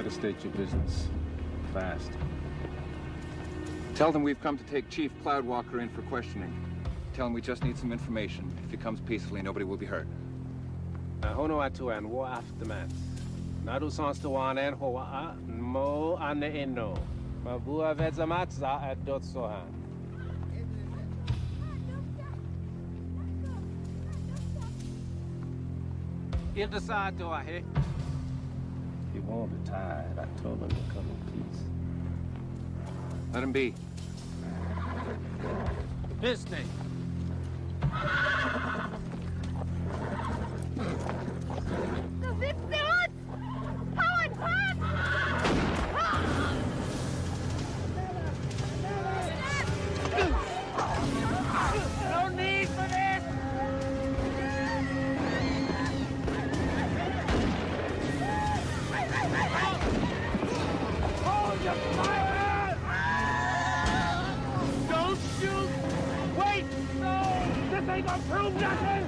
Just state your business. Fast. Tell them we've come to take Chief Cloudwalker in for questioning. Tell him we just need some information. If he comes peacefully, nobody will be hurt. Hono atu an war aftermath. Nadu sans to an en hoa mo an eno. Mabua vezamazza at dotsohan. Give the side door, hey? He won't be tired. I told him to come in peace. Let him be. This thing. No need for this! Hold your fire! Don't shoot! Wait! No! This ain't gonna prove nothing!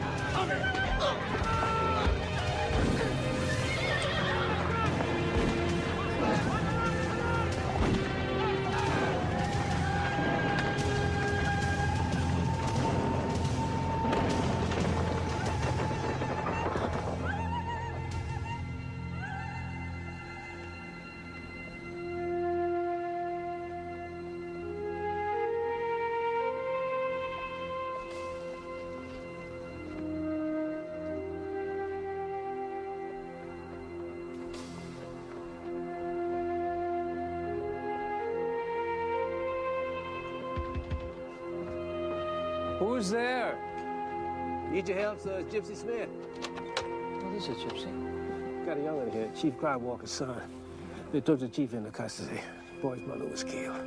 Who's there? Need your help, sir? It's Gypsy Smith. What is it, Gypsy? Got a young'un here, Chief Cloudwalker's son. They took the chief into custody. The boy's mother was killed.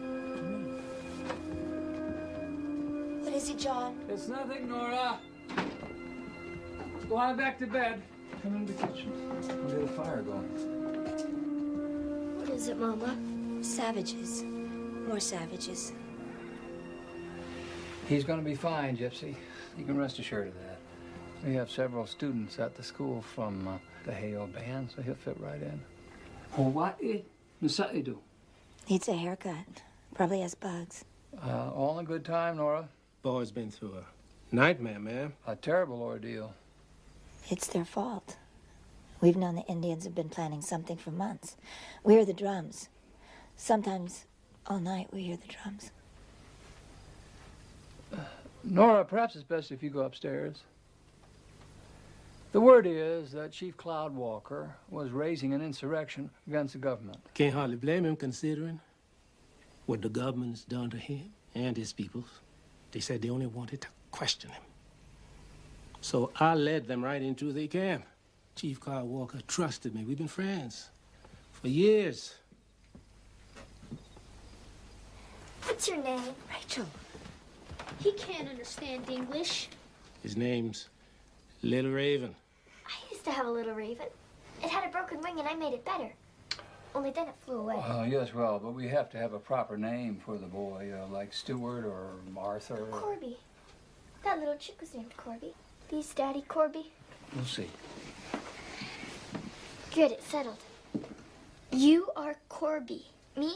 What is it, John? It's nothing, Nora. Go on back to bed. Come into the kitchen. We'll get a fire going. What is it, Mama? Savages. More savages. He's going to be fine, Gypsy. You can rest assured of that. We have several students at the school from the Hayo band, so he'll fit right in. Hawaii, Nasaidu. Needs a haircut. Probably has bugs. All in good time, Nora. Boy's been through a nightmare, man. A terrible ordeal. It's their fault. We've known the Indians have been planning something for months. We hear the drums. Sometimes all night we hear the drums. Nora, perhaps it's best if you go upstairs. The word is that Chief Cloudwalker was raising an insurrection against the government. Can't hardly blame him, considering what the government's done to him and his people. They said they only wanted to question him. So I led them right into their camp. Chief Cloudwalker trusted me. We've been friends for years. What's your name? Rachel. He can't understand English. His name's Little Raven. I used to have a little raven. It had a broken wing and I made it better. Only then it flew away. Yes, well, but we have to have a proper name for the boy, like Stewart or Arthur. Corby. That little chick was named Corby. These Daddy Corby. We'll see. Good, it's settled. You are Corby. Me,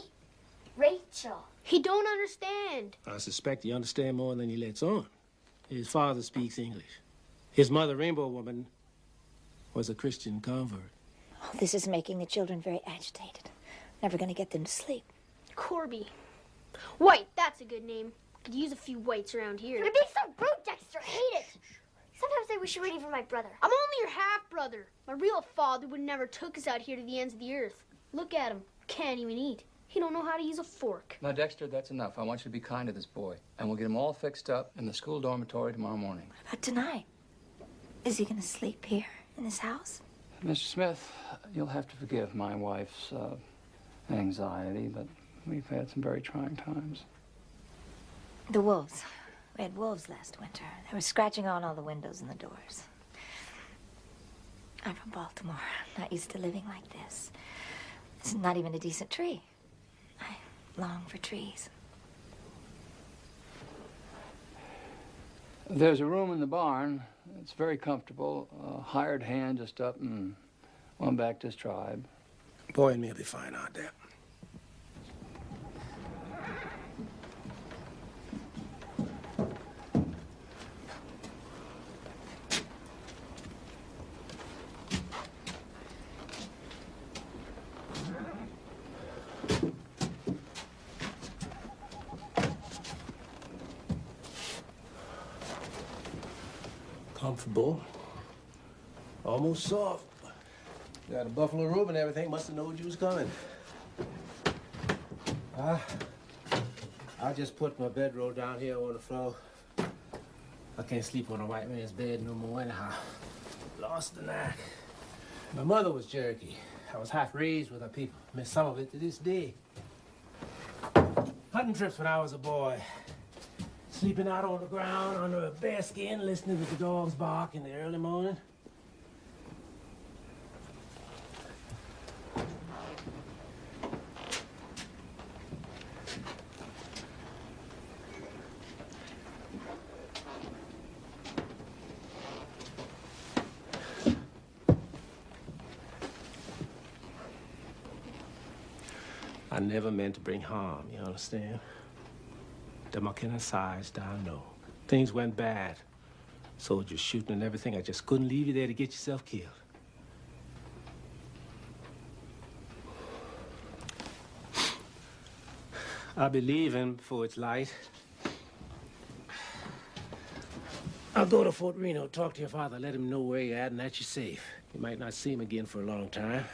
Rachel. He don't understand. I suspect he understands more than he lets on. His father speaks English. His mother, Rainbow Woman, was a Christian convert. Oh, this is making the children very agitated. Never going to get them to sleep. Corby. White, that's a good name. Could use a few whites around here. You're being so rude, Dexter. Hate it. Sometimes I wish you were even my brother. I'm only your half-brother. My real father would never took us out here to the ends of the earth. Look at him. Can't even eat. He don't know how to use a fork. Now, Dexter, that's enough. I want you to be kind to this boy. And we'll get him all fixed up in the school dormitory tomorrow morning. What about tonight? Is he going to sleep here in this house? Mr. Smith, you'll have to forgive my wife's anxiety, but we've had some very trying times. The wolves. We had wolves last winter. They were scratching on all the windows and the doors. I'm from Baltimore. I'm not used to living like this. This is not even a decent tree. I long for trees. There's a room in the barn. It's very comfortable. A hired hand just up and went back to his tribe. Boy and me'll be fine out there. Comfortable. Almost soft. Got a buffalo robe and everything. Must have known you was coming. I'll just put my bedroll down here on the floor. I can't sleep on a white man's bed no more anyhow. Lost the knack. My mother was Cherokee. I was half raised with her people. Miss some of it to this day. Hunting trips when I was a boy. Sleeping out on the ground under a bear skin, listening to the dogs bark in the early morning. I never meant to bring harm, you understand? Them I can size down low. Things went bad. Soldiers shooting and everything. I just couldn't leave you there to get yourself killed. I'll be leaving before it's light. I'll go to Fort Reno, talk to your father, let him know where you're at and that you're safe. You might not see him again for a long time.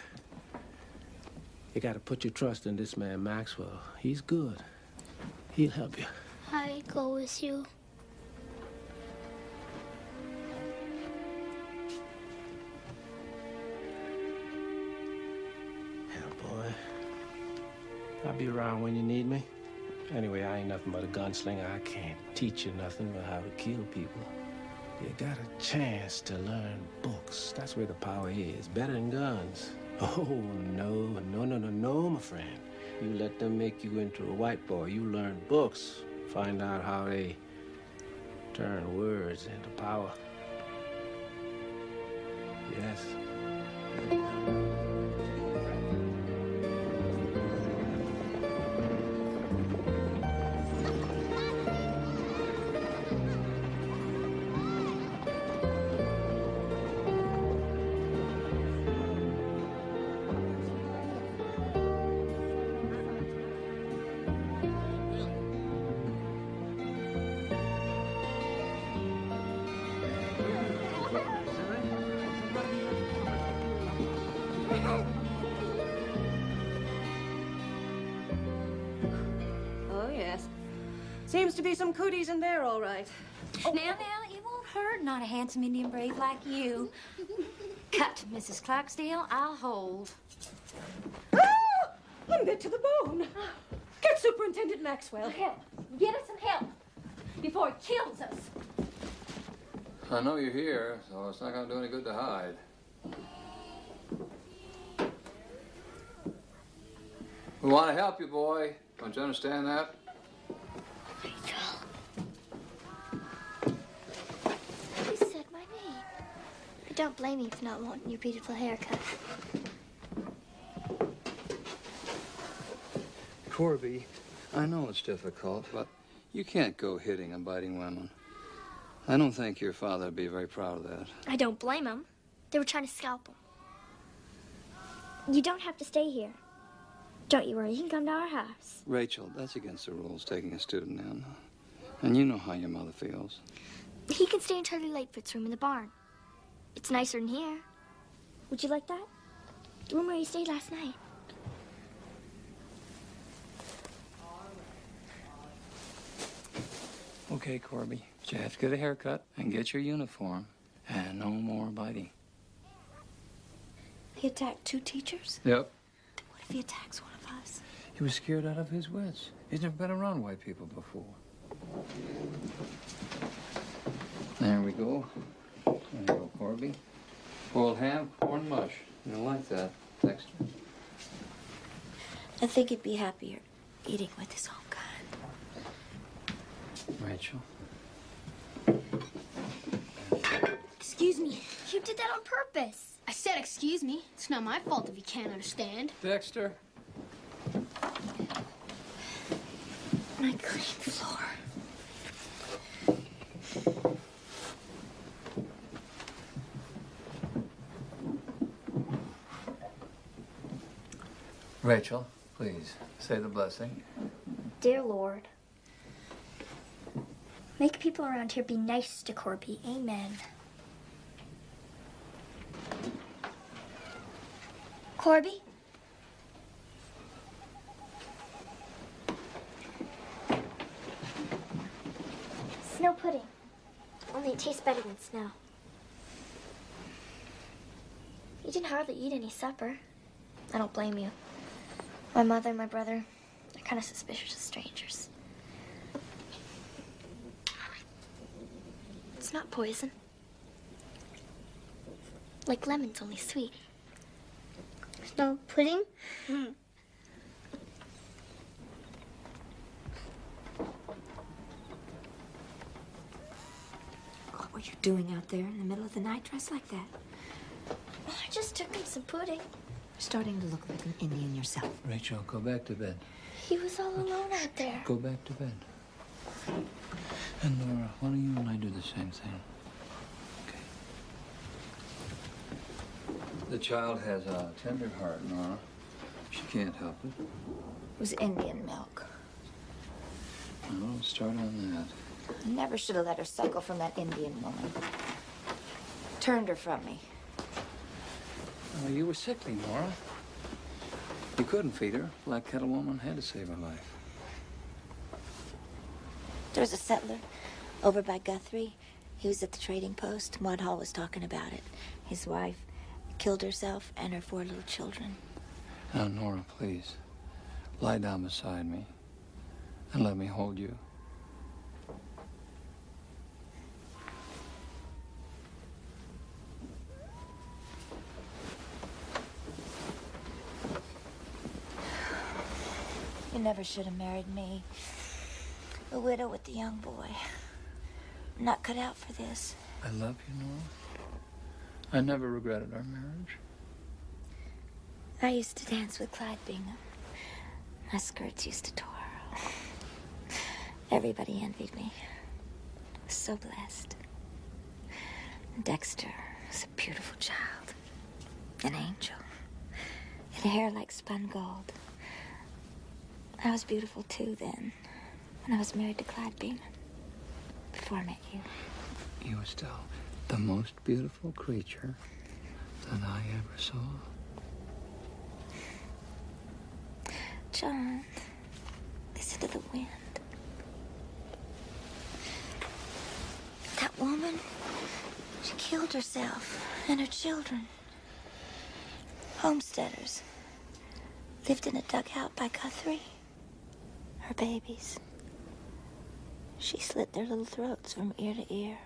You gotta put your trust in this man, Maxwell. He's good. He'll help you. I go with you. Yeah, boy. I'll be around when you need me. Anyway, I ain't nothing but a gunslinger. I can't teach you nothing but how to kill people. You got a chance to learn books. That's where the power is. Better than guns. Oh, no, my friend. You let them make you into a white boy. You learn books. Find out how they turn words into power. Yes. Oh, yes. Seems to be some cooties in there, all right. Oh. Now, it won't hurt. Not a handsome Indian brave like you. Cut, Mrs. Clarksdale. I'll hold. Ah! I'm bit to the bone. Get Superintendent Maxwell. Help. Get us some help before it kills us. I know you're here, so it's not going to do any good to hide. We want to help you, boy. Don't you understand that? He said my name. I don't blame you for not wanting your beautiful haircut. Corby, I know it's difficult, but you can't go hitting and biting women. I don't think your father would be very proud of that. I don't blame him. They were trying to scalp him. You don't have to stay here. Don't you worry, you can come to our house. Rachel, that's against the rules, taking a student in. And you know how your mother feels. He can stay in Charlie Lightfoot's room in the barn. It's nicer than here. Would you like that? The room where you stayed last night. Okay, Corby, but you have to get a haircut and get your uniform. And no more biting. He attacked 2 teachers? Yep. What if he attacks one of us? He was scared out of his wits. He's never been around white people before. There we go. There you go, Corby. Boiled ham, corn mush. You'll like that texture. I think he'd be happier eating with his own kind. Rachel. Excuse me. You did that on purpose. I said excuse me. It's not my fault if you can't understand. Dexter. My clean floor. Rachel, please, say the blessing. Dear Lord, make people around here be nice to Corby. Amen. Corby? Snow pudding. Only it tastes better than snow. You didn't hardly eat any supper. I don't blame you. My mother and my brother are kind of suspicious of strangers. It's not poison. Like lemon's only sweet. Snow pudding? What were you doing out there in the middle of the night dressed like that? I just took him some pudding. You're starting to look like an Indian yourself. Rachel, go back to bed. He was all alone out there. Go back to bed. And Laura, why don't you and I do the same thing? Okay. The child has a tender heart, Nora. She can't help it. It was Indian milk. No, don't start on that. I never should have let her suckle from that Indian woman. Turned her from me. Oh, you were sickly, Nora. You couldn't feed her. Black Kettle Woman had to save her life. There's a settler over by Guthrie. He was at the trading post. Maud Hall was talking about it. His wife killed herself and her 4 little children. Now, Nora, please, lie down beside me and let me hold you. You never should have married me. A widow with a young boy. I'm not cut out for this. I love you, Nora. I never regretted our marriage. I used to dance with Clyde Bingham. My skirts used to twirl. Everybody envied me. I was so blessed. Dexter was a beautiful child. An angel. He had hair like spun gold. I was beautiful too then, when I was married to Clyde Bingham. Before I met you. You were still the most beautiful creature that I ever saw. John, listen to the wind. That woman, she killed herself and her children. Homesteaders. Lived in a dugout by Guthrie. Her babies. She slit their little throats from ear to ear.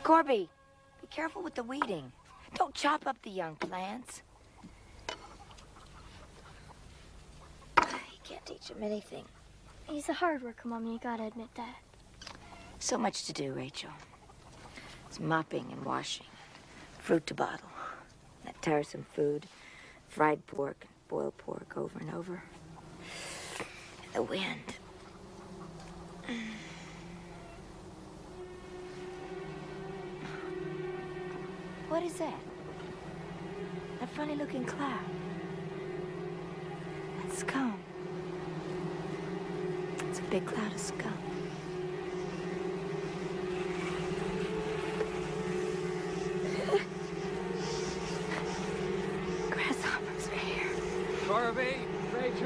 Corby, be careful with the weeding. Don't chop up the young plants. You can't teach him anything. He's a hard worker, Mommy. You gotta admit that. So much to do, Rachel. It's mopping and washing, fruit to bottle, that tiresome food, fried pork and boiled pork over and over. And the wind. What is that? That funny-looking cloud. That's scum. It's a big cloud of scum.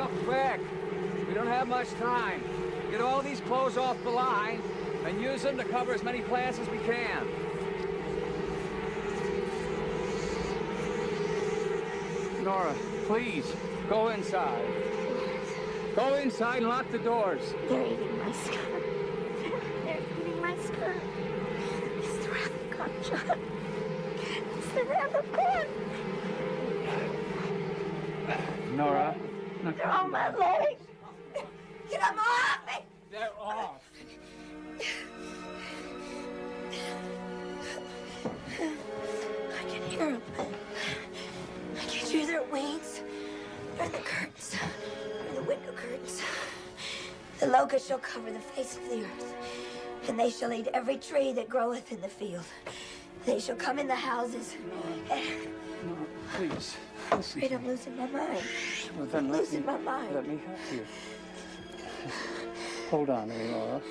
up quick. We don't have much time. Get all these clothes off the line and use them to cover as many plants as we can. Nora, please, go inside. Go inside and lock the doors. They're eating my skirt. They're eating my skirt. It's the wrath of God, John. It's the wrath of God. Nora. They're on my legs. Get them off me. They're off. I can hear them. I can hear their wings. They're in the curtains. They're in the window curtains. The locusts shall cover the face of the earth, and they shall eat every tree that groweth in the field. They shall come in the houses. Nora, please. I'm afraid I'm losing my mind. Well, then I'm losing my mind. Let me help you. Hold on, Nora.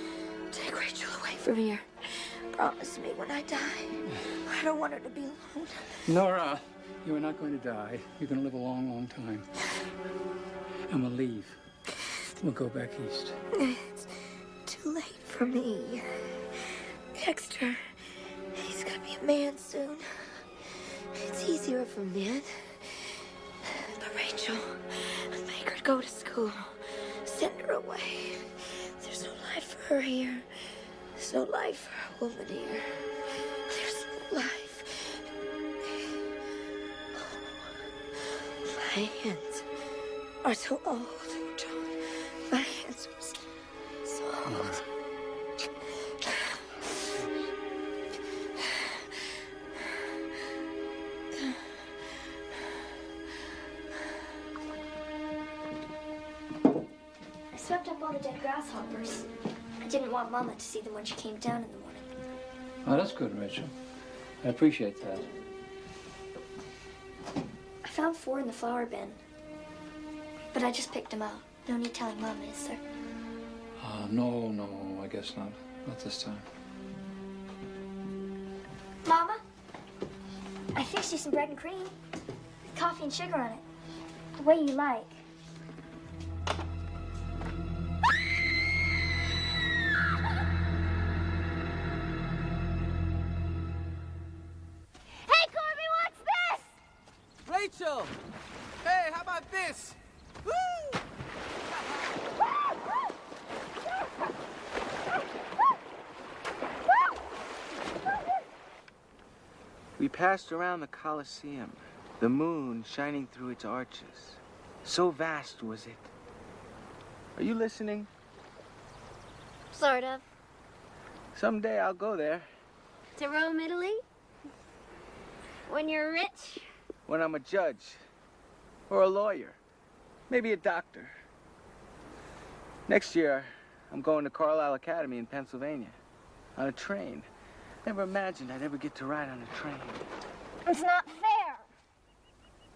Take Rachel away from here. Promise me when I die. I don't want her to be alone. Nora, you are not going to die. You're going to live a long, long time. And we'll leave. We'll go back east. It's too late for me. Dexter, he's gonna be a man soon. It's easier for men. But Rachel, make her go to school. Send her away. There's no life for her here. There's no life for a woman here. There's no life. My hands are so old, John. My hands are so old. I swept up all the dead grasshoppers. I didn't want Mama to see them when she came down in the morning. Oh, that's good, Rachel. I appreciate that. I found 4 in the flower bin. But I just picked them out. No need telling Mama, is there? No, I guess not. Not this time. Mama, I fixed you some bread and cream. With coffee and sugar on it. The way you like. Hey, Corby, what's this? Rachel! Hey, how about this? Woo! We passed around the Colosseum, the moon shining through its arches. So vast was it. Are you listening? Sort of. Someday I'll go there. To Rome, Italy? When you're rich? When I'm a judge. Or a lawyer. Maybe a doctor. Next year, I'm going to Carlisle Academy in Pennsylvania. On a train. Never imagined I'd ever get to ride on a train. It's not fair.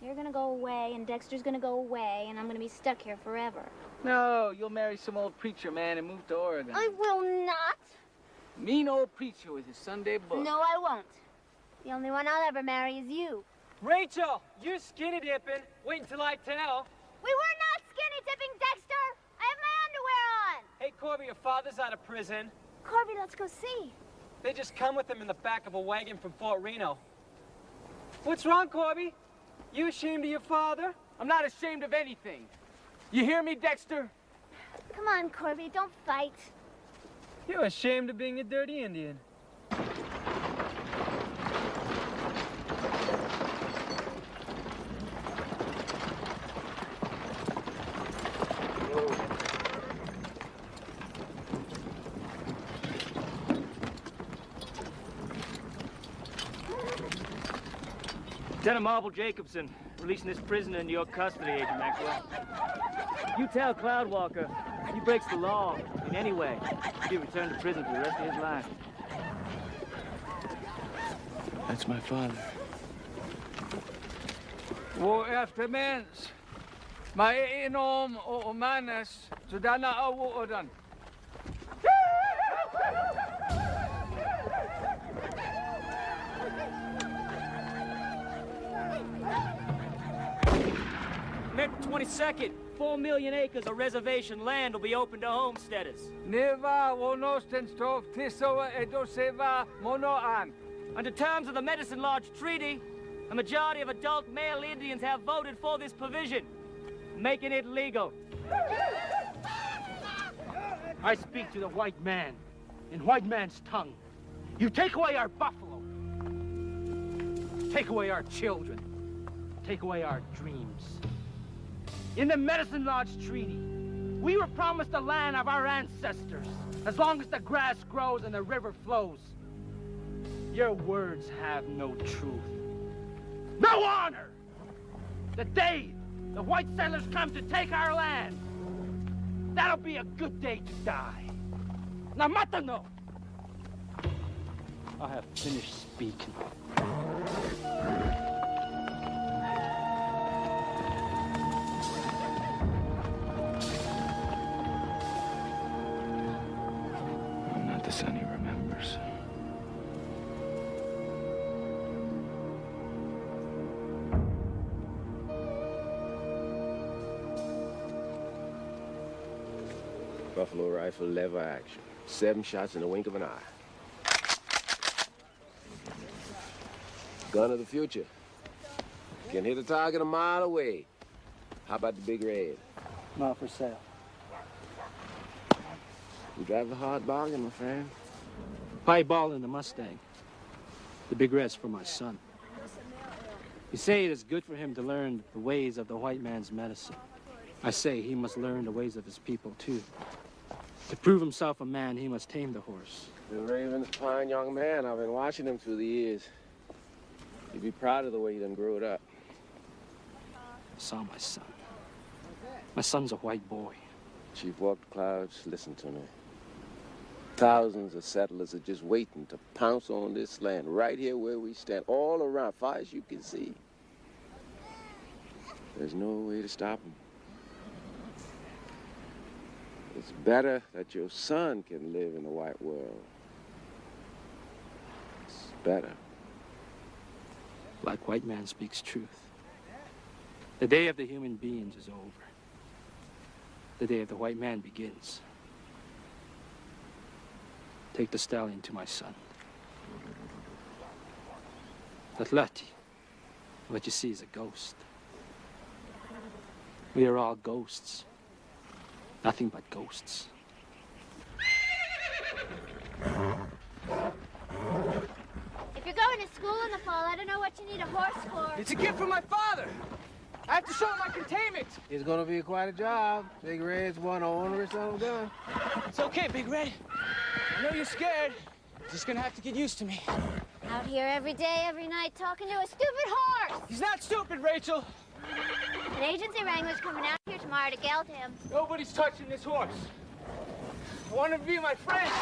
You're gonna go away, and Dexter's gonna go away, and I'm gonna be stuck here forever. No, you'll marry some old preacher man and move to Oregon. I will not. Mean old preacher with his Sunday book. No, I won't. The only one I'll ever marry is you. Rachel, you're skinny dipping. Wait until I tell. We were not skinny dipping, Dexter. I have my underwear on. Hey, Corby, your father's out of prison. Corby, let's go see. They just come with him in the back of a wagon from Fort Reno. What's wrong, Corby? You ashamed of your father? I'm not ashamed of anything. You hear me, Dexter? Come on, Corby, don't fight. You're ashamed of being a dirty Indian. Lieutenant Marble Jacobson, releasing this prisoner into your custody, Agent Maxwell. You tell Cloudwalker, if he breaks the law in any way, he'll be returned to prison for the rest of his life. That's my father. War efter mens. Maar enorm och mannes. Sådana avorden. Met 22nd, 4 million acres of reservation land will be open to homesteaders. Neva wonostenstov tisoa edoseva monoan. Under terms of the Medicine Lodge Treaty, a majority of adult male Indians have voted for this provision, making it legal. I speak to the white man, in white man's tongue. You take away our buffalo. Take away our children. Take away our dreams. In the Medicine Lodge Treaty, we were promised the land of our ancestors, as long as the grass grows and the river flows. Your words have no truth. No honor! The day the white settlers come to take our land, that'll be a good day to die. Now, matano! I have finished speaking. I'm not the son he remembers. Buffalo rifle lever action. 7 shots in the wink of an eye. Gun of the future. Can hit a target a mile away. How about the big red? Not for sale. You drive a hard bargain, my friend. Pieball in the Mustang. The big red's for my son. You say it is good for him to learn the ways of the white man's medicine. I say he must learn the ways of his people, too. To prove himself a man, he must tame the horse. The Raven's a fine young man. I've been watching him through the years. You'd be proud of the way he done growed up. I saw my son. My son's a white boy. Chief Walk the Clouds, listen to me. Thousands of settlers are just waiting to pounce on this land right here where we stand, all around, far as you can see. There's no way to stop them. It's better that your son can live in the white world. It's better. Black white man speaks truth. The day of the human beings is over. The day of the white man begins. Take the stallion to my son. Latlati, what you see is a ghost. We are all ghosts. Nothing but ghosts. If you're going to school in the fall, I don't know what you need a horse for. It's a gift from my father. I have to show him I can tame it. It's gonna be quite a job. Big Red's one onerous on a gun. It's okay, Big Red. I know you're scared. You're just gonna have to get used to me. Out here every day, every night, talking to a stupid horse. He's not stupid, Rachel. An agency wrangler's coming out here tomorrow to geld him. Nobody's touching this horse. I want him to be my friend.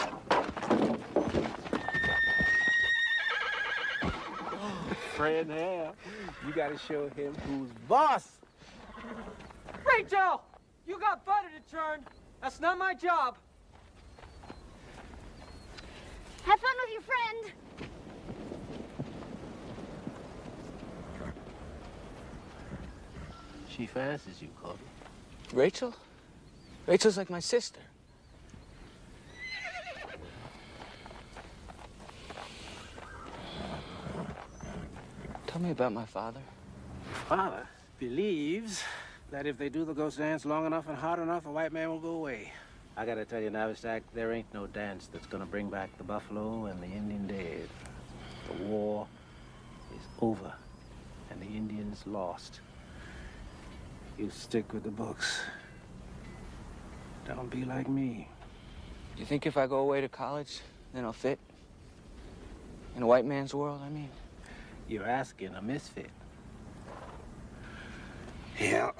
Friend, yeah. You gotta show him who's boss. Rachel! You got butter to churn. That's not my job. Have fun with your friend. She fancies you, Kobe. Rachel? Rachel's like my sister. Tell me about my father. Father believes that if they do the ghost dance long enough and hard enough, a white man will go away. I gotta tell you, Navistack, there ain't no dance that's gonna bring back the buffalo and the Indian dead. The war is over, and the Indians lost. You stick with the books. Don't be like me. You think if I go away to college, then I'll fit? In a white man's world, I mean? You're asking a misfit. Yeah.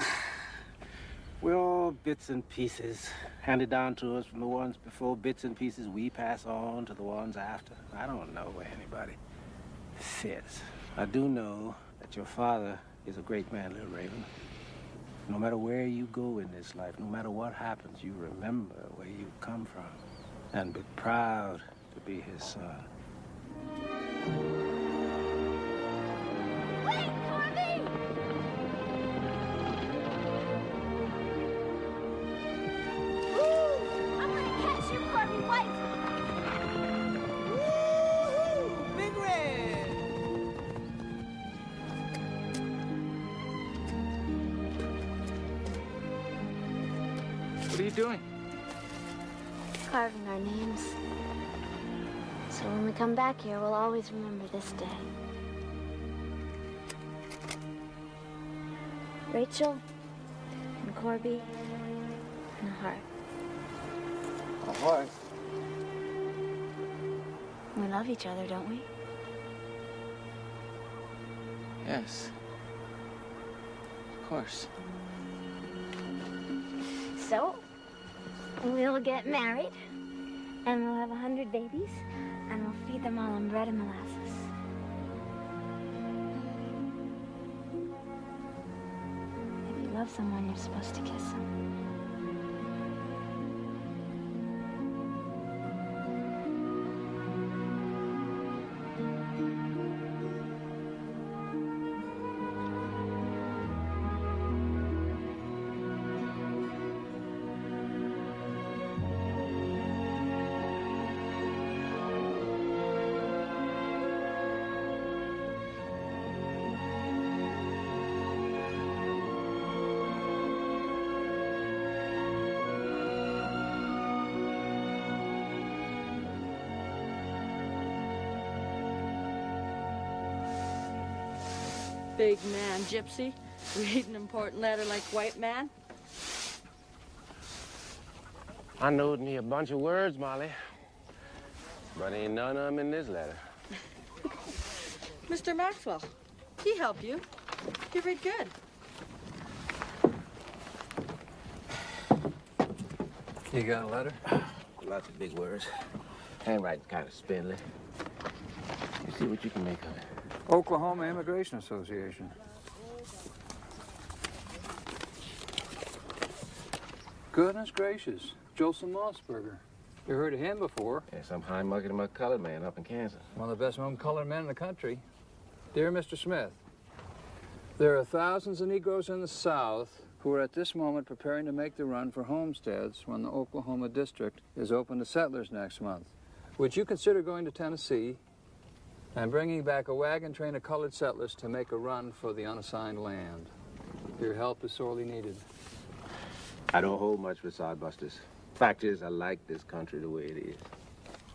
We're all bits and pieces, handed down to us from the ones before, bits and pieces we pass on to the ones after. I don't know where anybody fits. I do know that your father is a great man, Little Raven. No matter where you go in this life, no matter what happens, you remember where you come from and be proud to be his son. Wait, Corby! doing? Carving our names. So when we come back here, we'll always remember this day. Rachel and Corby and a heart. A heart? We love each other, don't we? Yes. Of course. So, we'll get married, and we'll have 100 babies, and we'll feed them all on bread and molasses. If you love someone, you're supposed to kiss them. Big man, Gypsy. Read an important letter like white man. I knowed me a bunch of words, Molly. But ain't none of them in this letter. Mr. Maxwell, he helped you. You read good. You got a letter? Lots of big words. Handwriting kind of spindly. You see what you can make of it. Oklahoma Immigration Association. Goodness gracious, Joseph Mossberger. You heard of him before? Yeah, some high-mucking colored man up in Kansas. One of the best-known colored men in the country. Dear Mr. Smith, there are thousands of Negroes in the South who are at this moment preparing to make the run for homesteads when the Oklahoma district is open to settlers next month. Would you consider going to Tennessee and bringing back a wagon train of colored settlers to make a run for the unassigned land? Your help is sorely needed. I don't hold much with sodbusters. Fact is, I like this country the way it is.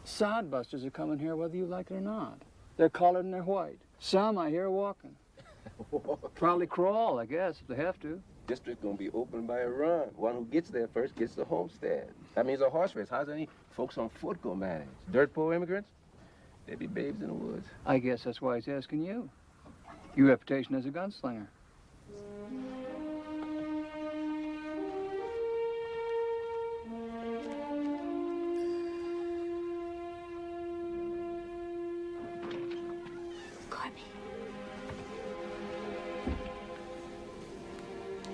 Sodbusters are coming here whether you like it or not. They're colored and they're white. Some I hear walking. Probably crawl, I guess, if they have to. District gonna be open by a run. One who gets there first gets the homestead. That means a horse race. How's any folks on foot gonna manage? Dirt poor immigrants? They'd be babes in the woods. I guess that's why he's asking you. Your reputation as a gunslinger. Corby.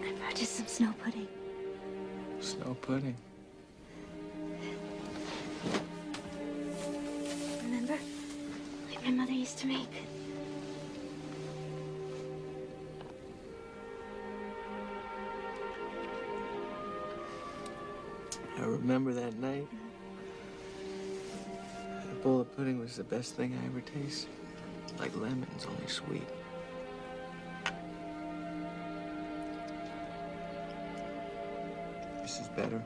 I brought you some snow pudding. Snow pudding. Remember? Like my mother used to make. I remember that night. That bowl of pudding was the best thing I ever tasted. Like lemons, only sweet. This is better.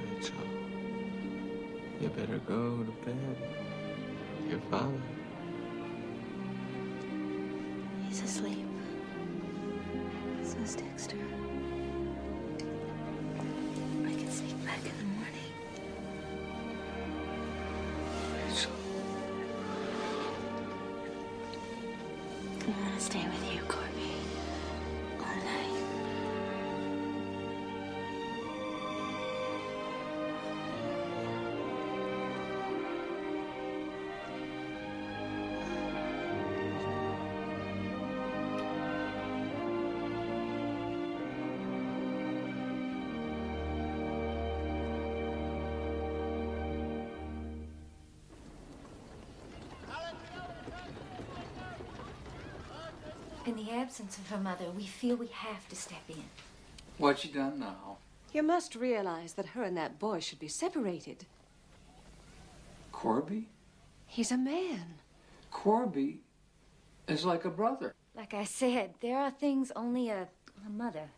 Rachel, you better go to bed. Your father. He's asleep. So's Dexter. I can sneak back in the morning. Rachel. I want to stay with you, Corby. All night. In the absence of her mother, we feel we have to step in. What's she done now? You must realize that her and that boy should be separated. Corby? He's a man. Corby is like a brother. Like I said, there are things only a mother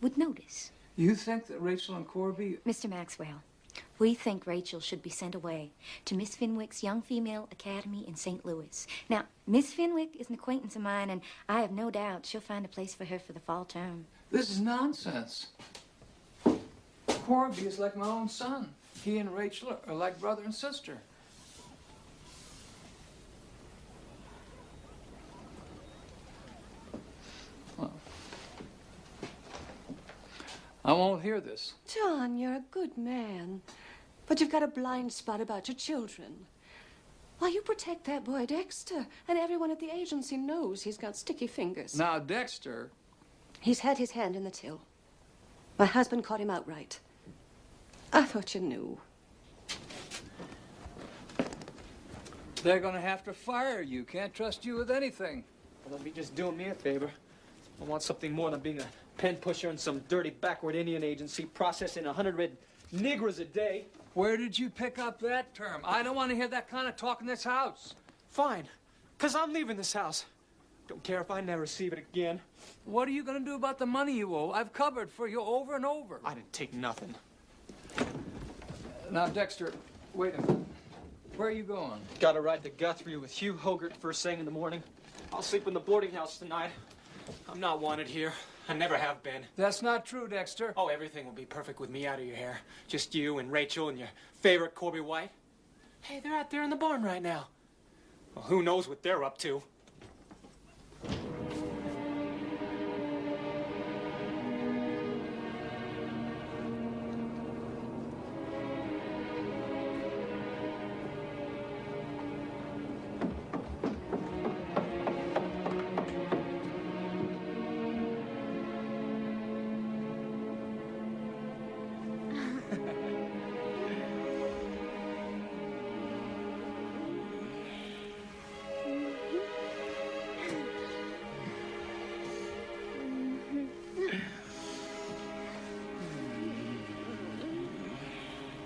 would notice. You think that Rachel and Corby... Mr. Maxwell, we think Rachel should be sent away to Miss Fenwick's Young Female Academy in St. Louis. Now, Miss Fenwick is an acquaintance of mine, and I have no doubt she'll find a place for her for the fall term. This is nonsense. Corby is like my own son. He and Rachel are like brother and sister. Well, I won't hear this. John, you're a good man. But you've got a blind spot about your children. Why, you protect that boy Dexter, and everyone at the agency knows he's got sticky fingers. Now, Dexter... He's had his hand in the till. My husband caught him outright. I thought you knew. They're gonna have to fire you. Can't trust you with anything. Well, they'll be just doing me a favor. I want something more than being a pen pusher in some dirty backward Indian agency processing 100 red Negroes a day. Where did you pick up that term? I don't want to hear that kind of talk in this house. Fine, because I'm leaving this house. Don't care if I never see it again. What are you going to do about the money you owe? I've covered for you over and over. I didn't take nothing. Now, Dexter, wait a minute. Where are you going? Got to ride to Guthrie with Hugh Hogarth first thing in the morning. I'll sleep in the boarding house tonight. I'm not wanted here. I never have been. That's not true, Dexter. Oh, everything will be perfect with me out of your hair. Just you and Rachel and your favorite Corby White. Hey, they're out there in the barn right now. Well, who knows what they're up to?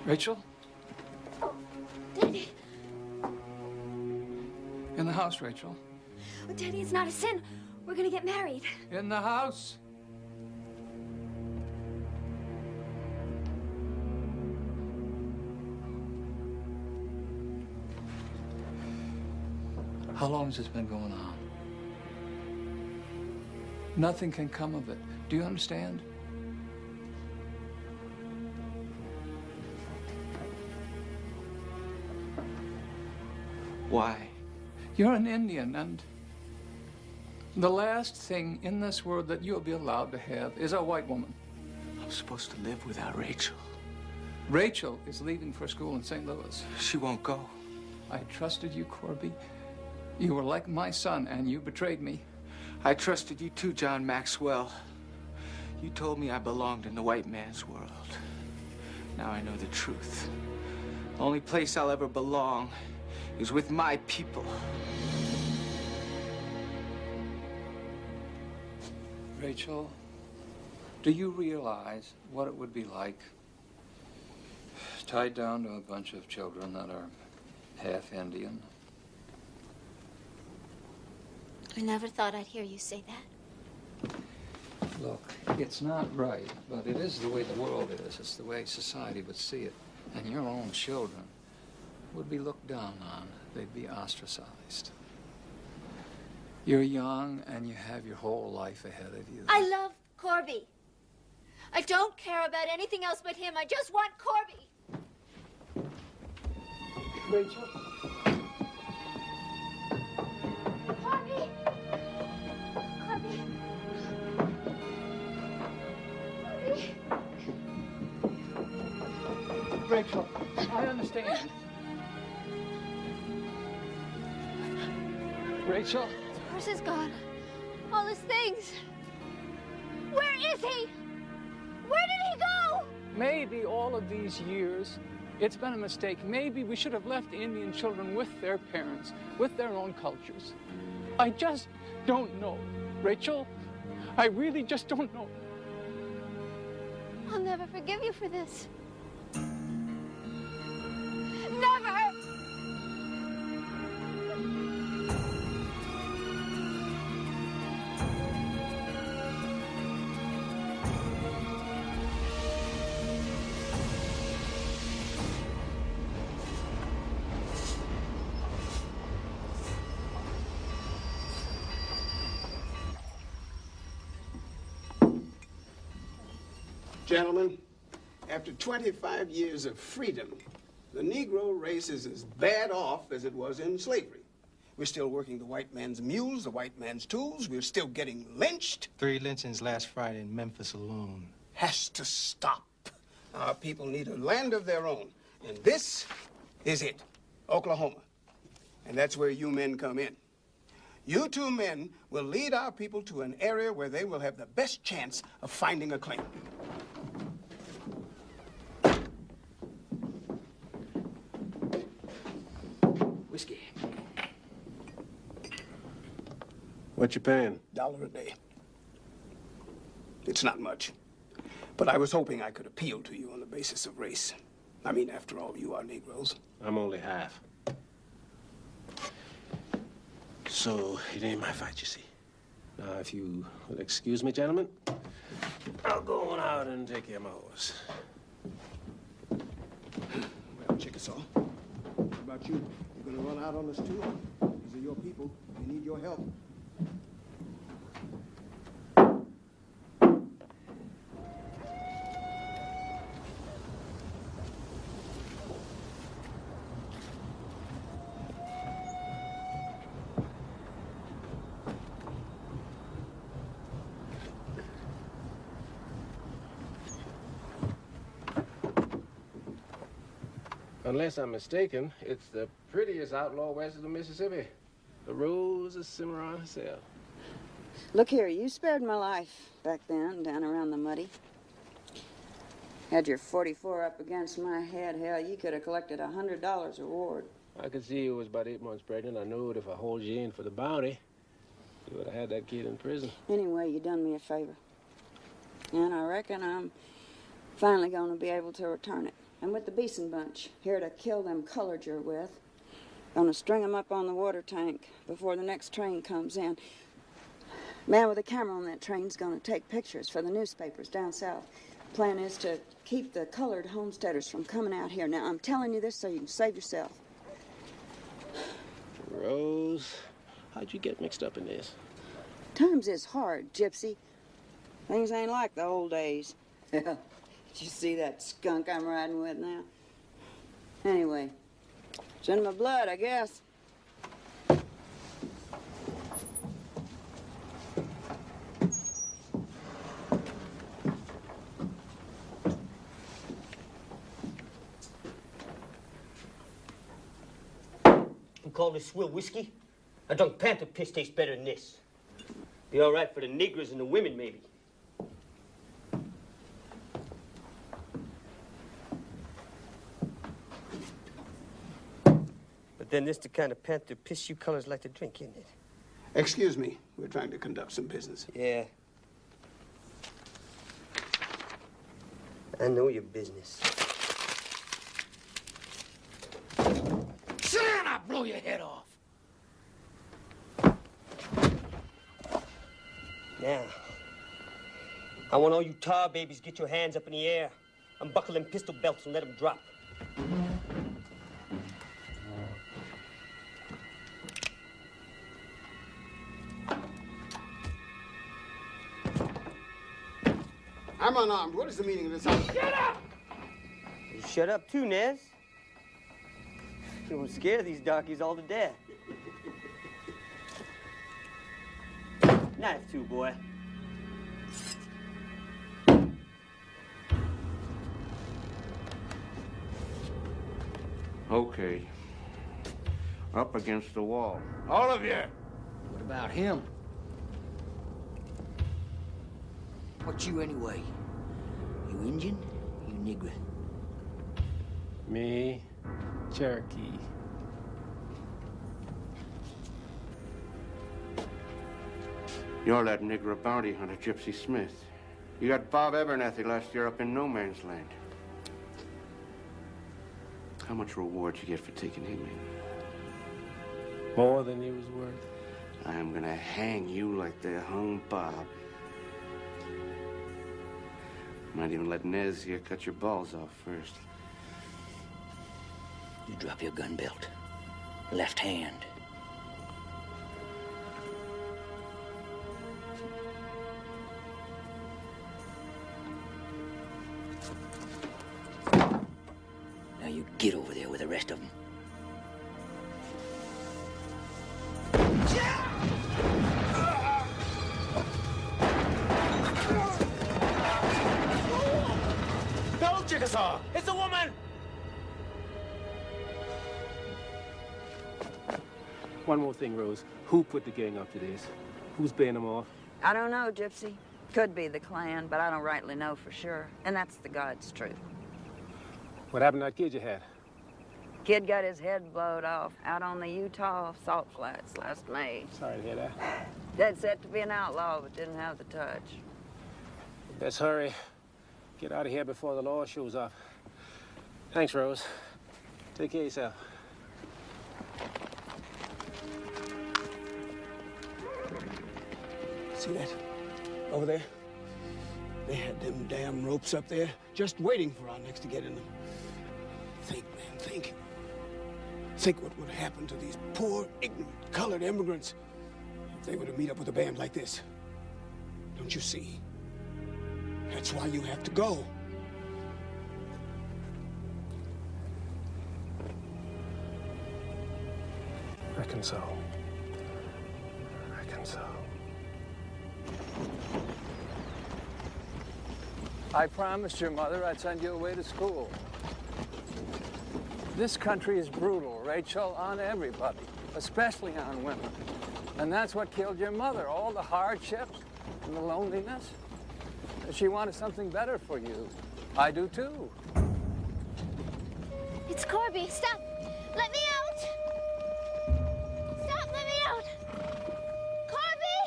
Rachel? Oh, Daddy. In the house, Rachel. Oh, Daddy, it's not a sin. We're gonna get married. In the house. How long has this been going on? Nothing can come of it. Do you understand? Why? You're an Indian, and the last thing in this world that you'll be allowed to have is a white woman. I'm supposed to live without Rachel. Rachel is leaving for school in St. Louis. She won't go. I trusted you, Corby. You were like my son, and you betrayed me. I trusted you too, John Maxwell. You told me I belonged in the white man's world. Now I know the truth. The only place I'll ever belong is with my people. Rachel, do you realize what it would be like tied down to a bunch of children that are half Indian? I never thought I'd hear you say that. Look, it's not right, but it is the way the world is. It's the way society would see it. And your own children would be looked down on. They'd be ostracized. You're young, and you have your whole life ahead of you. I love Corby. I don't care about anything else but him. I just want Corby. Rachel? Corby! Corby! Corby! Rachel, I understand. Rachel? His horse is gone. All his things. Where is he? Where did he go? Maybe all of these years, it's been a mistake. Maybe we should have left the Indian children with their parents, with their own cultures. I just don't know. Rachel, I really just don't know. I'll never forgive you for this. Never! Gentlemen, after 25 years of freedom, the Negro race is as bad off as it was in slavery. We're still working the white man's mules, the white man's tools. We're still getting lynched. 3 lynchings last Friday in Memphis alone. Has to stop. Our people need a land of their own. And this is it, Oklahoma. And that's where you men come in. You 2 men will lead our people to an area where they will have the best chance of finding a claim. Whiskey. What you paying? $1 a day. It's not much. But I was hoping I could appeal to you on the basis of race. I mean, after all, you are Negroes. I'm only half. So, it ain't my fight, you see. Now, if you will excuse me, gentlemen, I'll go on out and take care of my horse. Well, Chickasaw, what about you? You're gonna run out on us too? These are your people. They need your help. Unless I'm mistaken, it's the prettiest outlaw west of the Mississippi. The Rose of Cimarron herself. Look here, you spared my life back then, down around the muddy. Had your 44 up against my head, hell, you could have collected $100 reward. I could see you was about 8 months pregnant. I knew it if I hold you in for the bounty, you would have had that kid in prison. Anyway, you done me a favor. And I reckon I'm finally going to be able to return it. I'm with the Beeson bunch, here to kill them colored you're with. Gonna string them up on the water tank before the next train comes in. Man with a camera on that train's gonna take pictures for the newspapers down south. Plan is to keep the colored homesteaders from coming out here. Now, I'm telling you this so you can save yourself. Rose, how'd you get mixed up in this? Times is hard, Gypsy. Things ain't like the old days. Did you see that skunk I'm riding with now? Anyway, it's in my blood, I guess. You call this swill whiskey? I drunk panther piss tastes better than this. Be all right for the niggers and the women, maybe. But then this the kind of panther piss you colors like to drink, isn't it? Excuse me. We're trying to conduct some business. Yeah. I know your business. Sit down, I'll blow your head off. Now, I want all you tar babies get your hands up in the air. Unbuckle them pistol belts and let them drop. I'm unarmed. What is the meaning of this? Shut up! You shut up too, Nez. You won't scare these darkies all to death. Knife too, boy. Okay. Up against the wall. All of you! What about him? What you anyway? You Indian? You Negro? Me, Cherokee. You're that Negro bounty hunter, Gypsy Smith. You got Bob Abernathy last year up in no man's land. How much reward you get for taking him in? More than he was worth. I am gonna hang you like they hung Bob. Might even let Nez here cut your balls off first. You drop your gun belt. Left hand. Now you get over there with the rest of them. Don't, Chickasaw! It's a woman! One more thing, Rose. Who put the gang up to this? Who's paying them off? I don't know, Gypsy. Could be the Klan, but I don't rightly know for sure. And that's the God's truth. What happened to that kid you had? Kid got his head blowed off out on the Utah salt flats last May. Sorry to hear that. Dead set to be an outlaw, but didn't have the touch. Let's hurry. Get out of here before the law shows up. Thanks, Rose. Take care of yourself. See that? Over there? They had them damn ropes up there, just waiting for our necks to get in them. Think, man, think. Think what would happen to these poor, ignorant, colored immigrants if they were to meet up with a band like this. Don't you see? That's why you have to go. Reckon so. Reckon so. I promised your mother I'd send you away to school. This country is brutal, Rachel, on everybody, especially on women. And that's what killed your mother, all the hardships and the loneliness. She wanted something better for you. I do too. It's Corby. Stop. Let me out. Stop. Let me out. Corby!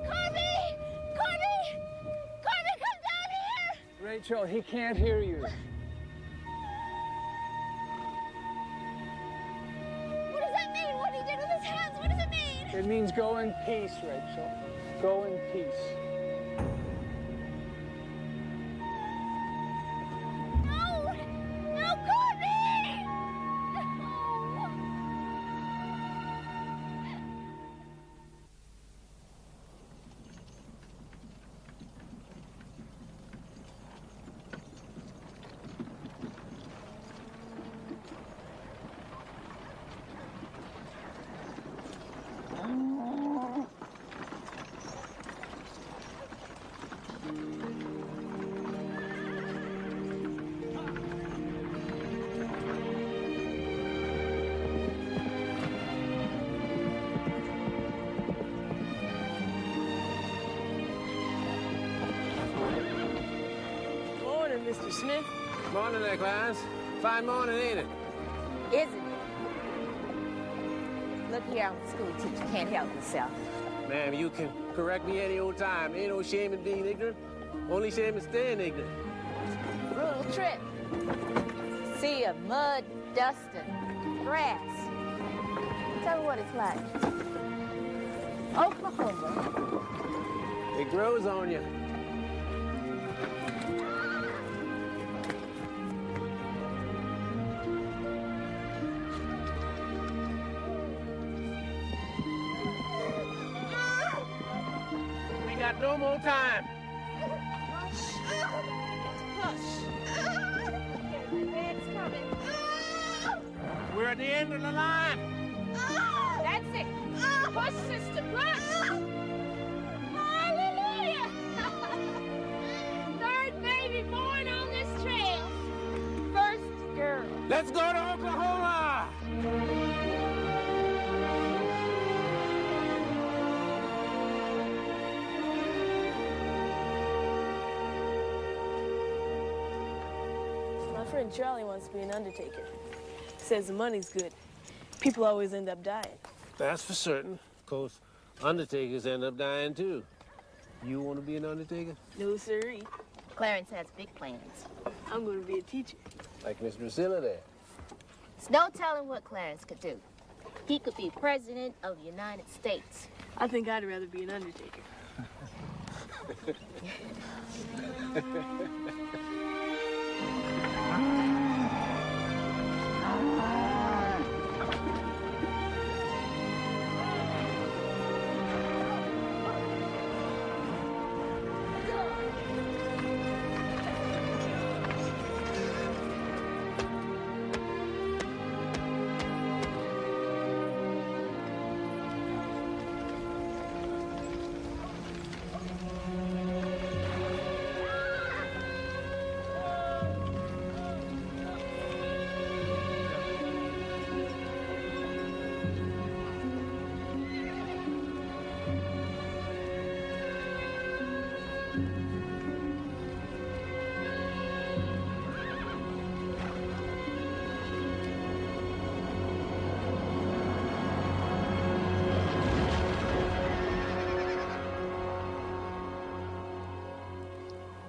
Corby! Corby! Corby, come down here! Rachel, he can't hear you. What does that mean? What he did with his hands? What does it mean? It means go in peace, Rachel. Go in peace. No! No, Corby! Morning, Mr. Smith. Morning there, Clarence. Fine morning, ain't it? Isn't it? Look here, I'm a school teacher. Can't help myself. Ma'am, you can correct me any old time. Ain't no shame in being ignorant. Only shame in staying ignorant. Brutal trip. Sea of mud, dust, and grass. Tell me what it's like. Oklahoma. It grows on you. We got no more time. Man's coming. We're at the end of the line. That's it. Push, sister, push. Hallelujah. Third baby born on this trail. First girl. Let's go to Oklahoma! My friend Charlie wants to be an undertaker. Says the money's good. People always end up dying. That's for certain. Of course, undertakers end up dying too. You want to be an undertaker? No, sirree. Clarence has big plans. I'm going to be a teacher. Like Miss Drusilla there. There's no telling what Clarence could do. He could be president of the United States. I think I'd rather be an undertaker.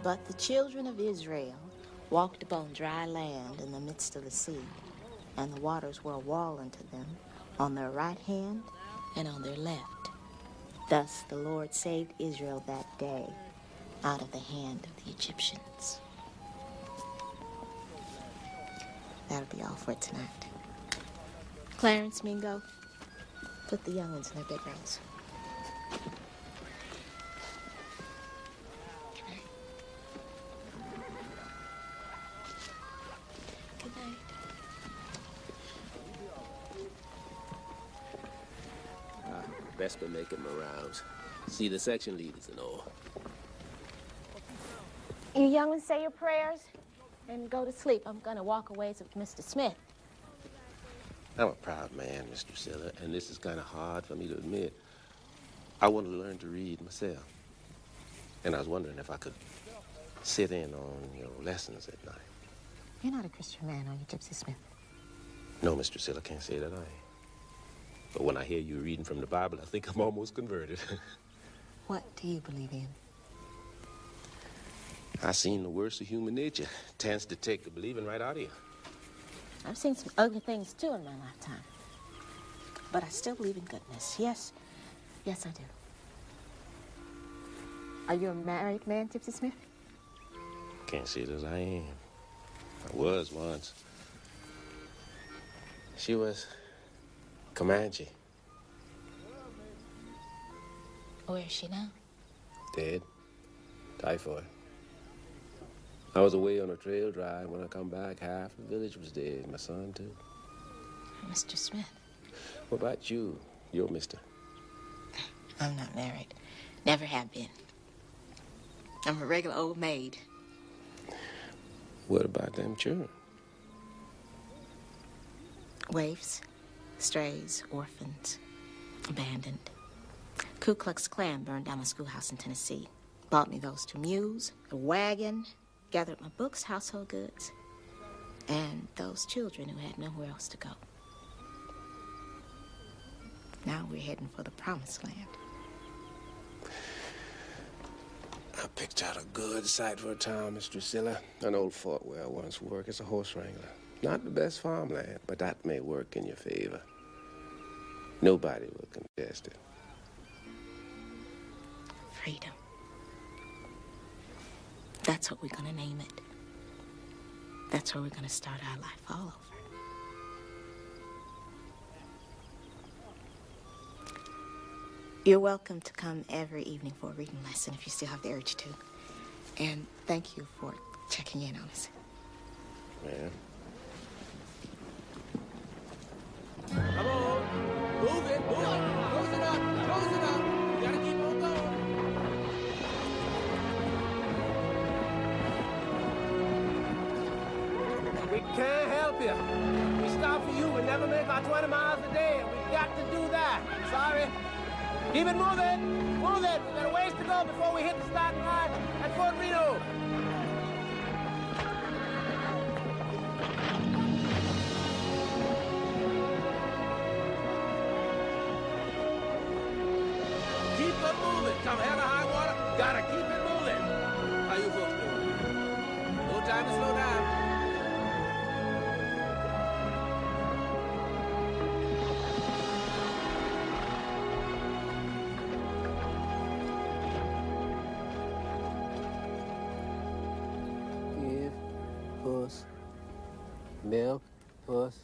But the children of Israel walked upon dry land in the midst of the sea, and the waters were a wall unto them on their right hand and on their left. Thus the Lord saved Israel that day out of the hand of the Egyptians. That'll be all for tonight. Clarence, Mingo, put the young ones in their bedrooms. Best be making my rounds. See the section leaders and all. You young ones say your prayers and go to sleep. I'm gonna walk away with Mr. Smith. I'm a proud man, Mr. Drusilla, and this is kind of hard for me to admit. I want to learn to read myself. And I was wondering if I could sit in on your lessons at night. You're not a Christian man, are you, Gypsy Smith? No, Mr. Drusilla, can't say that I ain't. But when I hear you reading from the Bible, I think I'm almost converted. What do you believe in? I seen the worst of human nature. Tends to take the believing right out of you. I've seen some ugly things, too, in my lifetime. But I still believe in goodness. Yes, yes, I do. Are you a married man, Gypsy Smith? Can't say that I am. I was once. She was Comanche. Where is she now? Dead. Typhoid. I was away on a trail drive. When I come back, half the village was dead. My son, too. Mr. Smith. What about you? You're Mr. I'm not married. Never have been. I'm a regular old maid. What about them children? Waifs, strays, orphans, abandoned. Ku Klux Klan burned down a schoolhouse in Tennessee. Bought me those 2 mules, a wagon, gathered my books, household goods, and those children who had nowhere else to go. Now we're heading for the promised land. I picked out a good site for a town, Miss Drusilla. An old fort where I once worked as a horse wrangler. Not the best farmland, but that may work in your favor. Nobody will contest it. Freedom. That's what we're gonna name it. That's where we're gonna start our life all over. You're welcome to come every evening for a reading lesson if you still have the urge to. And thank you for checking in on us. Ma'am. Come on. Move it. Move it. Close it up. Close it up. You gotta keep on going. We can't help you. We stop for you. We never make our 20 miles a day. We got to do that. Sorry. Keep it moving. Move it. We got a ways to go before we hit the starting line at Fort Reno. Keep it moving. Come hell or high water. Got Milk, puss.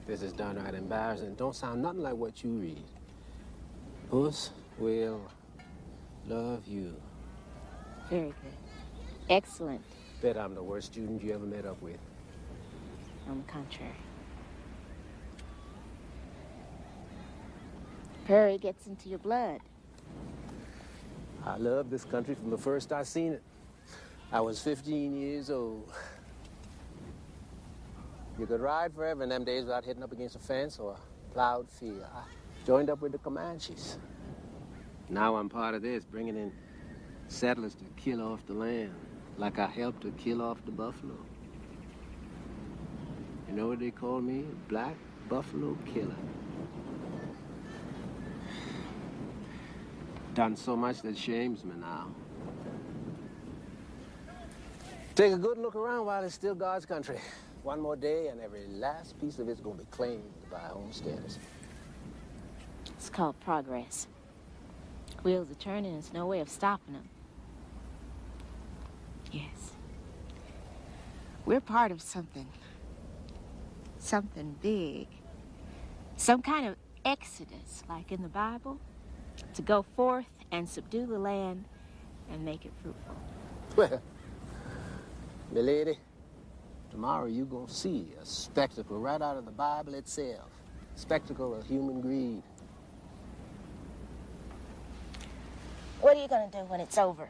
This is downright embarrassing. Don't sound nothing like what you read. Puss will love you. Very good. Excellent. Bet I'm the worst student you ever met up with. On the contrary. Prairie gets into your blood. I love this country from the first I seen it. I was 15 years old. You could ride forever in them days without hitting up against a fence or a plowed field. I joined up with the Comanches. Now I'm part of this, bringing in settlers to kill off the land, like I helped to kill off the buffalo. You know what they call me? Black Buffalo Killer. Done so much that shames me now. Take a good look around while it's still God's country. One more day and every last piece of it's gonna be claimed by homesteaders. It's called progress. Wheels are turning, there's no way of stopping them. Yes. We're part of something. Something big. Some kind of exodus, like in the Bible, to go forth and subdue the land and make it fruitful. Well, milady, tomorrow you're gonna see a spectacle right out of the Bible itself. Spectacle of human greed. What are you gonna do when it's over?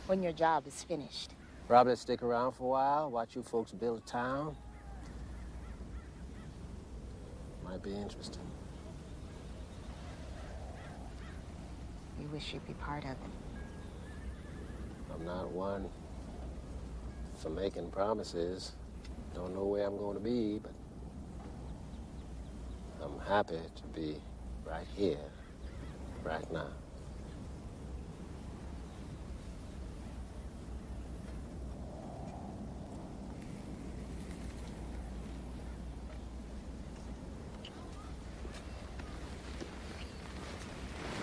When your job is finished? Probably stick around for a while, watch you folks build a town. Might be interesting. You wish you'd be part of it. I'm not one for making promises. Don't know where I'm going to be, but I'm happy to be right here, right now.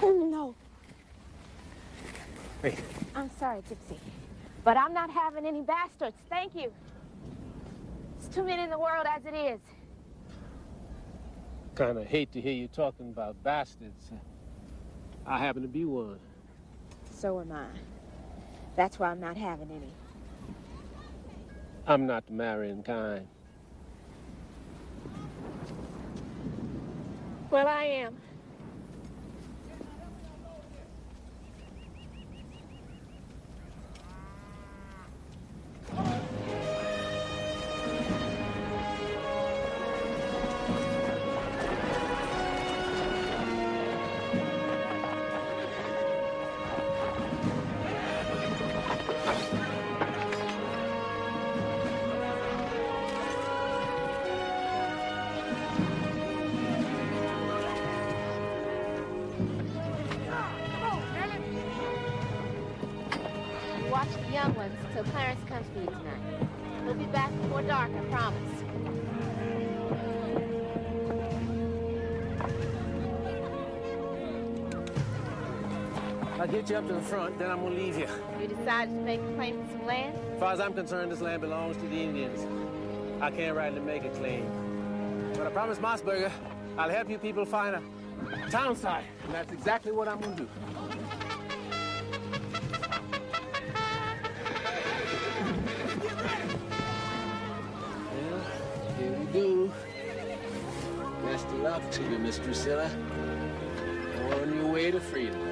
No. Wait. I'm sorry, Gypsy, but I'm not having any bastards. Thank you. There's too many in the world as it is. Kind of hate to hear you talking about bastards. I happen to be one. So am I. That's why I'm not having any. I'm not the marrying kind. Well, I am. Watch the young ones till Clarence comes for you tonight. We'll be back before dark, I promise. I'll get you up to the front, then I'm gonna leave you. You decided to make a claim to some land? As far as I'm concerned, this land belongs to the Indians. I can't rightly make a claim. But I promised Mossberger I'll help you people find a town site, and that's exactly what I'm gonna do. Well, here we go. Best of luck to you, Miss Drusilla. On your way to freedom.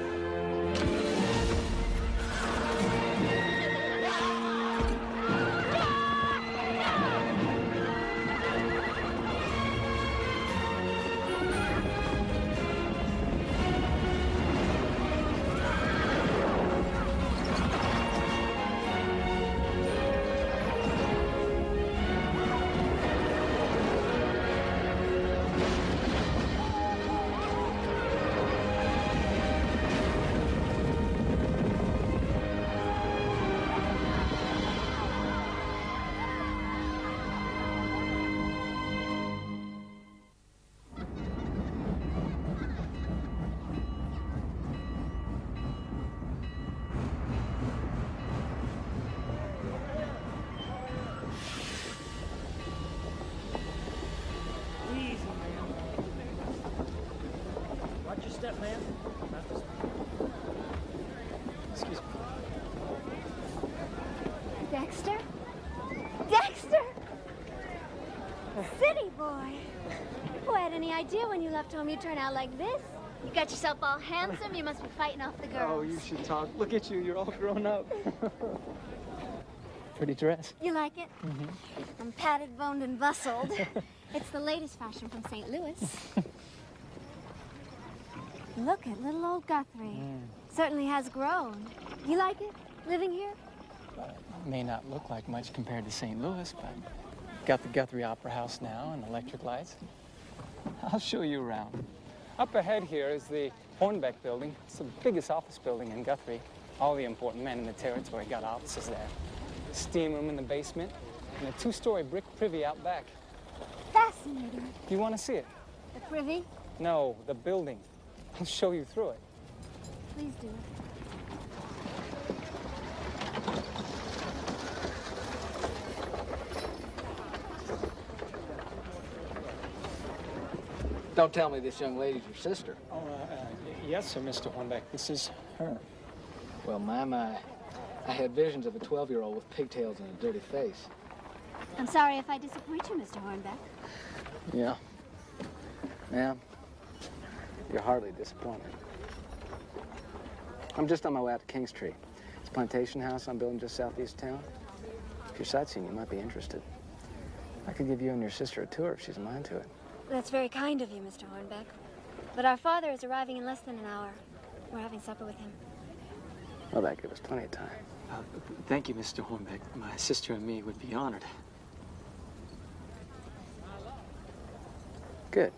step, ma'am. Not this way. Excuse me. Dexter? Dexter! City boy! Who had any idea when you left home you'd turn out like this? You got yourself all handsome. You must be fighting off the girls. Oh, you should talk. Look at you. You're all grown up. Pretty dress. You like it? Mm-hmm. I'm padded, boned, and bustled. It's the latest fashion from St. Louis. Look at little old Guthrie. Certainly has grown. You like it, living here? May not look like much compared to St. Louis, but got the Guthrie Opera House now and electric lights. I'll show you around. Up ahead here is the Hornbeck building. It's the biggest office building in Guthrie. All the important men in the territory got offices there. Steam room in the basement and a 2-story brick privy out back. Fascinating. Do you want to see it? The privy? No, the building. I'll show you through it. Please do. Don't tell me this young lady's your sister. Oh, yes, sir, Mr. Hornbeck. This is her. Well, my. I had visions of a 12-year-old with pigtails and a dirty face. I'm sorry if I disappoint you, Mr. Hornbeck. Yeah. Ma'am, you're hardly disappointed. I'm just on my way out to Kingstree. It's a plantation house I'm building just southeast town. If you're sightseeing, you might be interested. I could give you and your sister a tour if she's a mind to it. That's very kind of you, Mr. Hornbeck. But our father is arriving in less than an hour. We're having supper with him. Well, that gives us plenty of time. Thank you, Mr. Hornbeck. My sister and me would be honored. Good.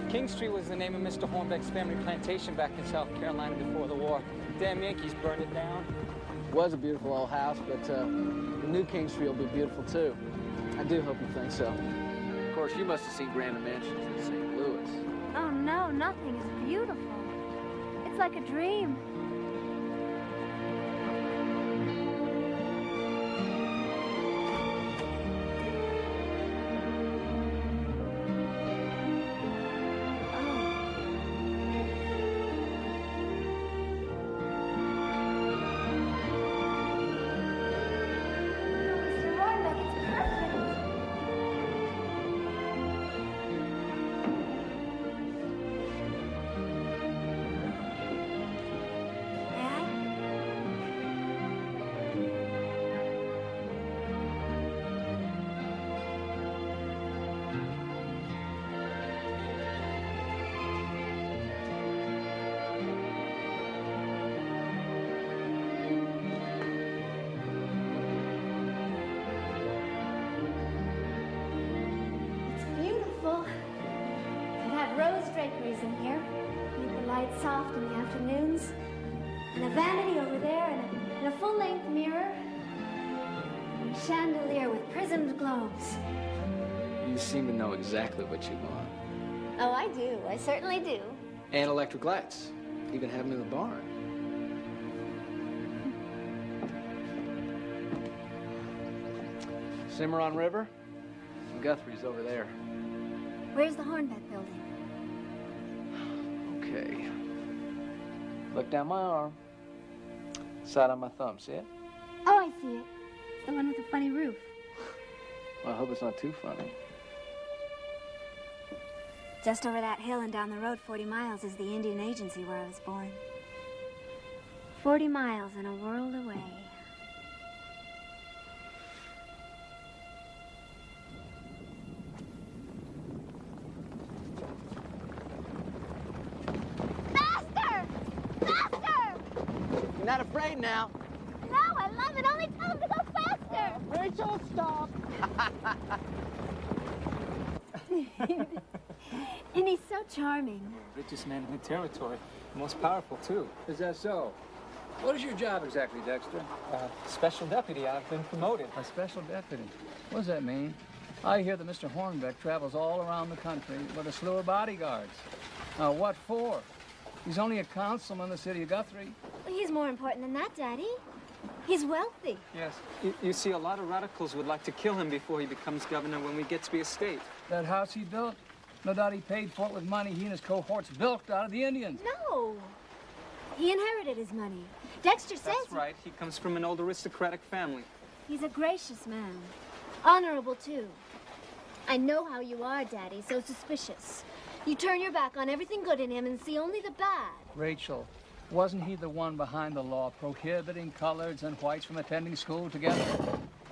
Kingstree was the name of Mr. Hornbeck's family plantation back in South Carolina before the war. Damn Yankees burned it down. It was a beautiful old house, but the new Kingstree will be beautiful too. I do hope you think so. Of course, you must have seen grander mansions in St. Louis. Oh, no, nothing is beautiful. It's like a dream. Rose draperies in here. Make the lights soft in the afternoons. And a vanity over there, and a full-length mirror. And a chandelier with prismed globes. You seem to know exactly what you want. Oh, I do. I certainly do. And electric lights. Even have them in the barn. Cimarron River. Guthrie's over there. Where's the Hornbeck building? Okay. Look down my arm. Side on my thumb, see it? Oh, I see it. It's the one with the funny roof. Well, I hope it's not too funny. Just over that hill and down the road 40 miles is the Indian Agency where I was born. 40 miles and a world away. Not afraid now. No, I love it. Only tell him to go faster. Rachel, stop. And he's so charming. Richest man in the territory. Most powerful, too. Is that so? What is your job exactly, Dexter? Special deputy. I've been promoted. A special deputy. What does that mean? I hear that Mr. Hornbeck travels all around the country with a slew of bodyguards. What for? He's only a councilman in the city of Guthrie. Well, he's more important than that, Daddy. He's wealthy. Yes. You see, a lot of radicals would like to kill him before he becomes governor when we get to be a state. That house he built, no doubt he paid for it with money he and his cohorts bilked out of the Indians. No. He inherited his money. Dexter says... That's right. He comes from an old aristocratic family. He's a gracious man. Honorable, too. I know how you are, Daddy, so suspicious. You turn your back on everything good in him and see only the bad. Rachel, wasn't he the one behind the law prohibiting coloreds and whites from attending school together?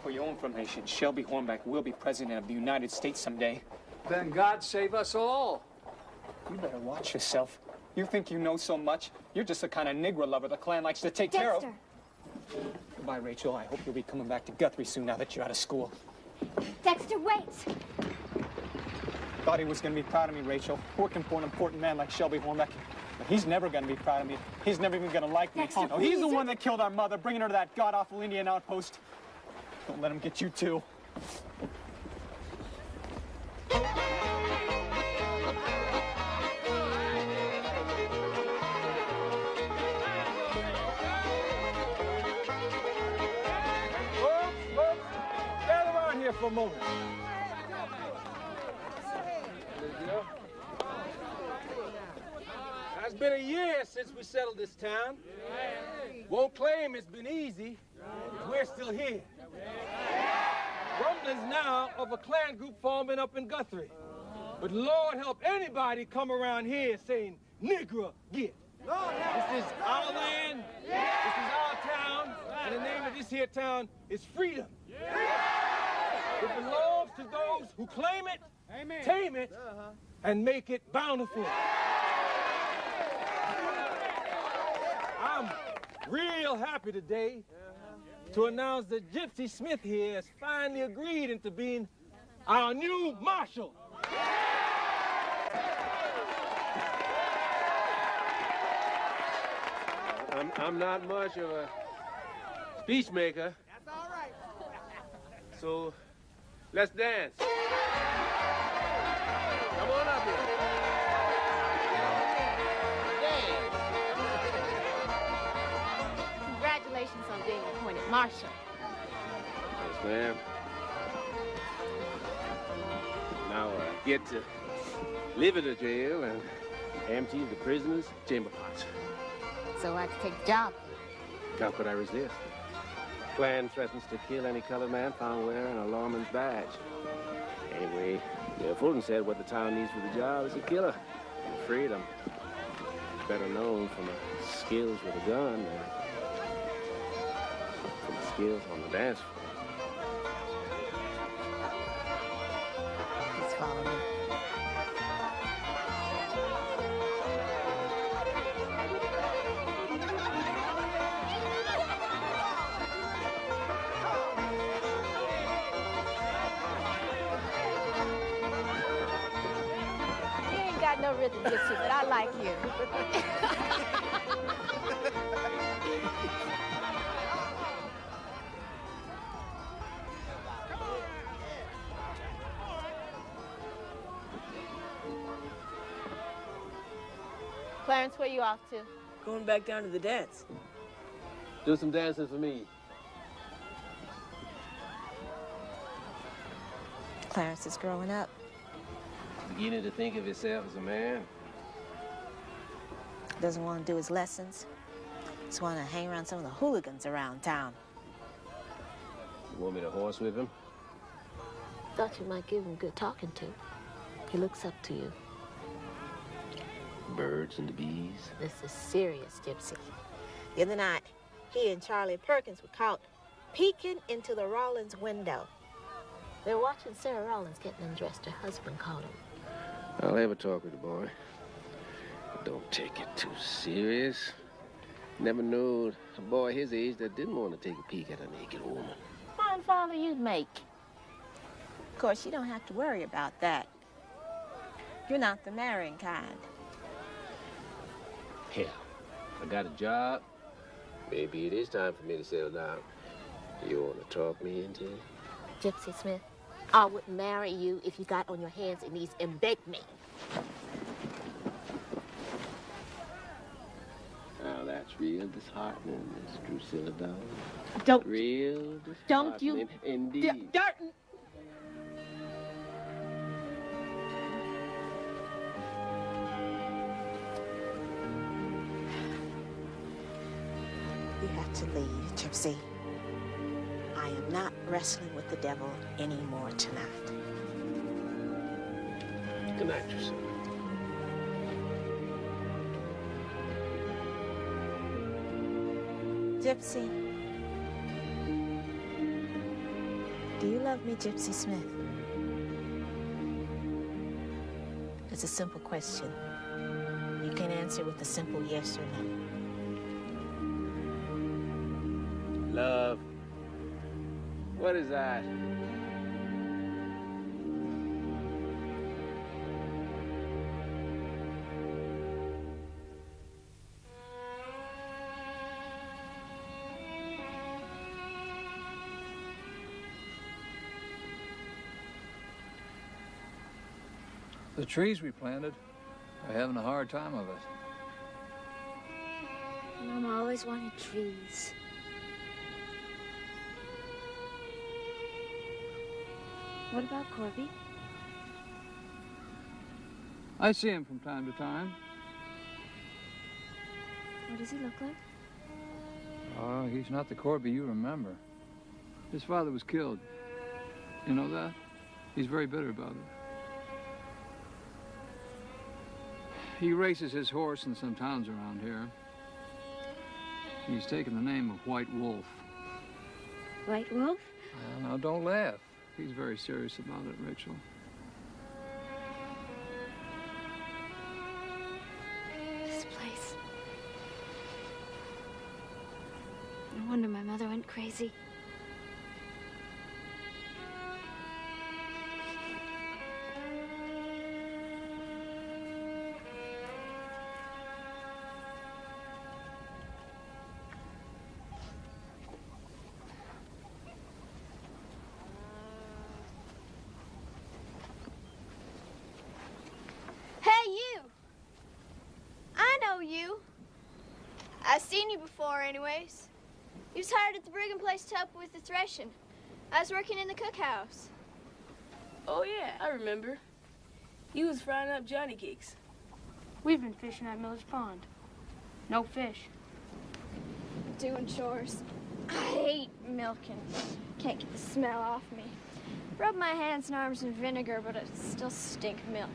For your information, Shelby Hornbeck will be president of the United States someday. Then God save us all. You better watch yourself. You think you know so much? You're just the kind of Negro lover the Klan likes to take care of. Goodbye, Rachel. I hope you'll be coming back to Guthrie soon now that you're out of school. Dexter, wait! Thought he was going to be proud of me, Rachel. Working for an important man like Shelby Hornbeck. But he's never going to be proud of me. He's never even going to like me. Dexter, Oh, he's the one that killed our mother, bringing her to that god-awful Indian outpost. Don't let him get you, too. Gather around here for a moment. It's been a year since we settled this town. Won't claim it's been easy. We're still here. Rumblings now of a Klan group forming up in Guthrie. But Lord help anybody come around here saying, Negro, get. This is our land. This is our town. And the name of this here town is freedom. It belongs to those who claim it, tame it, and make it bountiful. I'm real happy today to announce that Gypsy Smith here has finally agreed into being our new marshal. I'm not much of a speech maker. That's all right. So let's dance. Come on up here. Congratulations on being appointed marshal. Yes, ma'am. Now I get to live in the jail and empty the prisoners' chamber pots. So I can take the job. How could I resist? Klan threatens to kill any colored man found wearing a lawman's badge. Anyway, Fulton said what the town needs for the job is a killer. I'm afraid I'm better known for my skills with a gun than for my skills on the dance floor. Please follow me. No rhythm, Gypsy, but I like you. Clarence, where you off to? Going back down to the dance. Do some dancing for me. Clarence is growing up. Beginning to think of himself as a man. Doesn't want to do his lessons. Just want to hang around some of the hooligans around town. You want me to horsewhip him? Thought you might give him good talking to. He looks up to you. Birds and the bees. This is serious, Gypsy. The other night, he and Charlie Perkins were caught peeking into the Rollins window. They were watching Sarah Rollins getting undressed. Her husband caught him. I'll have a talk with the boy. But don't take it too serious. Never knew a boy his age that didn't want to take a peek at a naked woman. Fine father you'd make. Of course, you don't have to worry about that. You're not the marrying kind. Hell, I got a job. Maybe it is time for me to settle down. You want to talk me into it? Gypsy Smith, I would marry you if you got on your hands and knees and begged me. That's real disheartening, Miss Drusilla, darling. Don't. Real disheartening. Don't you. Indeed. Darton. You have to leave, Gypsy. I am not wrestling with the devil anymore tonight. Good night, Drusilla. Gypsy. Do you love me, Gypsy Smith? It's a simple question. You can answer with a simple yes or no. Love. What is that? The trees we planted are having a hard time of it. Mama always wanted trees. What about Corby? I see him from time to time. What does he look like? Oh, he's not the Corby you remember. His father was killed. You know that? He's very bitter about it. He races his horse in some towns around here. He's taken the name of White Wolf. White Wolf? Well, now, don't laugh. He's very serious about it, Rachel. This place. No wonder my mother went crazy. I've seen you before, anyways. You was hired at the Brigham place to help with the threshing. I was working in the cookhouse. Oh, yeah, I remember. You was frying up Johnny cakes. We've been fishing at Miller's Pond. No fish. Doing chores. I hate milking. Can't get the smell off me. Rub my hands and arms in vinegar, but it still stink of milk.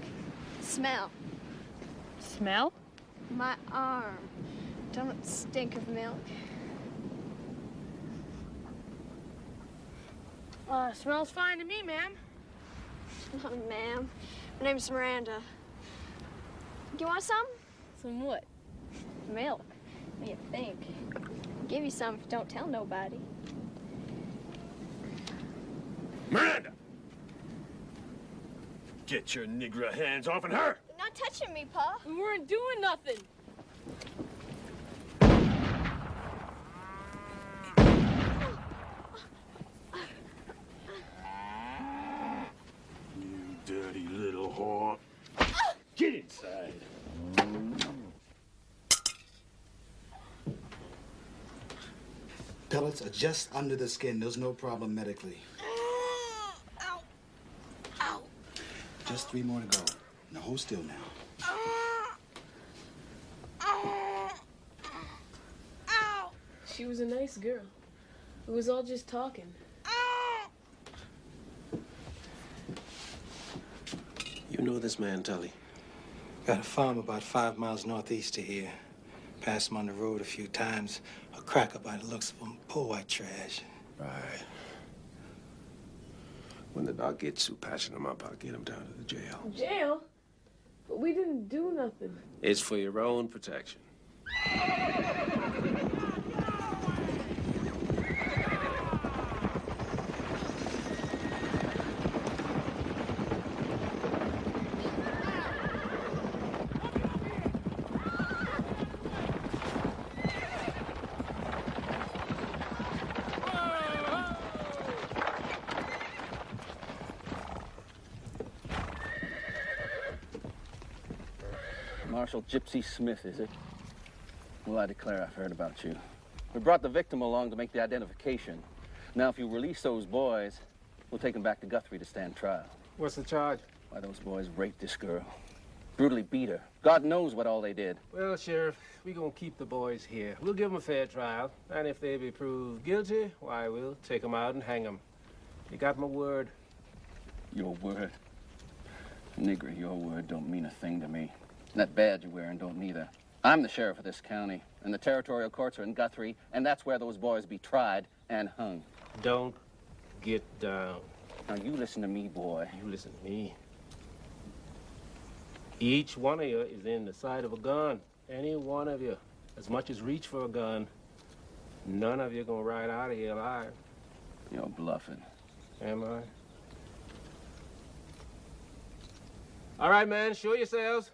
Smell. Smell? My arm. Don't stink of milk. Smells fine to me, ma'am. Oh, ma'am. My name's Miranda. You want some? Some what? Milk. What do you think? I'll give you some if you don't tell nobody. Miranda! Get your Negro hands off of her! You're not touching me, Pa. We weren't doing nothing. You dirty little whore. Get inside. Pellets are just under the skin. There's no problem medically. Ow. Ow. Just 3 more to go. Now hold still now. Ow. She was a nice girl. It was all just talking. You know this man, Tully? Got a farm about 5 miles northeast of here. Passed him on the road a few times. A cracker by the looks of him. Poor white trash. Right. When the doc gets through patching him up, I'll get him down to the jail. Jail? But we didn't do nothing. It's for your own protection. Marshal Gypsy Smith, is it? Well, I declare I've heard about you. We brought the victim along to make the identification. Now, if you release those boys, we'll take them back to Guthrie to stand trial. What's the charge? Why, those boys raped this girl. Brutally beat her. God knows what all they did. Well, Sheriff, we're gonna keep the boys here. We'll give them a fair trial, and if they be proved guilty, why, we'll take them out and hang them. You got my word? Your word? Nigger, your word don't mean a thing to me. And that badge you're wearing don't neither. I'm the sheriff of this county, and the territorial courts are in Guthrie, and that's where those boys be tried and hung. Don't get down. Now, you listen to me, boy. You listen to me. Each one of you is in the sight of a gun. Any one of you, as much as reach for a gun, none of you gonna ride out of here alive. You're bluffing. Am I? All right, man, show yourselves.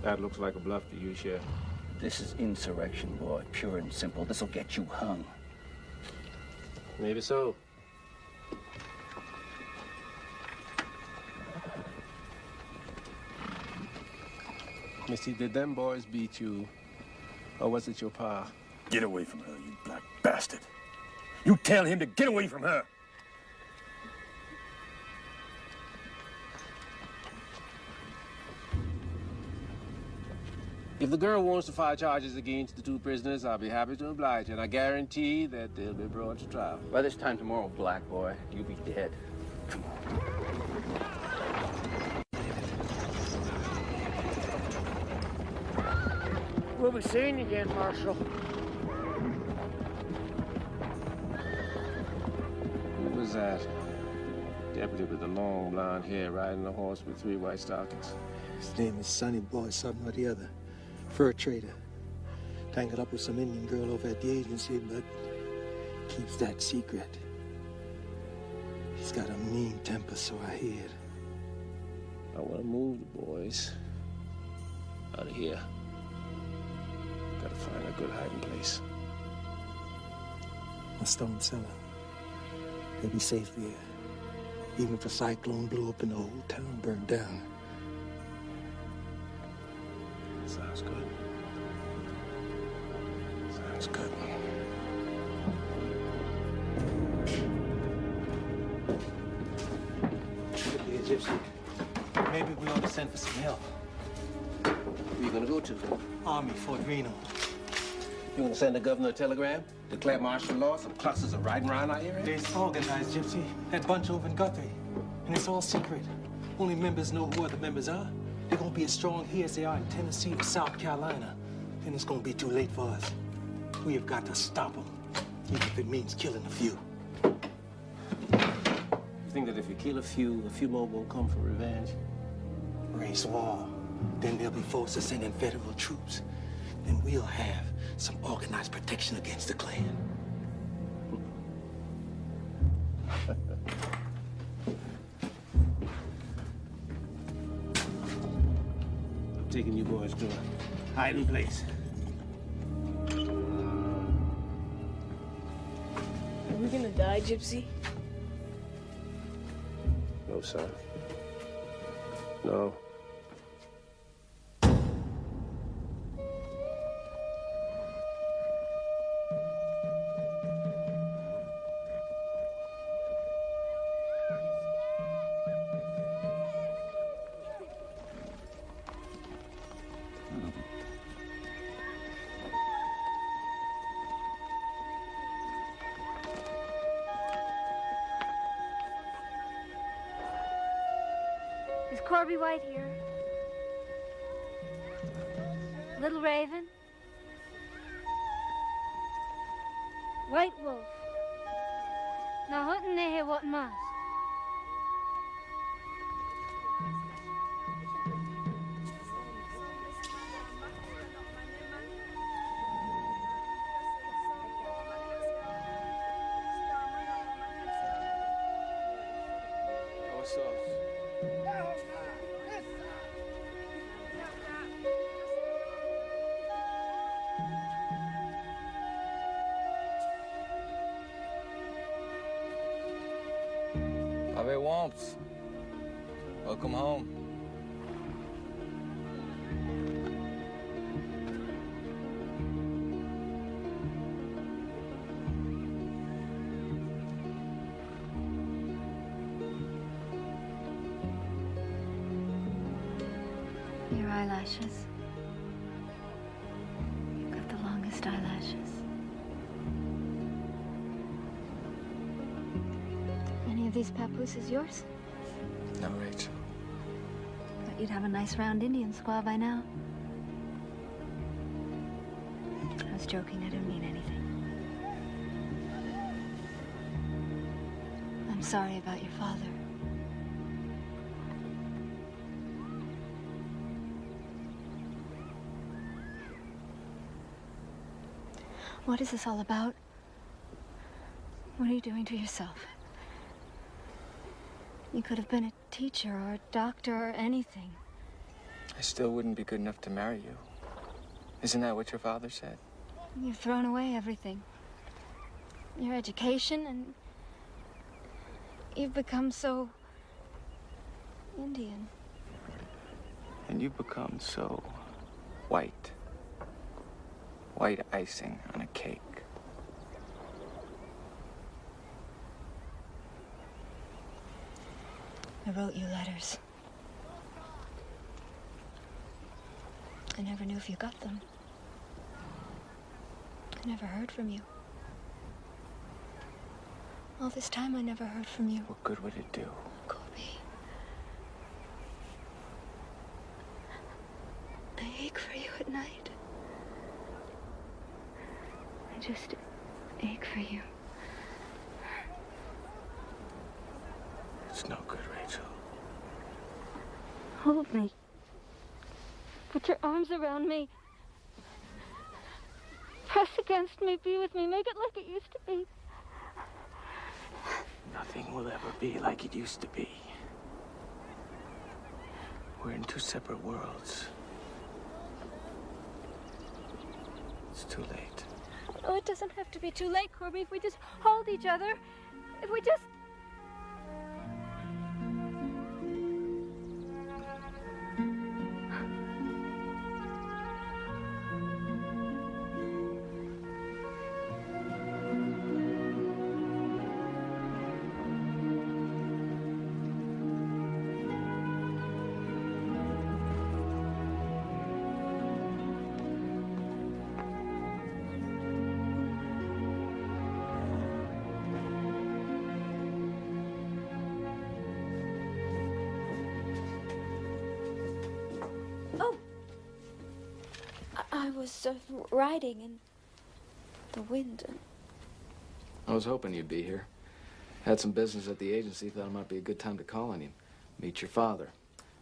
That looks like a bluff to you, Sheriff. This is insurrection, boy. Pure and simple. This'll get you hung. Maybe so. Missy, did them boys beat you, or was it your pa? Get away from her, you black bastard. You tell him to get away from her. If the girl wants to file charges against the two prisoners, I'll be happy to oblige, and I guarantee that they'll be brought to trial. By this time tomorrow, black boy, you'll be dead. Come on. We'll be seeing you again, Marshal. Who was that? Deputy with the long blonde hair riding a horse with 3 white stockings. His name is Sonny Boy, something or the other. Fur trader. Tangled up with some Indian girl over at the agency, but keeps that secret. He's got a mean temper, so I hear. I want to move the boys out of here. Gotta find a good hiding place. A stone cellar. They'll be safe there. Even if a cyclone blew up and the whole town burned down. Sounds good. Sounds good. Could be a gypsy. Maybe we ought to send for some help. Where you gonna go to? Army, Fort Reno. You gonna send the governor a telegram? Declare martial law? Some clusters are riding around our area? There's organized, Gypsy. That bunch over in Guthrie. And it's all secret. Only members know who other members are. They're gonna be as strong here as they are in Tennessee or South Carolina. Then it's gonna be too late for us. We have got to stop them, even if it means killing a few. You think that if you kill a few more will come for revenge? Race war. Then they'll be forced to send in federal troops. Then we'll have some organized protection against the Klan. I'm taking you boys to a hiding place. Are we gonna die, Gypsy? No, son. No. Is Corby White here? Little Raven? White Wolf. Now, hunting they hear what must. Ave Womps. Welcome home. Your eyelashes. You've got the longest eyelashes. Any of these papooses yours? No, Rachel. Thought you'd have a nice round Indian squaw by now. I was joking, I didn't mean anything. I'm sorry about your father. What is this all about? What are you doing to yourself? You could have been a teacher or a doctor or anything. I still wouldn't be good enough to marry you. Isn't that what your father said? You've thrown away everything. Your education, and you've become so Indian. And you've become so white. White icing on a cake. I wrote you letters. I never knew if you got them. I never heard from you. All this time I never heard from you. What good would it do? Colby. I ache for you at night. I just ache for you. It's no good, Rachel. Hold me. Put your arms around me. Press against me, be with me, make it like it used to be. Nothing will ever be like it used to be. We're in two separate worlds. It's too late. Oh, it doesn't have to be too late, Corby. If we just hold each other, if we just... I was riding in the wind. I was hoping you'd be here. Had some business at the agency. Thought it might be a good time to call on you. Meet your father.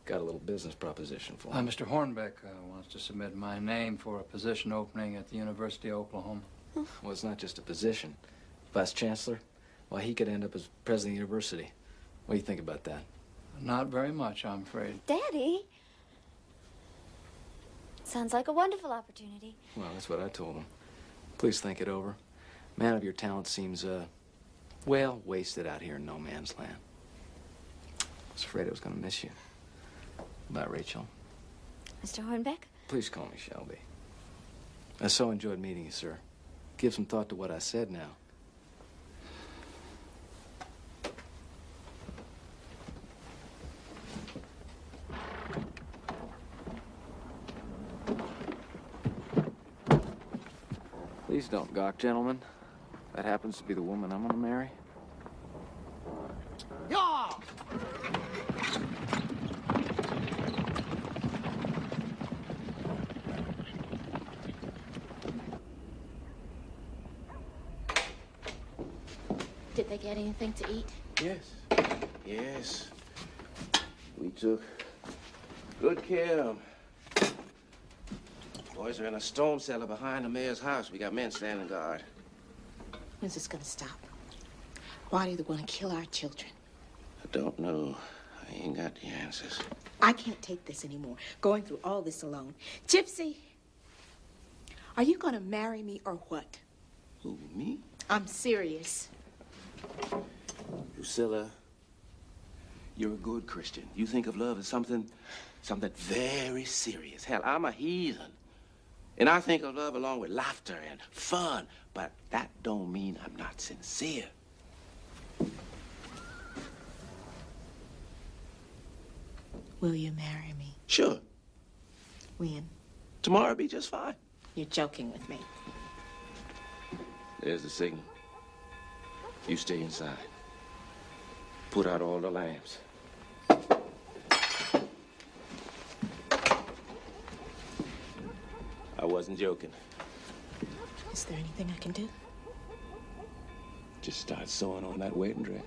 Got a little business proposition for him. Mr. Hornbeck wants to submit my name for a position opening at the University of Oklahoma. Well, it's not just a position. Vice Chancellor, why, he could end up as president of the university. What do you think about that? Not very much, I'm afraid. Daddy? Sounds like a wonderful opportunity. Well, that's what I told him. Please think it over. Man of your talent seems, well, wasted out here in no man's land. I was afraid I was going to miss you. Bye, Rachel. Mr. Hornbeck? Please call me Shelby. I so enjoyed meeting you, sir. Give some thought to what I said now. Please don't gawk, gentlemen. That happens to be the woman I'm gonna marry. Yeah! Did they get anything to eat? Yes. Yes. We took good care of them. Boys are in a stone cellar behind the mayor's house. We got men standing guard. When's this gonna stop? Why do they want to kill our children? I don't know. I ain't got the answers. I can't take this anymore, going through all this alone. Gypsy, are you gonna marry me or what? Who, me? I'm serious. Lucilla, You're a good Christian. You think of love as something very serious. Hell, I'm a heathen. And I think of love along with laughter and fun, but that don't mean I'm not sincere. Will you marry me? Sure. When? Tomorrow'll be just fine. You're joking with me. There's the signal. You stay inside. Put out all the lamps. I wasn't joking. Is there anything I can do? Just start sewing on that wedding dress.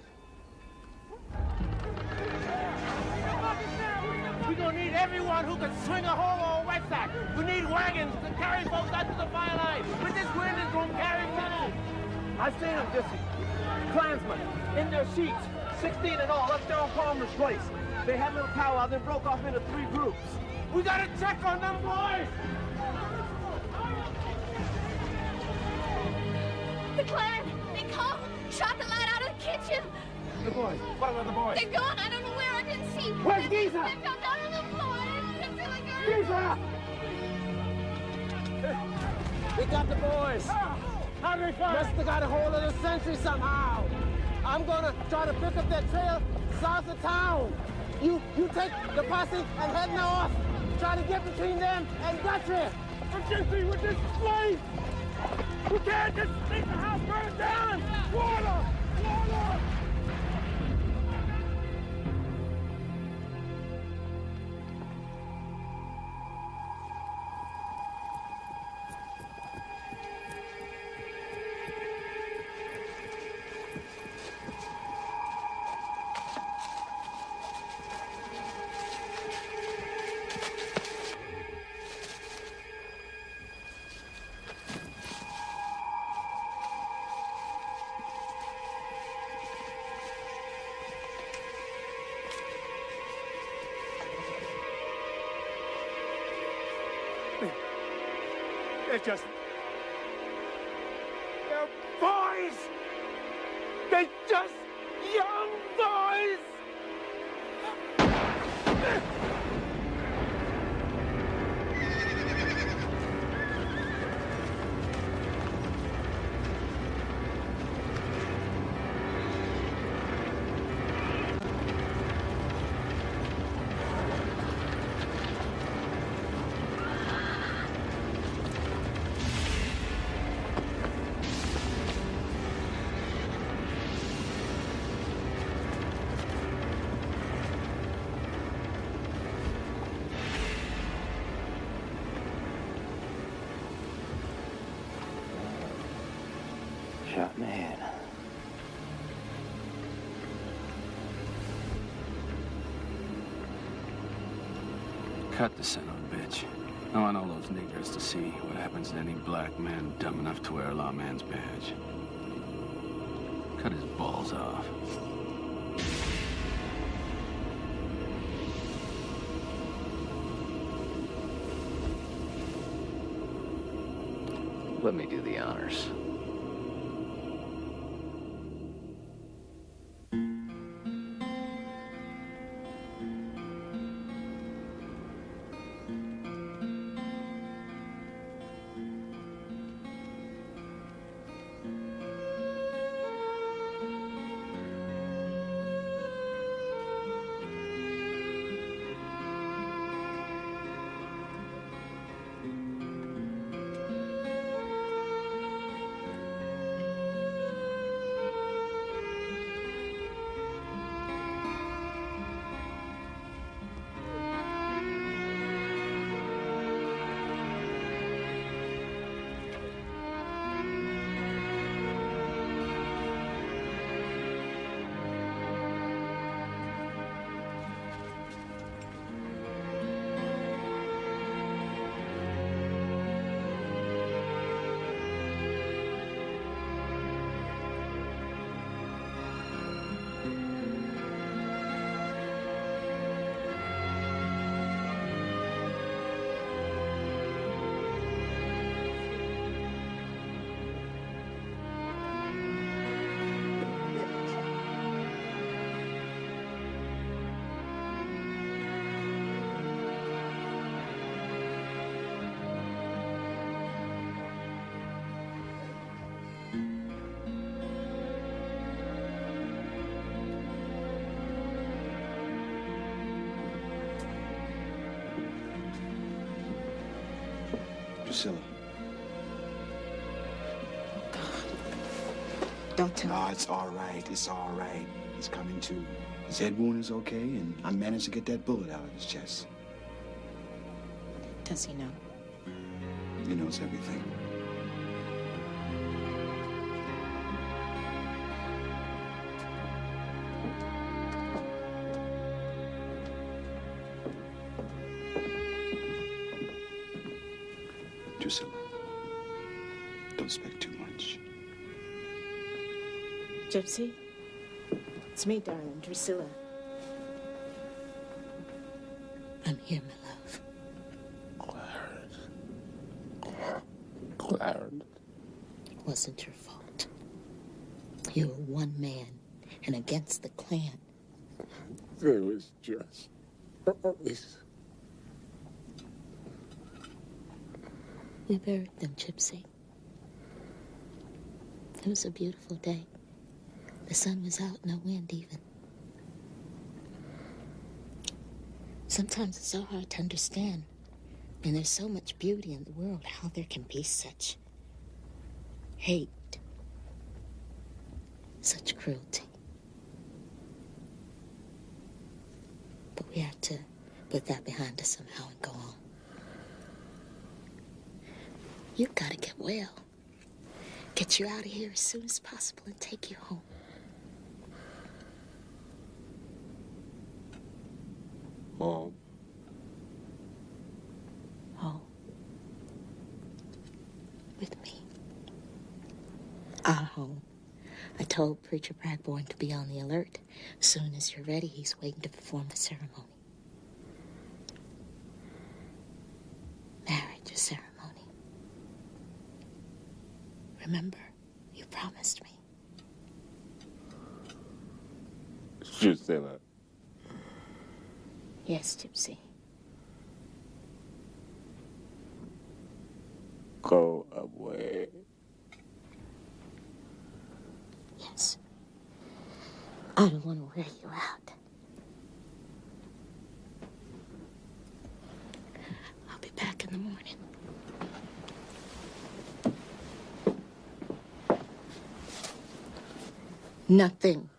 We're gonna need everyone who can swing a hoe or a wet sack. We need wagons to carry folks out to the fire line. With this wind, it's gonna carry many. I've seen them, Jesse. Klansmen, in their sheets, 16 in all, up there on Palmer's Place. They had a little powwow, then broke off into 3 groups. We gotta check on them boys! The Klan! They come! Shot the lad out of the kitchen! The boys. What about the boys? They're gone! I don't know where. I didn't see. Where's Giza? They fell down on the floor. I didn't see the girl. Giza! We got the boys. How do we find? Must have got a hold of the sentry somehow. I'm gonna try to pick up that trail south of town. You take the posse and head north. Try to get between them and Guthrie. But Jesse, with this flame, we can't just make the house burn down. Water! Water! They're just... They're boys! They're just young boys! Shot in the head. Cut the son of a bitch. I want all those niggers to see what happens to any black man dumb enough to wear a lawman's badge. Cut his balls off. Let me do the honors. Drusilla. Don't tell me. Oh, it's all right. It's all right. He's coming to. His head wound is okay, and I managed to get that bullet out of his chest. Does he know? He knows everything. Drusilla, don't expect too much. Gypsy? It's me, darling, Drusilla. I'm here, my love. Clarence. It wasn't your fault. You were one man and against the clan. It was just always. We buried them, Gypsy. It was a beautiful day. The sun was out, no wind even. Sometimes it's so hard to understand. And there's so much beauty in the world, how there can be such hate, such cruelty. But we have to put that behind us somehow and go on. You've got to get well. Get you out of here as soon as possible and take you home. Mom. Home. With me. Our home. I told Preacher Bradbourne to be on the alert. As soon as you're ready, he's waiting to perform the ceremony. Marriage ceremony. Remember, you promised me. Drusilla. Yes, Gypsy. Go away. Yes. I don't want to wear you out. I'll be back in the morning. Nothing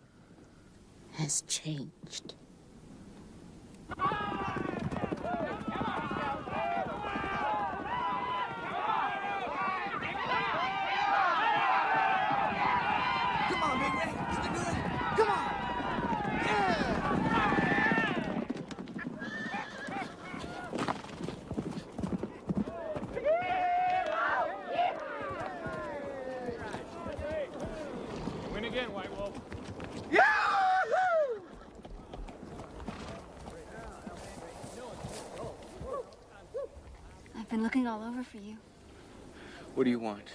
has changed. Come on, Big Ray. You can do it. Come on. Win again, White Wolf. I've been looking all over for you. What do you want?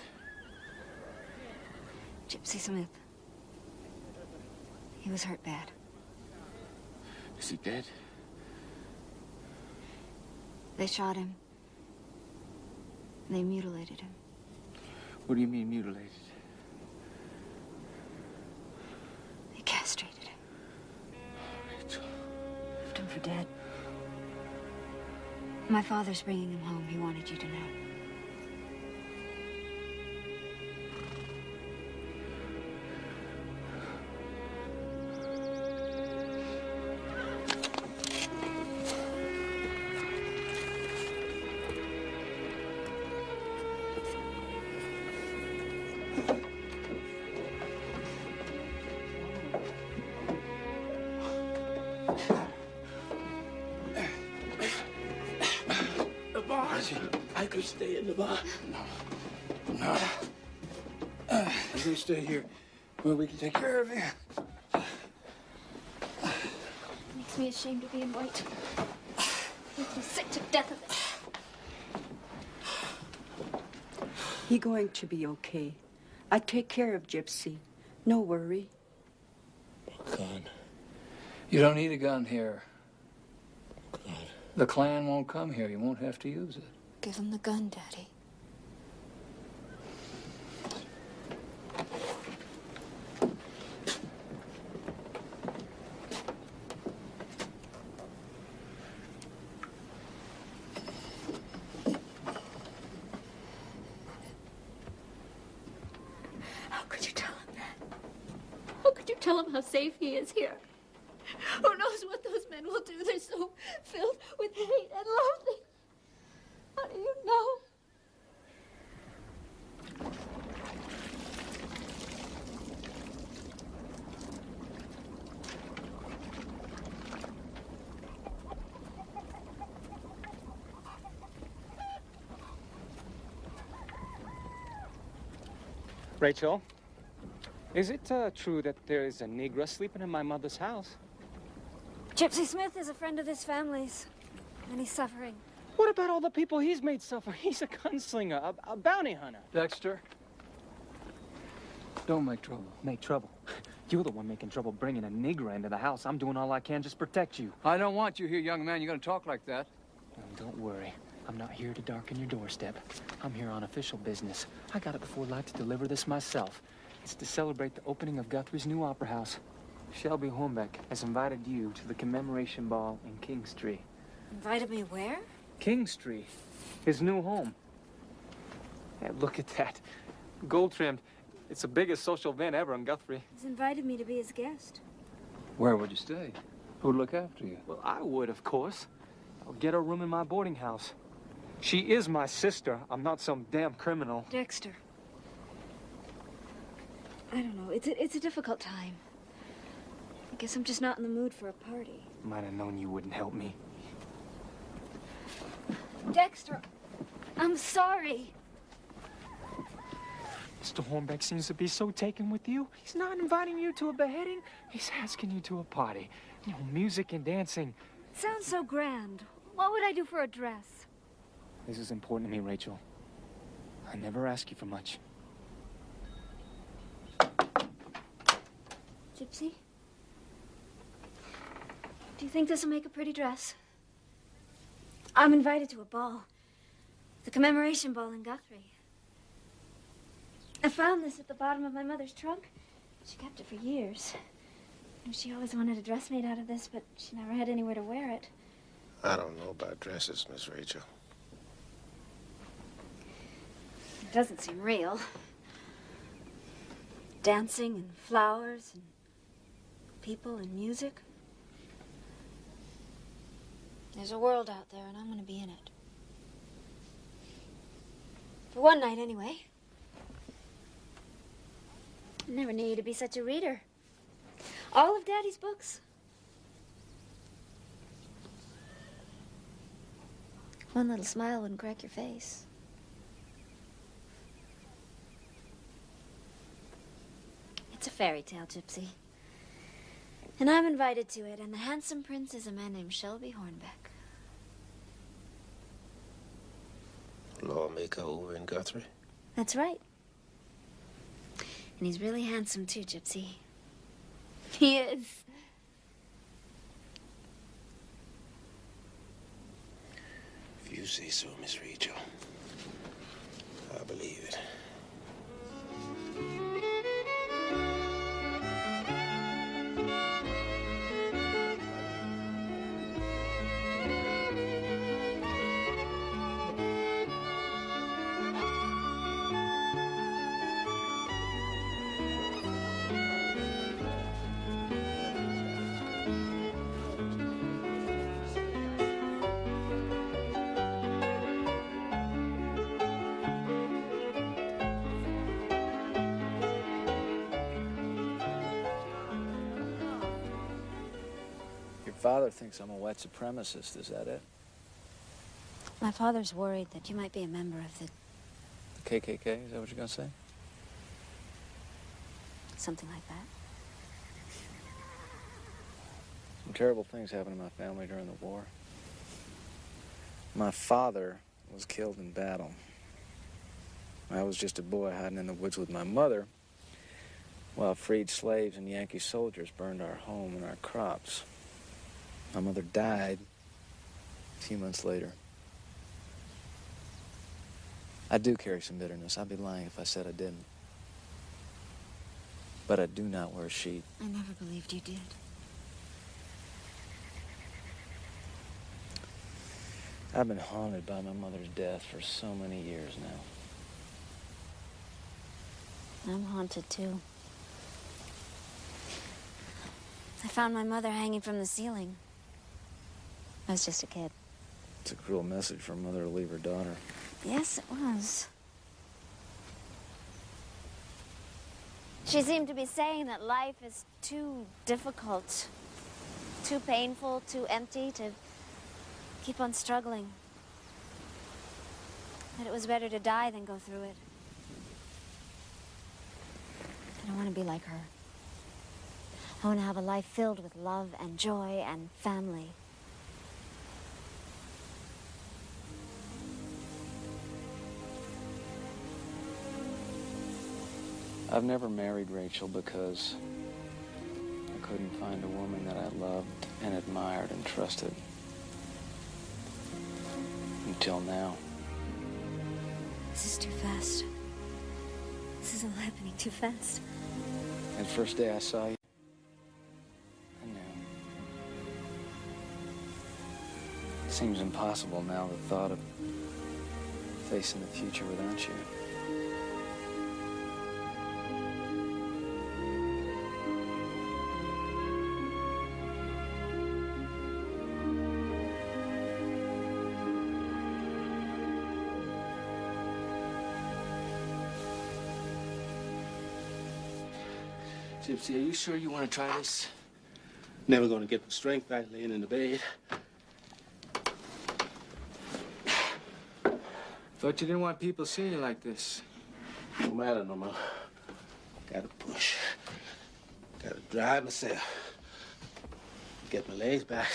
Gypsy Smith. He was hurt bad. Is he dead? They shot him. They mutilated him. What do you mean mutilated? They castrated him. Rachel. Left him for dead. My father's bringing him home. He wanted you to know. I could stay in the bar. No. You're gonna stay here where we can take care of you. Makes me ashamed of being white. Makes me sick to death of it. He going to be okay. I take care of Gypsy. No worry. Gun. You don't need a gun here. The clan won't come here. You won't have to use it. Give him the gun, Daddy. Tell him how safe he is here. Who knows what those men will do? They're so filled with hate and loathing. How do you know? Rachel, is it true that there is a Negro sleeping in my mother's house? Gypsy Smith is a friend of this family's, and he's suffering. What about all the people he's made suffer? He's a gunslinger, a bounty hunter. Dexter, don't make trouble. Make trouble? You're the one making trouble bringing a Negro into the house. I'm doing all I can just protect you. I don't want you here, young man. You're gonna talk like that. Don't worry. I'm not here to darken your doorstep. I'm here on official business. I got it before light to deliver this myself. It's to celebrate the opening of Guthrie's new opera house. Shelby Hornbeck has invited you to the commemoration ball in Kingstree. Invited me where? Kingstree, his new home. Hey, look at that. Gold trimmed. It's the biggest social event ever in Guthrie. He's invited me to be his guest. Where would you stay? Who'd look after you? Well, I would, of course. I'll get a room in my boarding house. She is my sister. I'm not some damn criminal. Dexter. I don't know. It's a difficult time. I guess I'm just not in the mood for a party. Might have known you wouldn't help me. Dexter, I'm sorry. Mr. Hornbeck seems to be so taken with you. He's not inviting you to a beheading. He's asking you to a party. You know, music and dancing. It sounds so grand. What would I do for a dress? This is important to me, Rachel. I never ask you for much. Gypsy? Do you think this will make a pretty dress? I'm invited to a ball. The commemoration ball in Guthrie. I found this at the bottom of my mother's trunk. She kept it for years. She always wanted a dress made out of this, but she never had anywhere to wear it. I don't know about dresses, Miss Rachel. It doesn't seem real. Dancing and flowers and people and music. There's a world out there, and I'm going to be in it. For one night, anyway. I never knew you to be such a reader. All of Daddy's books. One little smile wouldn't crack your face. It's a fairy tale, Gypsy. And I'm invited to it, and the handsome prince is a man named Shelby Hornbeck. Lawmaker over in Guthrie? That's right. And he's really handsome, too, Gypsy. He is. If you say so, Miss Rachel, I believe it. Father thinks I'm a white supremacist, is that it? My father's worried that you might be a member of the... The KKK, is that what you're gonna say? something like that. Some terrible things happened to my family during the war. My father was killed in battle. I was just a boy hiding in the woods with my mother while freed slaves and Yankee soldiers burned our home and our crops. My mother died a few months later. I do carry some bitterness. I'd be lying if I said I didn't. But I do not wear a sheet. I never believed you did. I've been haunted by my mother's death for so many years now. I'm haunted too. I found my mother hanging from the ceiling. I was just a kid. It's a cruel message for a mother to leave her daughter. Yes, it was. She seemed to be saying that life is too difficult, too painful, too empty to keep on struggling. That it was better to die than go through it. I don't want to be like her. I want to have a life filled with love and joy and family. I've never married Rachel because I couldn't find a woman that I loved and admired and trusted. Until now. This is too fast. This is all happening too fast. And the first day I saw you, I knew. It seems impossible now, the thought of facing the future without you. Gypsy, are you sure you want to try this? Never going to get the strength back laying in the bed. Thought you didn't want people seeing you like this. No matter no more. Gotta push. Gotta drive myself. Get my legs back.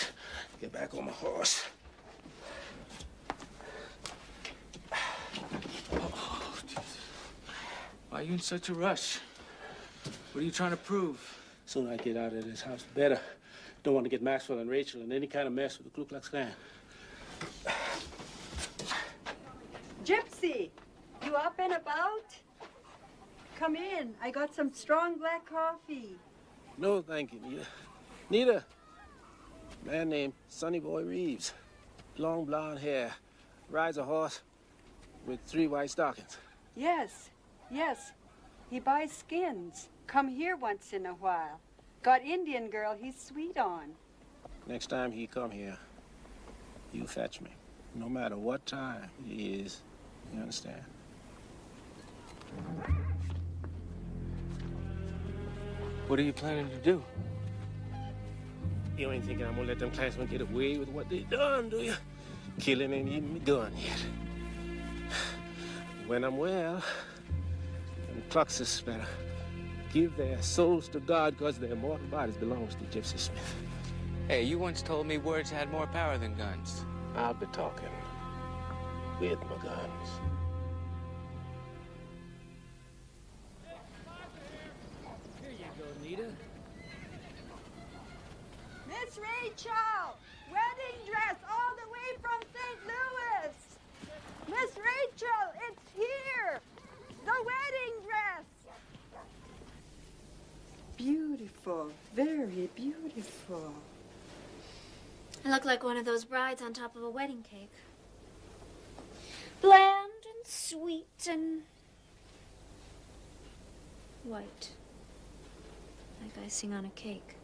Get back on my horse. Oh, Jesus. Why are you in such a rush? What are you trying to prove? Sooner I get out of this house, the better. Don't want to get Maxwell and Rachel in any kind of mess with the Ku Klux Klan. Gypsy, you up and about? Come in. I got some strong black coffee. No, thank you, Nita. Nita, a man named Sonny Boy Reeves. Long blonde hair. Rides a horse with 3 white stockings. Yes, yes. He buys skins. Come here once in a while. Got Indian girl he's sweet on. Next time he come here, you fetch me. No matter what time it is. You understand? What are you planning to do? You ain't thinking I'm gonna let them Klansmen get away with what they done, do you? Killing ain't even begun yet. When I'm well, them Kluxes better give their souls to God because their mortal bodies belongs to Gypsy Smith. Hey, you once told me words had more power than guns. I'll be talking with my guns. Here you go, Nita. Miss Rachel! Wedding dress all the way from St. Louis! Miss Rachel, it's here! The wedding dress! Beautiful, very beautiful. I look like one of those brides on top of a wedding cake. Bland and sweet and white. Like icing on a cake.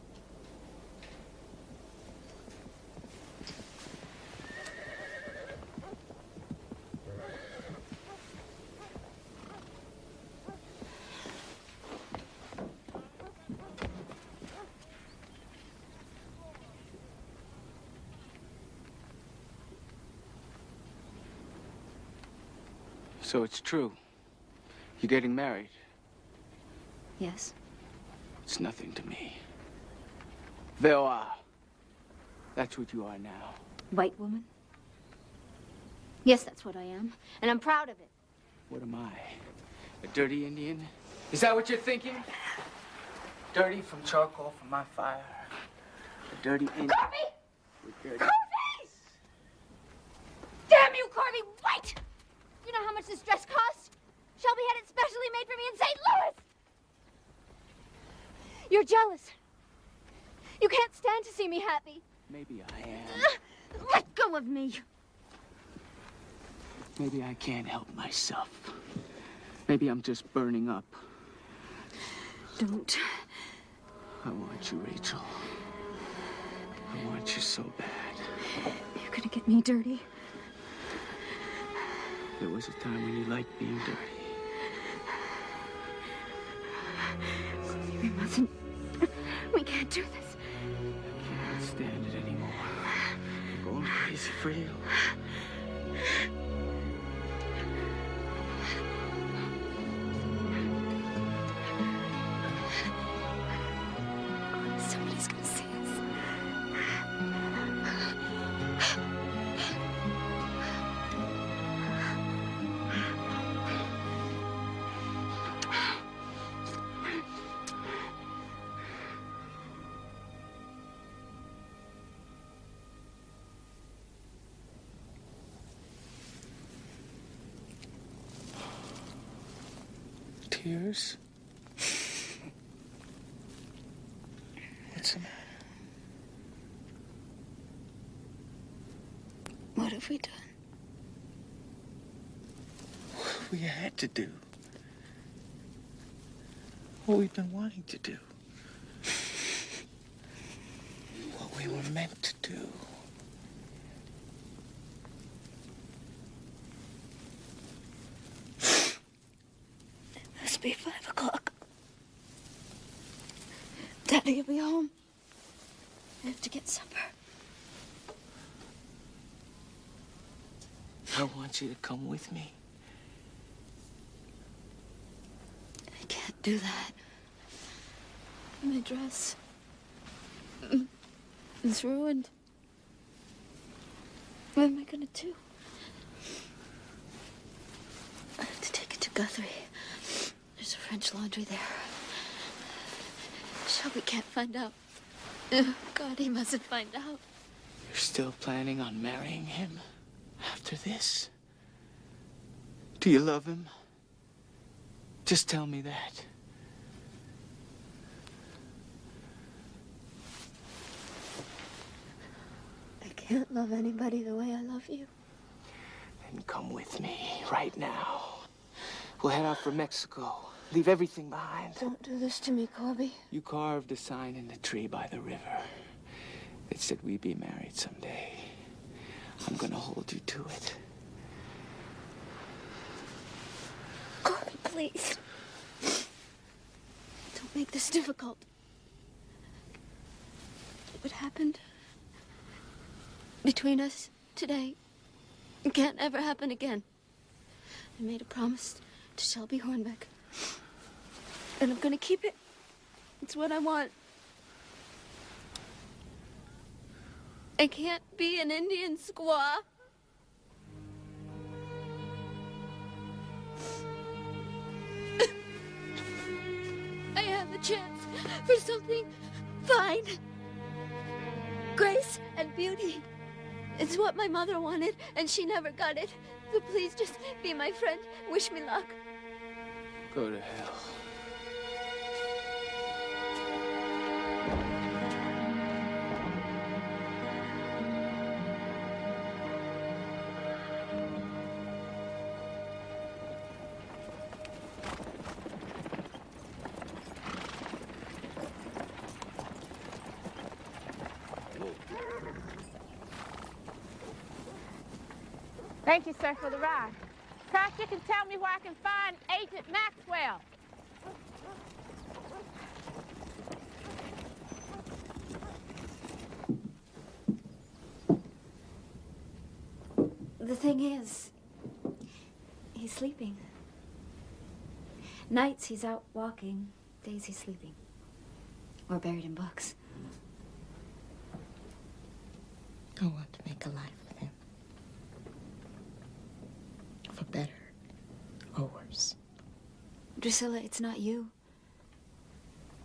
So it's true. You're getting married. Yes. It's nothing to me. Veoa. That's what you are now. White woman? Yes, that's what I am. And I'm proud of it. What am I? A dirty Indian? Is that what you're thinking? Dirty from charcoal from my fire. A dirty Indian. Corby! Corby! Damn you, Corby! Wait! You know how much this dress cost? Shelby had it specially made for me in St. Louis! You're jealous. You can't stand to see me happy. Maybe I am. Let go of me. Maybe I can't help myself. Maybe I'm just burning up. Don't. I want you, Rachel. you so bad. You're gonna get me dirty. There was a time when you liked being dirty. We mustn't. We can't do this. I can't stand it anymore. I'm going crazy for you. Somebody's gonna see us. Tears? What's the matter? What have we done? What we had to do. What we've been wanting to do. What we were meant to do. It must be 5 o'clock. Daddy will be home. I have to get supper. I want you to come with me. I can't do that. My dress is ruined. What am I gonna do? I have to take it to Guthrie. There's a French laundry there. Shelby can't find out. Oh, God, he mustn't find out. You're still planning on marrying him after this? Do you love him? Just tell me that. I can't love anybody the way I love you. Then come with me right now. We'll head out for Mexico. Leave everything behind. Don't do this to me, Corby. You carved a sign in the tree by the river. It said we'd be married someday. I'm gonna hold you to it. Corby, please. Don't make this difficult. What happened between us today can't ever happen again. I made a promise to Shelby Hornbeck. And I'm gonna keep it. It's what I want. I can't be an Indian squaw. I have a chance for something fine. Grace and beauty. It's what my mother wanted, and she never got it. So please just be my friend. Wish me luck. Go to hell. Thank you, sir, for the ride. Perhaps you can tell me where I can find Agent Maxwell. The thing is, he's sleeping. Nights he's out walking, days he's sleeping. Or buried in books. I want to make a life with him. For better or worse. Drusilla, it's not you.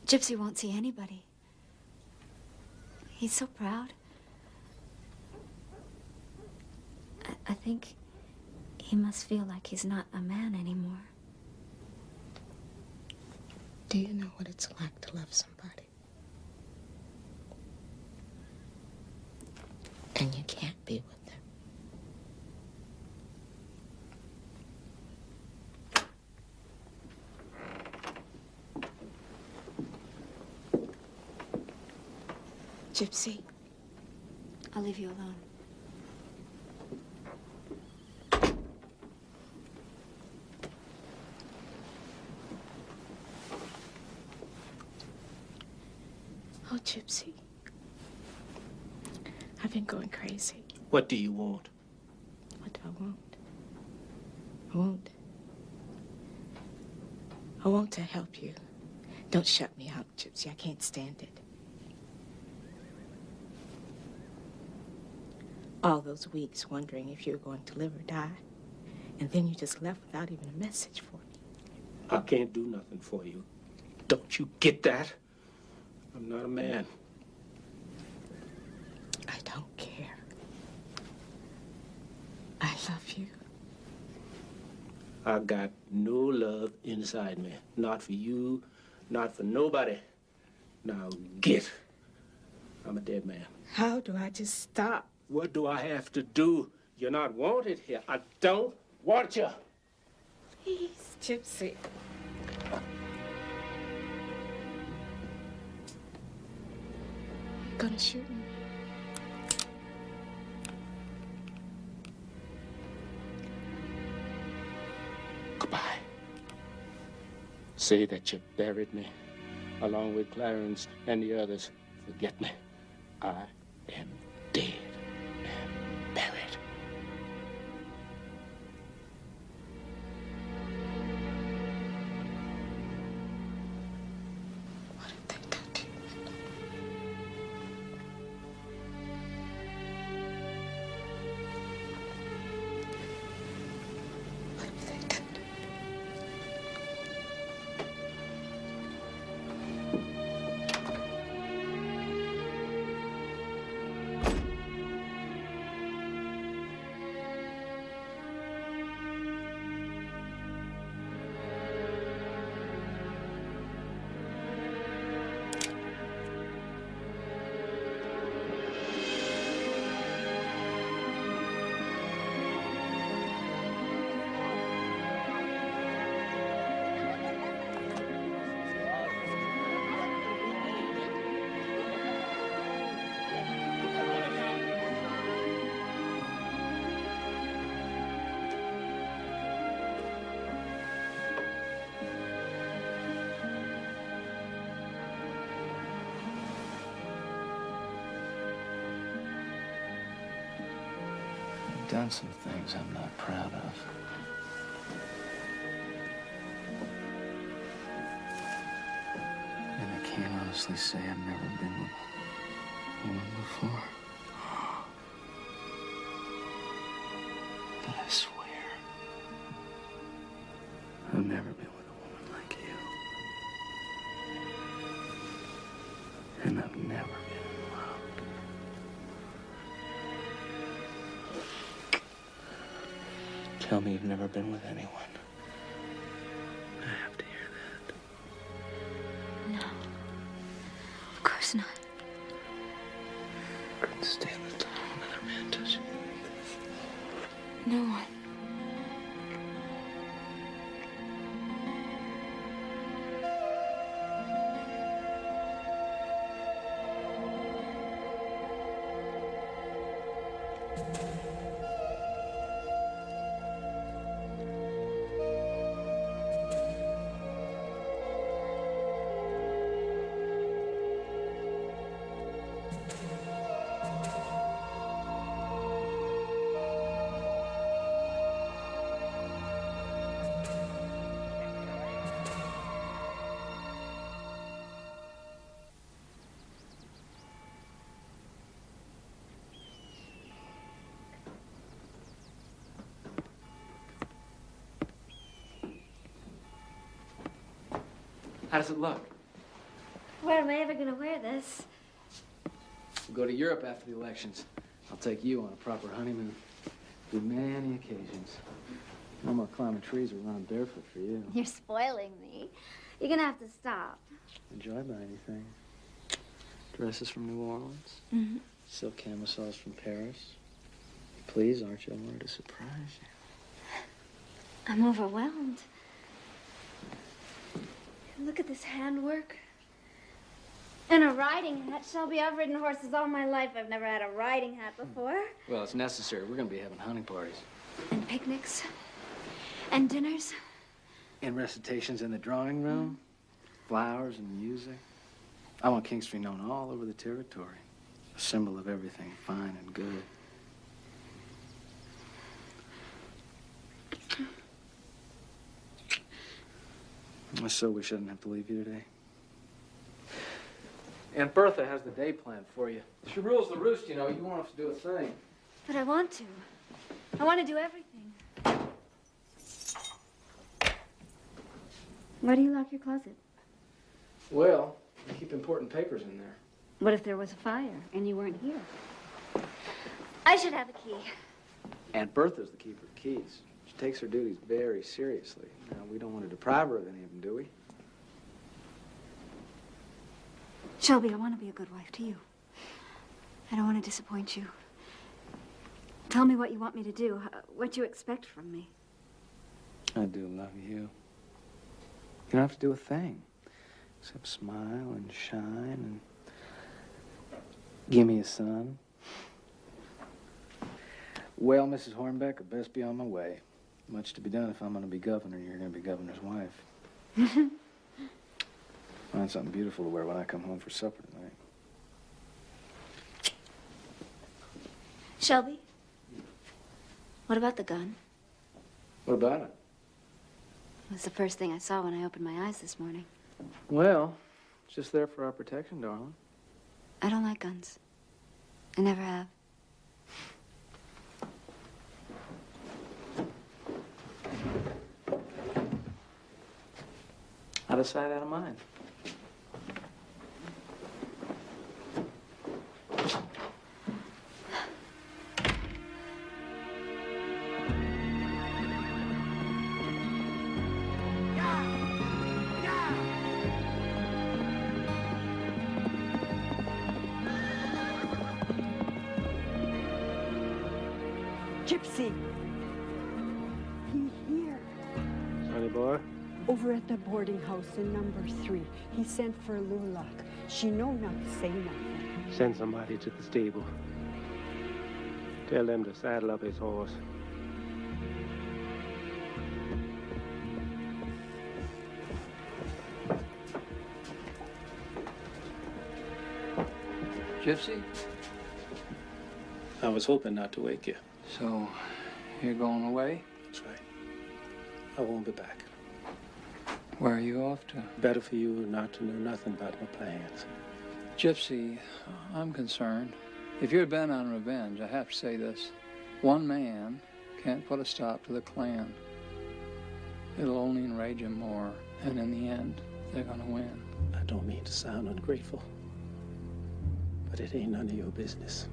Gypsy won't see anybody. He's so proud. I think he must feel like he's not a man anymore. Do you know what it's like to love somebody? And you can't be with them. Gypsy, I'll leave you alone. Oh, Gypsy. I've been going crazy. What do you want? What do I want? I want to help you. Don't shut me out, Gypsy. I can't stand it. All those weeks wondering if you were going to live or die. And then you just left without even a message for me. I can't do nothing for you. Don't you get that? I'm not a man. I don't care. I love you. I got no love inside me. Not for you, not for nobody. Now get. I'm a dead man. How do I just stop? What do I have to do? You're not wanted here. I don't want you. Please, Gypsy. You're gonna shoot me. Goodbye. Say that you buried me, along with Clarence and the others. Forget me. I am dead and buried. Done some things I'm not proud of. And I can't honestly say I've never been with anyone before. But I swear, I've never been with a woman like you. And I've never been in love. Tell me you've never been with anyone. I have to hear that. No. Of course not. I couldn't stand the thought of another man touching you like this. No one. How does it look? Where am I ever gonna wear this? We'll go to Europe after the elections. I'll take you on a proper honeymoon. Do many occasions. No more climbing trees or running barefoot for you. You're spoiling me. You're gonna have to stop. Enjoy by anything. Dresses from New Orleans. Mm-hmm. Silk camisoles from Paris. Please, aren't you? I wanted to surprise you. I'm overwhelmed. Look at this handwork. And a riding hat. Shelby, I've ridden horses all my life. I've never had a riding hat before. Well, it's necessary. We're going to be having hunting parties. And picnics. And dinners. And recitations in the drawing room. Flowers and music. I want King Street known all over the territory. A symbol of everything fine and good. So we shouldn't have to leave you today. Aunt Bertha has the day planned for you. She rules the roost, you know. You won't have to do a thing. But I want to. I want to do everything. Why do you lock your closet? Well, I keep important papers in there. What if there was a fire and you weren't here? I should have a key. Aunt Bertha's the keeper of keys. She takes her duties very seriously. Now, we don't want to deprive her of any of them, do we? Shelby, I want to be a good wife to you. I don't want to disappoint you. Tell me what you want me to do, what you expect from me. I do love you. You don't have to do a thing, except smile and shine and give me a son. Well, Mrs. Hornbeck, I best be on my way. Much to be done if I'm going to be governor. You're going to be governor's wife. Find something beautiful to wear when I come home for supper tonight. Shelby, what about the gun? What about it? It was the first thing I saw when I opened my eyes this morning. Well, it's just there for our protection, darling. I don't like guns. I never have. Out of sight, out of mind. Gypsy. He's here. Sonny boy? Over at the boarding house in number 3. He sent for Lulak. She know not to say nothing. Send somebody to the stable. Tell them to saddle up his horse. Gypsy? I was hoping not to wake you. So, you're going away? That's right. I won't be back. Where are you off to? Better for you not to know nothing about my plans. Gypsy, I'm concerned. If you're bent on revenge, I have to say this. One man can't put a stop to the clan. It'll only enrage him more, and in the end, they're gonna win. I don't mean to sound ungrateful, but it ain't none of your business.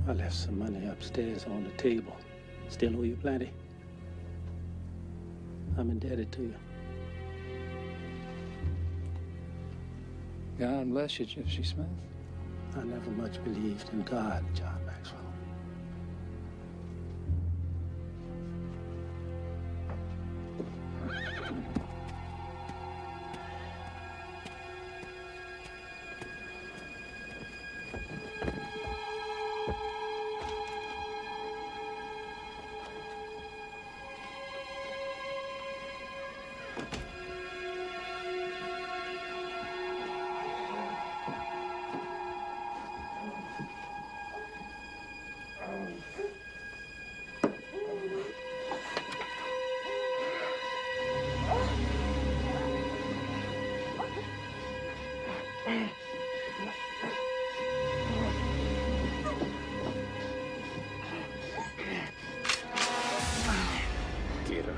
I left some money upstairs on the table. Still owe you plenty. I'm indebted to you. God bless you, Gypsy Smith. I never much believed in God, John Maxwell. Get up.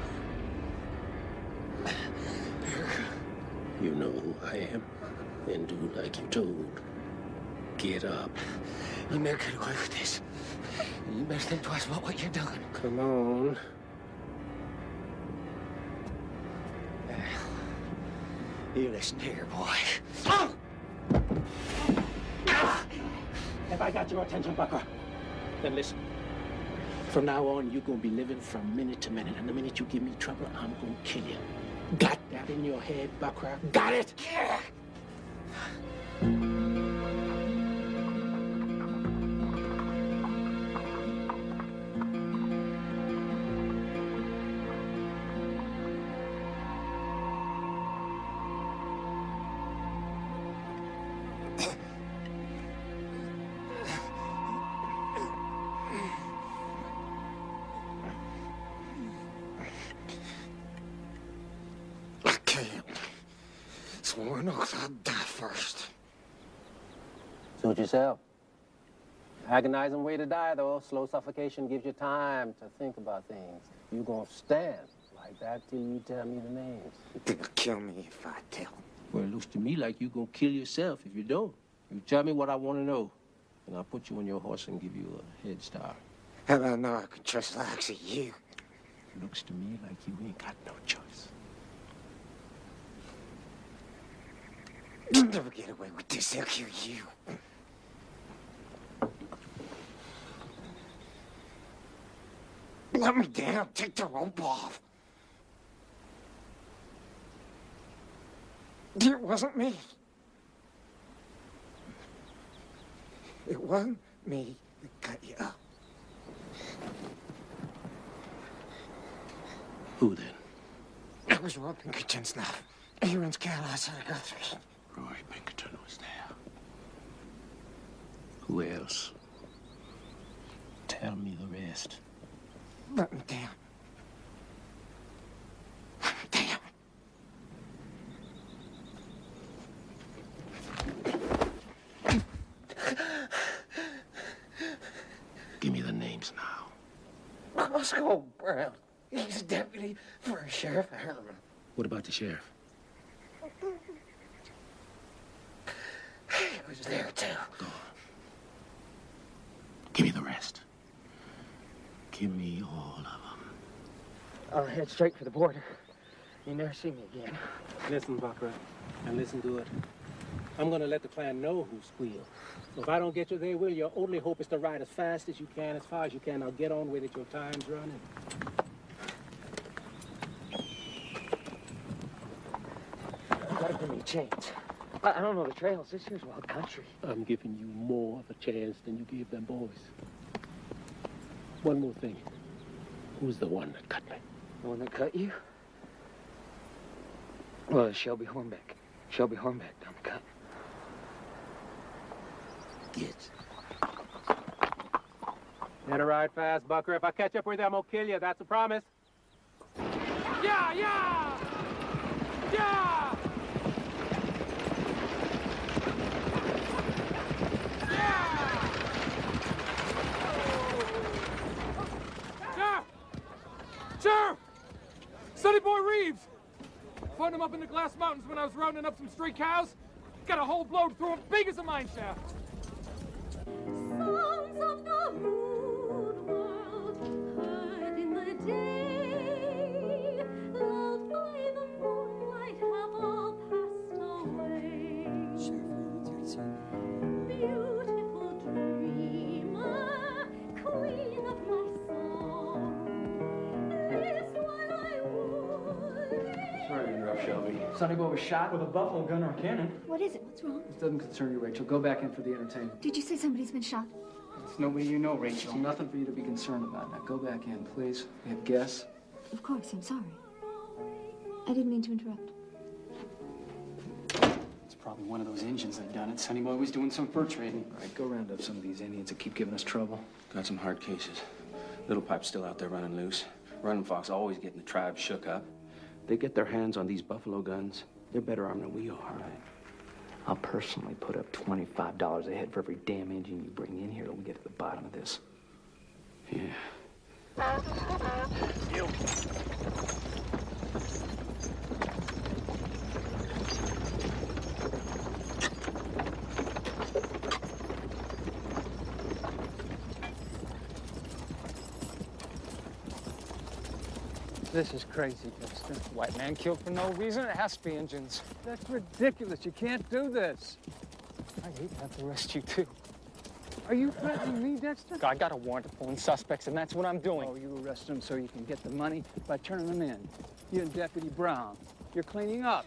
You know who I am, and do like you told. Get up. You never could away with this. You better think twice about what you're doing. Come on. You listen here, boy. Have I got your attention, Bucker? Then listen. From now on, you're gonna be living from minute to minute, and the minute you give me trouble, I'm gonna kill you. Got that in your head, Bucker? Got it? Yeah. Suit yourself. Agonizing way to die, though. Slow suffocation gives you time to think about things. You gonna stand like that till you tell me the names. They'll kill me if I tell. Well, it looks to me like you gonna kill yourself if you don't. You tell me what I want to know, and I'll put you on your horse and give you a head start. Hell, I know I can trust the likes of you. Looks to me like you ain't got no choice. You'll never get away with this. They'll kill you. Let me down. Take the rope off. It wasn't me. It wasn't me that cut you up. Who then? It was Roy Pinkerton's knife. He runs cattle outside of Guthrie. Roy Pinkerton was there. Who else? Tell me the rest. Let me down. Damn. Give me the names now. Roscoe Brown. He's a deputy for Sheriff Harriman. What about the sheriff? He was there, too. Go on. Give me the rest. Give me all of them. I'll head straight for the border. You never see me again. Listen, Bucker, and listen to it. I'm gonna let the clan know who squealed. So if I don't get you there, Will, your only hope is to ride as fast as you can, as far as you can. Now get on with it, your time's running. You gotta give me a chance. I don't know the trails. This here's wild country. I'm giving you more of a chance than you gave them boys. One more thing. Who's the one that cut me? The one that cut you? Well, it's Shelby Hornbeck. Shelby Hornbeck down the cut. Get. Better ride fast, Bucker. If I catch up with you, I'm gonna kill you. That's a promise. Yeah, yeah! Yeah! Sheriff! Sheriff! Sonny Boy Reeves! Found him up in the Glass Mountains when I was rounding up some stray cows. Got a hole blown through him big as a mine shaft. Songs of the rude world heard in the day, lulled by the moonlight, have all passed away. Beautiful dreamer, queen of my song, this one I would. Sorry to interrupt, Shelby. Sonny Boy was shot with a buffalo gun or a cannon. What is it? What's wrong? This doesn't concern you, Rachel. Go back in for the entertainment. Did you say somebody's been shot? It's nobody you know, Rachel. There's nothing for you to be concerned about. Now go back in, please. We have guests. Of course, I'm sorry. I didn't mean to interrupt. It's probably one of those Indians that done it. Sonny Boy was doing some fur trading. All right, go round up some of these Indians that keep giving us trouble. Got some hard cases. Little Pipe's still out there running loose. Running Fox always getting the tribe shook up. They get their hands on these buffalo guns, they're better armed than we are. Right. I'll personally put up $25 a head for every damn Indian you bring in here till we get to the bottom of this. Yeah. You. This is crazy, Dexter. White man killed for no reason. It has to be Indians. That's ridiculous. You can't do this. I'd hate to have to arrest you, too. Are you threatening me, Dexter? I got a warrant to pull in suspects, and that's what I'm doing. Oh, you arrest them so you can get the money by turning them in. You and Deputy Brown. You're cleaning up.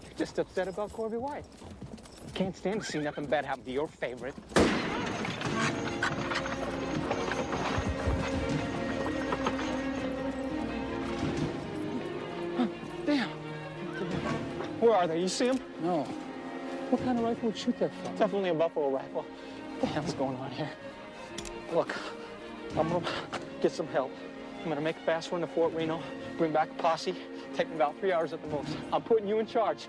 You're just upset about Corby White. Can't stand to see nothing bad happen to your favorite. Damn. Where are they? You see them? No. What kind of rifle would shoot that from? Definitely a buffalo rifle. What the hell's going on here? Look, I'm gonna get some help. I'm gonna make a fast run to Fort Reno, bring back a posse, take me about 3 hours at the most. I'm putting you in charge.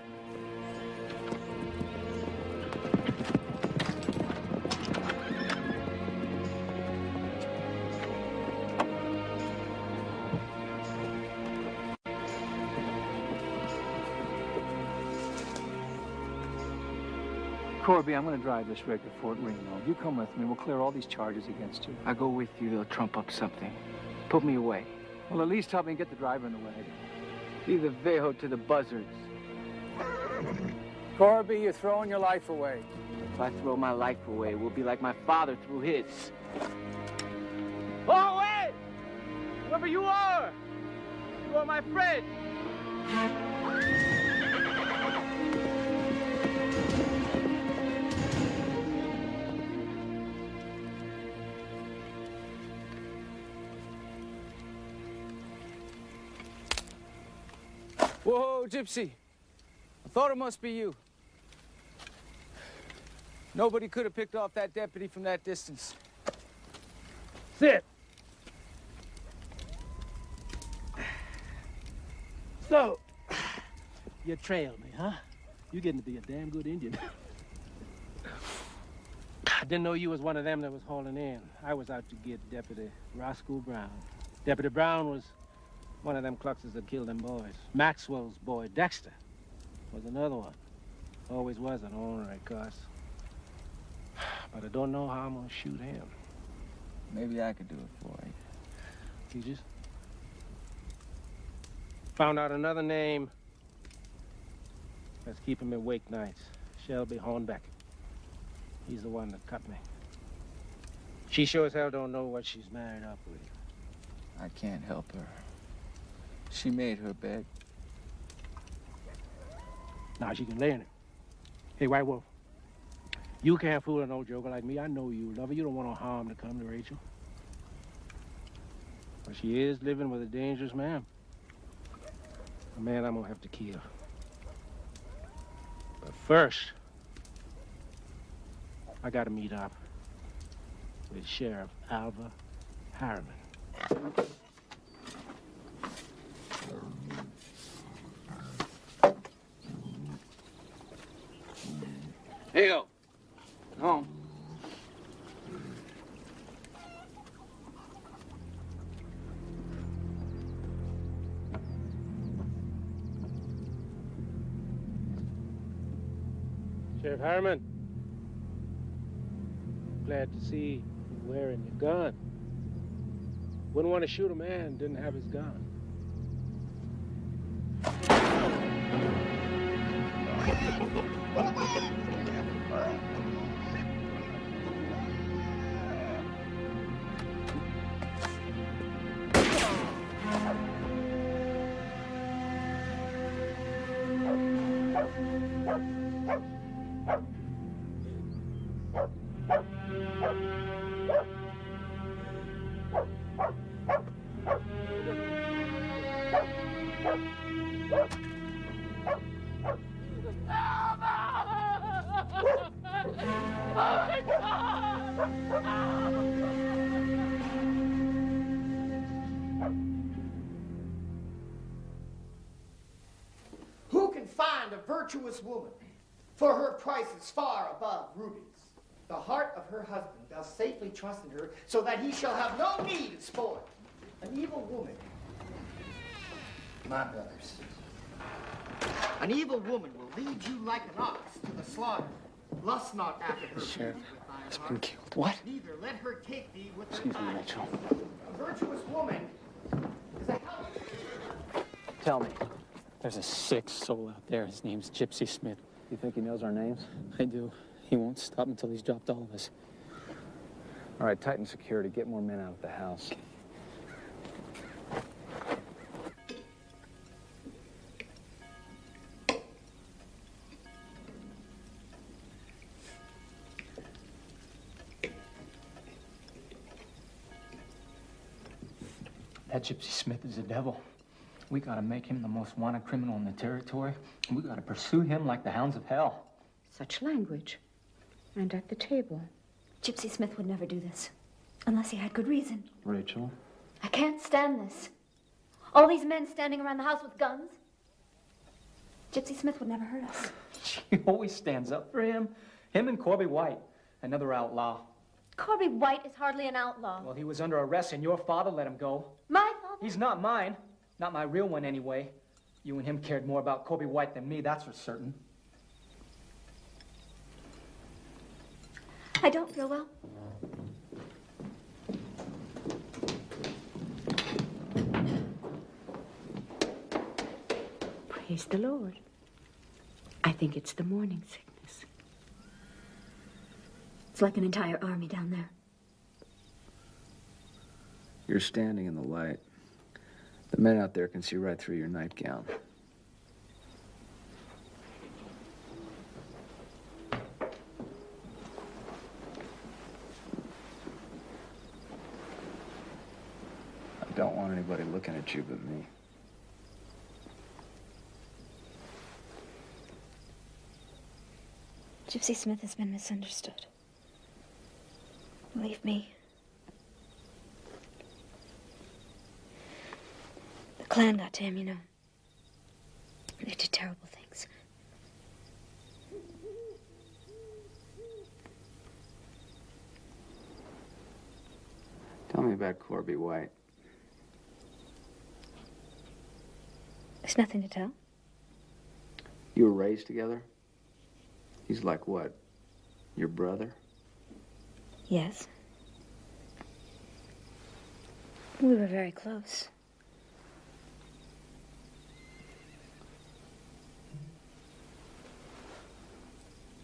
Corby, I'm going to drive this rig to Fort Reno. You come with me. We'll clear all these charges against you. I go with you, they'll trump up something. Put me away. Well, at least help me get the driver in the wagon. Be the veho to the buzzards. Corby, you're throwing your life away. If I throw my life away, it will be like my father threw his. Oh, wait! Whoever you are my friend. Whoa, Gypsy. I thought it must be you. Nobody could have picked off that deputy from that distance. Sit. So, you trailed me, huh? You getting to be a damn good Indian. I didn't know you was one of them that was hauling in. I was out to get Deputy Roscoe Brown. Deputy Brown was one of them cluxes that killed them boys. Maxwell's boy, Dexter, was another one. Always was an ornery cuss. But I don't know how I'm gonna shoot him. Maybe I could do it for you. You just found out another name that's keeping me awake nights. Shelby Hornbeck. He's the one that cut me. She sure as hell don't know what she's married up with. I can't help her. She made her bed. Now she can lay in it. Hey, White Wolf. You can't fool an old joker like me. I know you love her. You don't want no harm to come to Rachel. But she is living with a dangerous man. A man I'm gonna have to kill. But first, I gotta meet up with Sheriff Alva Harriman. Here you go. Home. Sheriff Harriman, glad to see you wearing your gun. Wouldn't want to shoot a man who didn't have his gun. Who can find a virtuous woman? For her price is far above rubies. The heart of her husband does safely trust in her, so that he shall have no need of spoil. An evil woman, my brothers, an evil woman will lead you like an ox to the slaughter. Lust not after her. Sheriff has been killed. What? Neither let her take thee with her Excuse me, eyes. Rachel. A virtuous woman is a help. Tell me, there's a sick soul out there. His name's Gypsy Smith. You think he knows our names? I do. He won't stop until he's dropped all of us. All right, tighten security. Get more men out of the house. That Gypsy Smith is a devil. We gotta make him the most wanted criminal in the territory. We gotta pursue him like the hounds of hell. Such language. And at the table. Gypsy Smith would never do this. Unless he had good reason. Rachel? I can't stand this. All these men standing around the house with guns. Gypsy Smith would never hurt us. She always stands up for him. Him and Corby White, another outlaw. Corby White is hardly an outlaw. Well, he was under arrest and your father let him go. My father? He's not mine. Not my real one, anyway. You and him cared more about Corby White than me, that's for certain. I don't feel well. Praise the Lord. I think it's the morning sickness. It's like an entire army down there. You're standing in the light. The men out there can see right through your nightgown. I don't want anybody looking at you but me. Gypsy Smith has been misunderstood. Believe me. The Klan got to him, you know. They did terrible things. Tell me about Corby White. There's nothing to tell. You were raised together? He's like what? Your brother? Yes. We were very close.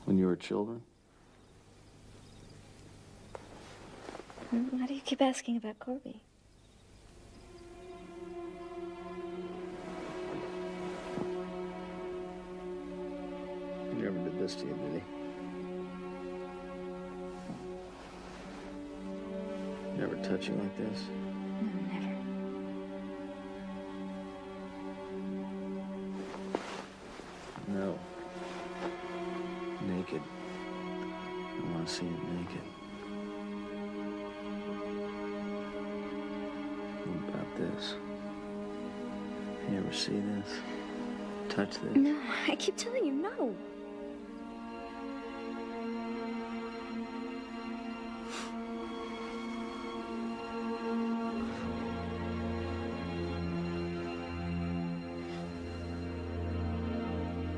When you were children? Why do you keep asking about Corby? He never did this to you, did he? Never touch you like this? No, never. No. Naked. I want to see it naked. What about this? You ever see this? Touch this? No, I keep telling you no.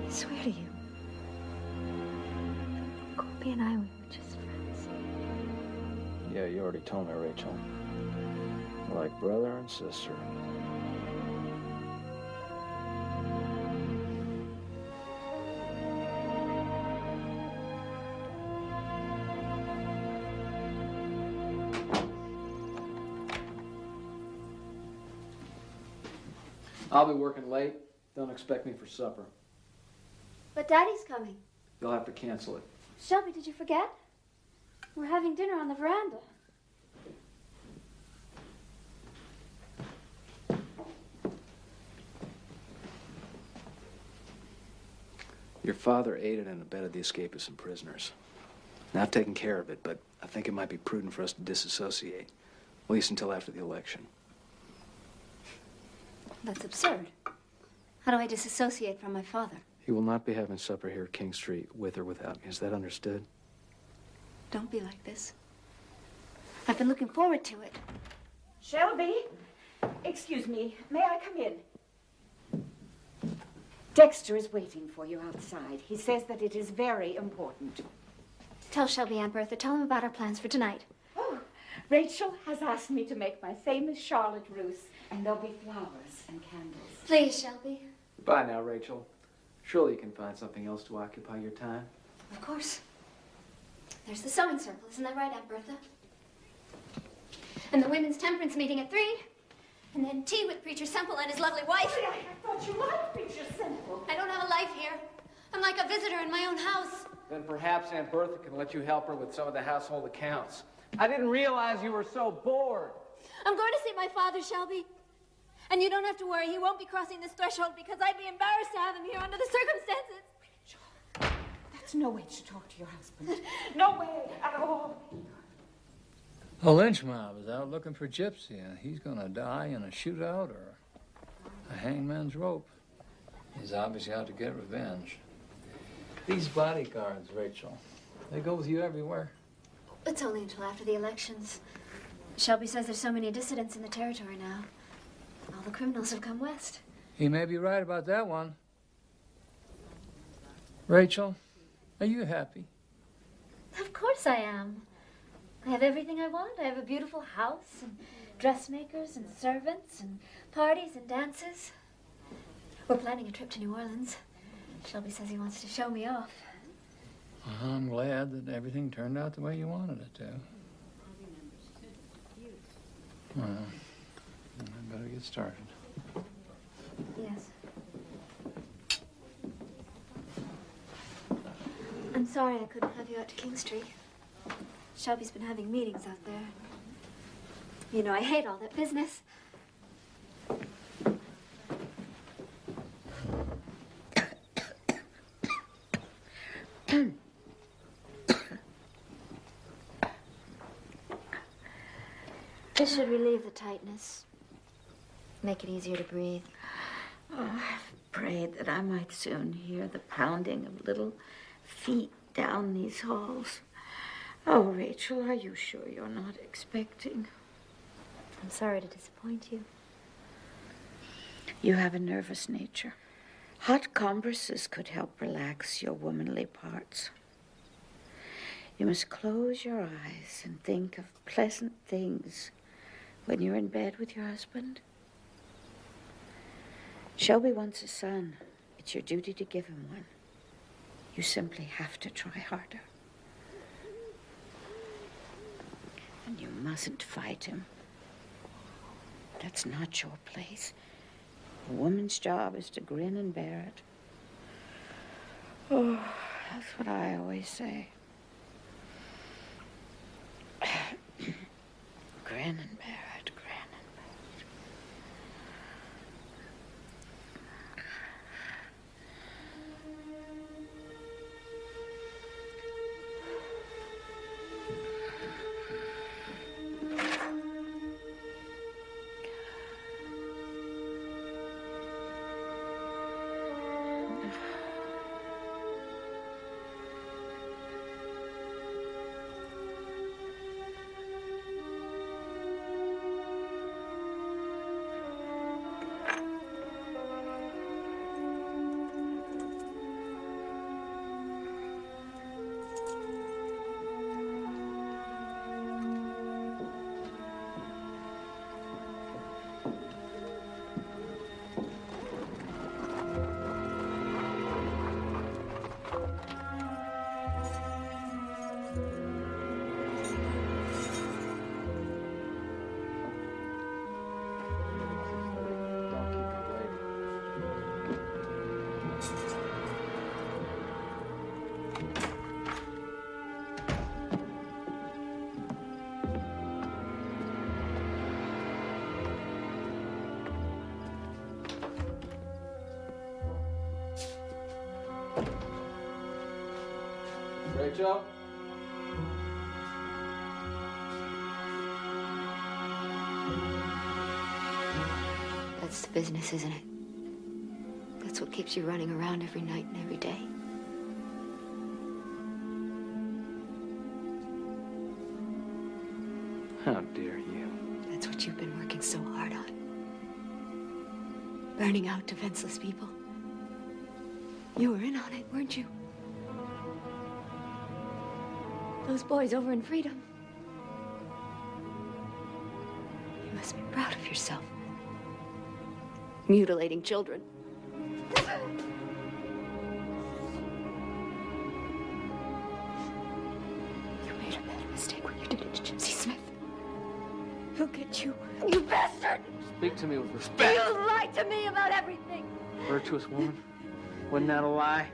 I swear to you. Corby and I, we were just friends. Yeah, you already told me, Rachel. Like brother and sister. I'll be working late. Don't expect me for supper. But Daddy's coming. You'll have to cancel it. Shelby, did you forget? We're having dinner on the veranda. Your father aided and abetted the escape of some prisoners. Now, I've taken care of it, but I think it might be prudent for us to disassociate, at least until after the election. That's absurd. How do I disassociate from my father? He will not be having supper here at King Street, with or without me. Is that understood? Don't be like this. I've been looking forward to it. Shelby, excuse me, may I come in? Dexter is waiting for you outside. He says that it is very important. Tell Shelby, Aunt Bertha. Tell him about our plans for tonight. Oh, Rachel has asked me to make my famous Charlotte Russe, and there'll be flowers and candles. Please, Shelby. Goodbye now, Rachel. Surely you can find something else to occupy your time. Of course. There's the sewing circle, isn't that right, Aunt Bertha? And the women's temperance meeting at 3. And then tea with Preacher Semple and his lovely wife. Oh, I thought you liked Preacher Semple. I don't have a life here. I'm like a visitor in my own house. Then perhaps Aunt Bertha can let you help her with some of the household accounts. I didn't realize you were so bored. I'm going to see my father, Shelby. And you don't have to worry. He won't be crossing this threshold because I'd be embarrassed to have him here under the circumstances. Rachel, that's no way to talk to your husband. No way at all. A lynch mob is out looking for Gypsy, and he's gonna die in a shootout or a hangman's rope. He's obviously out to get revenge. These bodyguards, Rachel, they go with you everywhere. It's only until after the elections. Shelby says there's so many dissidents in the territory now. All the criminals have come west. He may be right about that one. Rachel, are you happy? Of course I am. I have everything I want. I have a beautiful house and dressmakers and servants and parties and dances. We're planning a trip to New Orleans. Shelby says he wants to show me off. Well, I'm glad that everything turned out the way you wanted it to. Well, I better get started. Yes. I'm sorry I couldn't have you out to King Street. Shelby's been having meetings out there. You know, I hate all that business. This should relieve the tightness. Make it easier to breathe. Oh, I've prayed that I might soon hear the pounding of little feet down these halls. Oh, Rachel, are you sure you're not expecting? I'm sorry to disappoint you. You have a nervous nature. Hot compresses could help relax your womanly parts. You must close your eyes and think of pleasant things when you're in bed with your husband. Shelby wants a son. It's your duty to give him one. You simply have to try harder. And you mustn't fight him. That's not your place. A woman's job is to grin and bear it. Oh, that's what I always say. Grin and bear it, grin and bear it. Rachel? That's the business, isn't it? That's what keeps you running around every night and every day. How dare you? That's what you've been working so hard on. Burning out defenseless people. You were in on it, weren't you? Those boys over in Freedom. You must be proud of yourself. Mutilating children. You made a bad mistake when you did it to Gypsy Smith. Look at you, you bastard! Speak to me with respect. You lied to me about everything! Virtuous woman? Wasn't that a lie?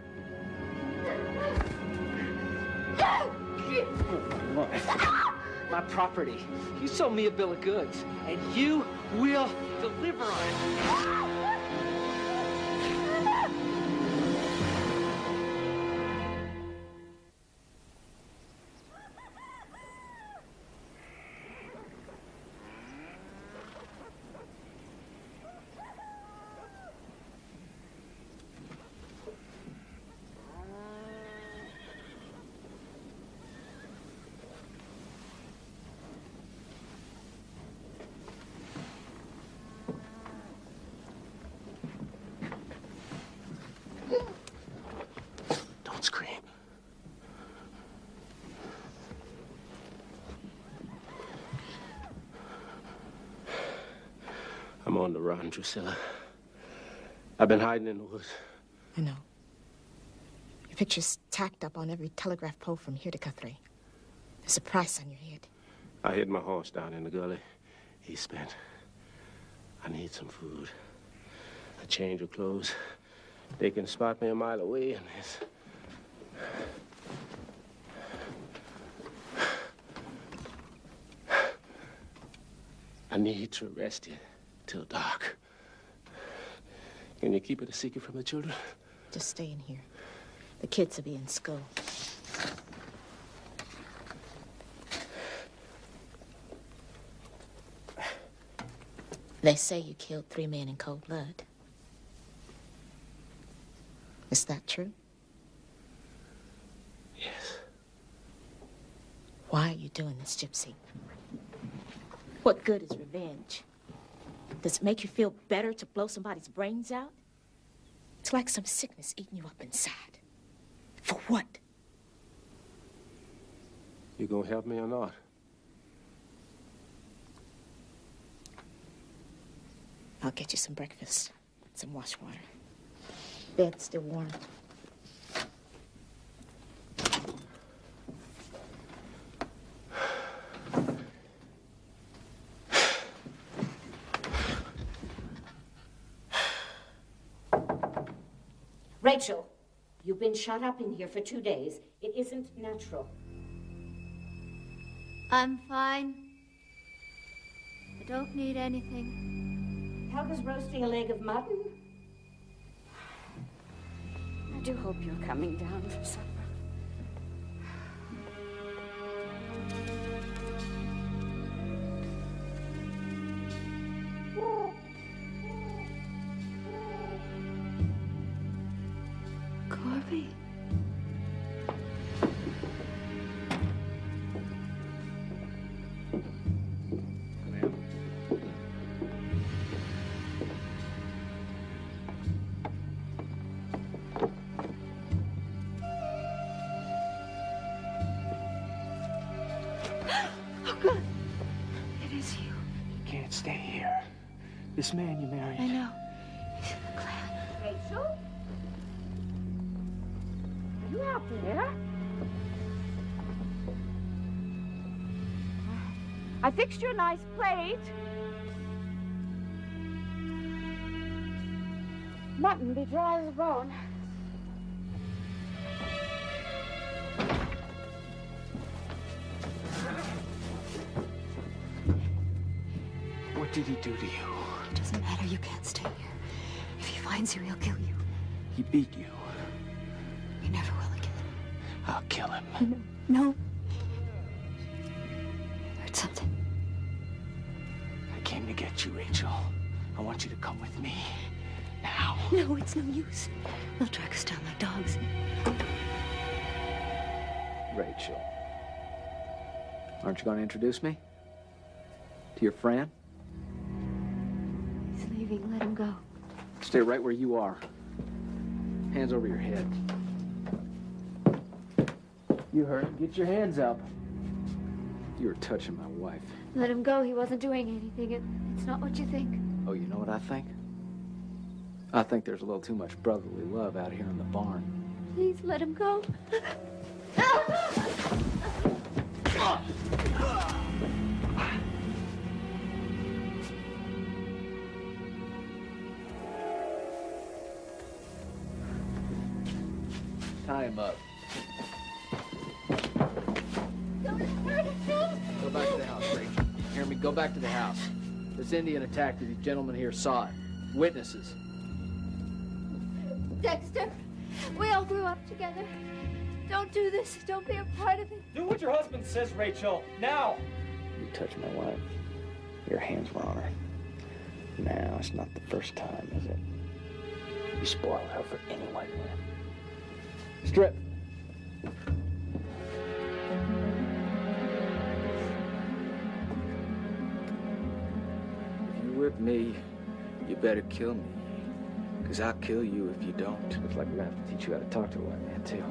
My property. You sold me a bill of goods, and you will deliver on it. I'm on the run, Drusilla. I've been hiding in the woods. I know. Your picture's tacked up on every telegraph pole from here to Guthrie. There's a price on your head. I hid my horse down in the gully. He's spent. I need some food. A change of clothes. They can spot me a mile away and this. I need to rest you till dark. Can you keep it a secret from the children? Just stay in here. The kids will be in school. They say you killed 3 men in cold blood. Is that true? Yes. Why are you doing this, Gypsy? What good is revenge? Does it make you feel better to blow somebody's brains out? It's like some sickness eating you up inside. For what? You gonna help me or not? I'll get you some breakfast, some wash water. Bed's still warm. Rachel, you've been shut up in here for 2 days. It isn't natural. I'm fine. I don't need anything. Helga's roasting a leg of mutton. I do hope you're coming down for supper. Corby. Oh, God. It is you. You can't stay here. This man you married. I know. Rachel? Are you out there? I fixed you a nice plate. Mutton be dry as a bone. What did he do to you? It doesn't matter. You can't stay here. If he finds you, he'll kill you. He beat you. You never will again. I'll kill him. No. Heard something. I came to get you, Rachel. I want you to come with me. Now. No, it's no use. They'll track us down like dogs. Rachel. Aren't you going to introduce me? To your friend? He's leaving. Let him go. Stay right where you are. Hands over your head. You heard him. Get your hands up. You were touching my wife. Let him go. He wasn't doing anything. It's not what you think. Oh, you know what I think? I think there's a little too much brotherly love out here in the barn. Please let him go. Tie him up. Don't hurt him. Go back to the house, Rachel. Hear me? Go back to the house. This Indian attack that these gentlemen here saw it. Witnesses. Dexter, we all grew up together. Don't do this. Don't be a part of it. Do what your husband says, Rachel. Now. You touched my wife. Your hands were on her. Now, it's not the first time, is it? You spoiled her for any white man. Strip. If you whip me, you better kill me. Because I'll kill you if you don't. Looks like we're gonna have to teach you how to talk to a white man, too.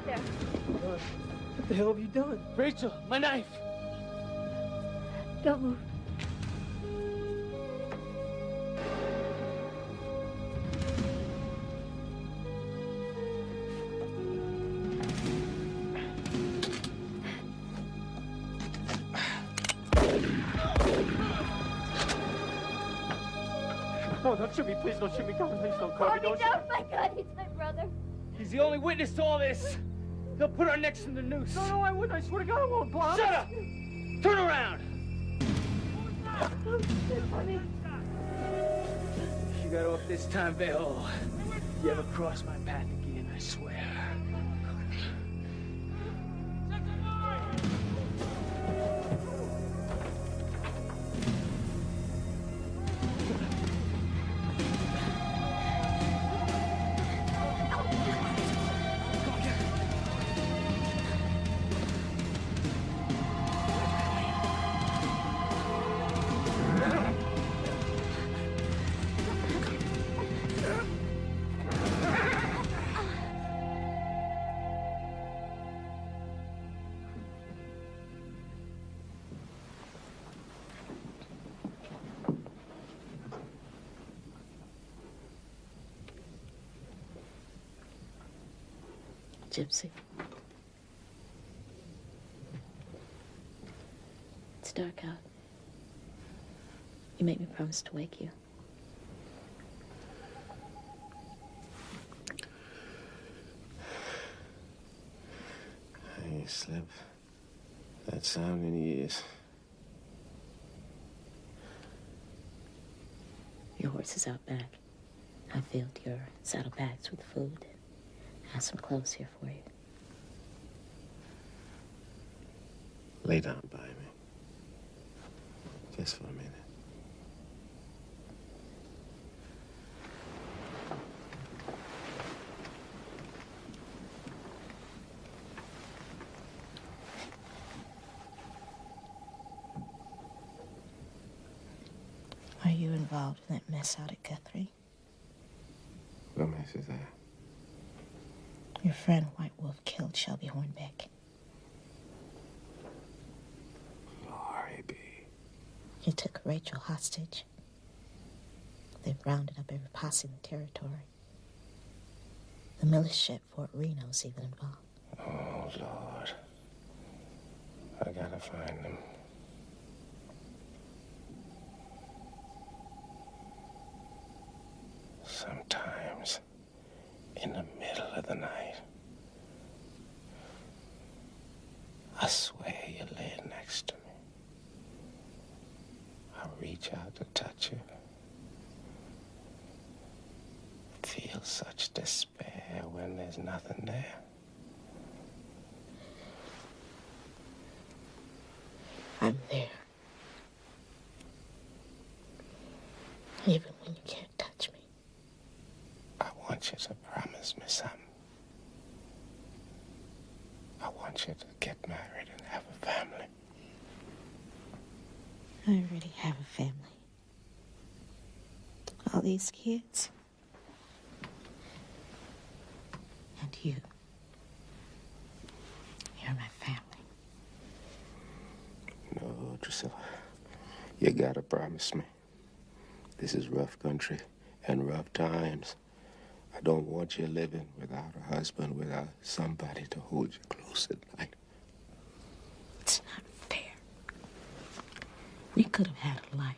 there. What the hell have you done? Rachel, my knife. Don't move. No, don't shoot me, please don't shoot me. Come on, please don't, Kobe, don't shoot me. My God, he's my brother. He's the only witness to all this. They'll put our necks in the noose. No, I wouldn't. I swear to God, I won't, Blonde. Shut up! Turn around! You got off this time, Beho. You ever cross my path again, I swear. Gypsy. It's dark out. You make me promise to wake you. I ain't slept that sound in years. Your horse is out back. I filled your saddlebags with food. I have some clothes here for you. Lay down by me. Just for a minute. Are you involved in that mess out at Guthrie? What mess is that? Your friend White Wolf killed Shelby Hornbeck. Glory be. He took Rachel hostage. They've rounded up every posse in the territory. The militia at Fort Reno's even involved. Oh, Lord. I gotta find them. Sometimes, in the middle of the night, I swear you're laying next to me. I reach out to touch you. Feel such despair when there's nothing there. I'm there. Even when you can't touch me. I want you to promise me something. I want you to get married and have a family. I already have a family. All these kids. And you. You're my family. No, Drusilla. You gotta promise me. This is rough country and rough times. I don't want you living without a husband, without somebody to hold you close at night. It's not fair. We could have had a life.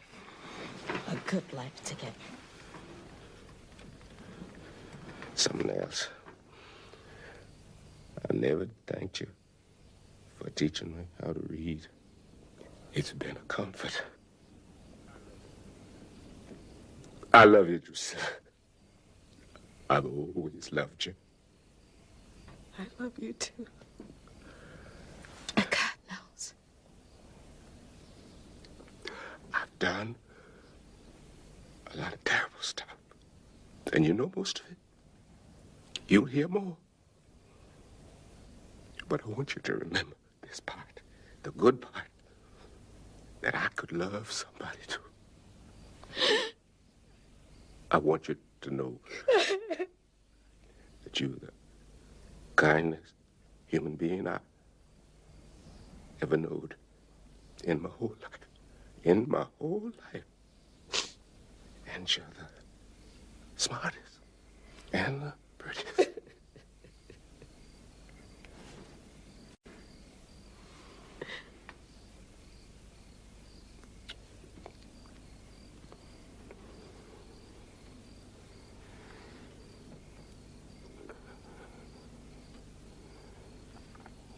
A good life together. Something else. I never thanked you for teaching me how to read. It's been a comfort. I love you, Drusilla. I've always loved you. I love you too. God knows. I've done a lot of terrible stuff. And you know most of it. You'll hear more. But I want you to remember this part, the good part, that I could love somebody too. I want you to know that you're the kindest, human being I ever knowed in my whole life. In my whole life. And you're the smartest and the prettiest.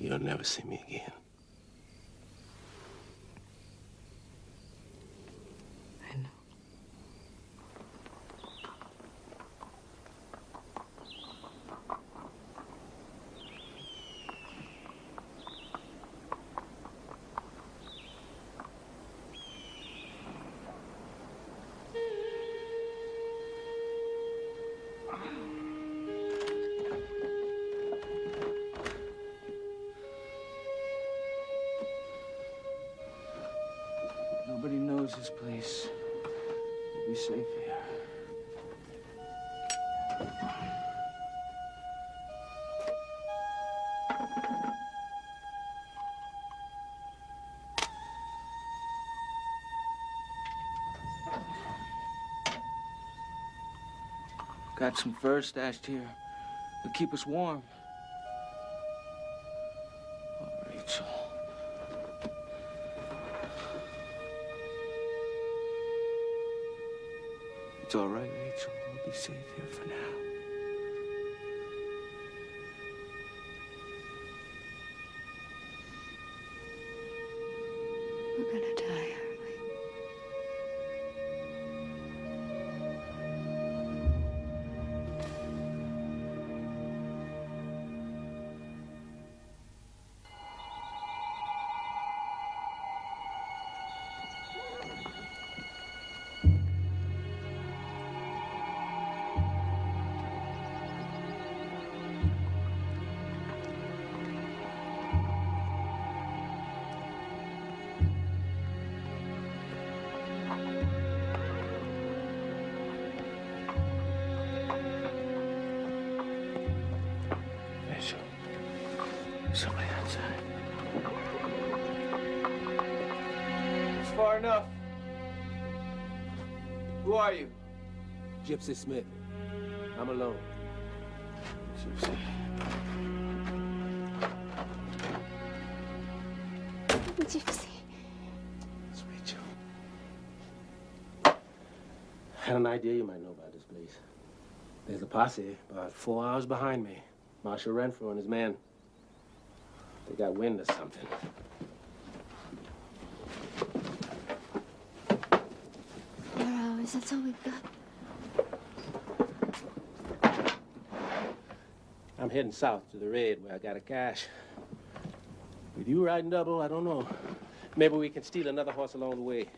You'll never see me again. I know. Nobody knows this place. We'll be safe here. Got some fur stashed here. It'll keep us warm. Oh, Rachel. It's all right, Rachel. We'll be safe here for now. We're gonna die, aren't we? Rachel. Somebody outside. It's far enough. Who are you? Gypsy Smith. I'm alone. Gypsy. Gypsy. It's Rachel. Had an idea you might know about this place. There's a posse about 4 hours behind me. Marshal Renfro and his men. They got wind of something. 4 hours, that's all we've got. I'm heading south to the raid where I got a cache. With you riding double, I don't know. Maybe we can steal another horse along the way.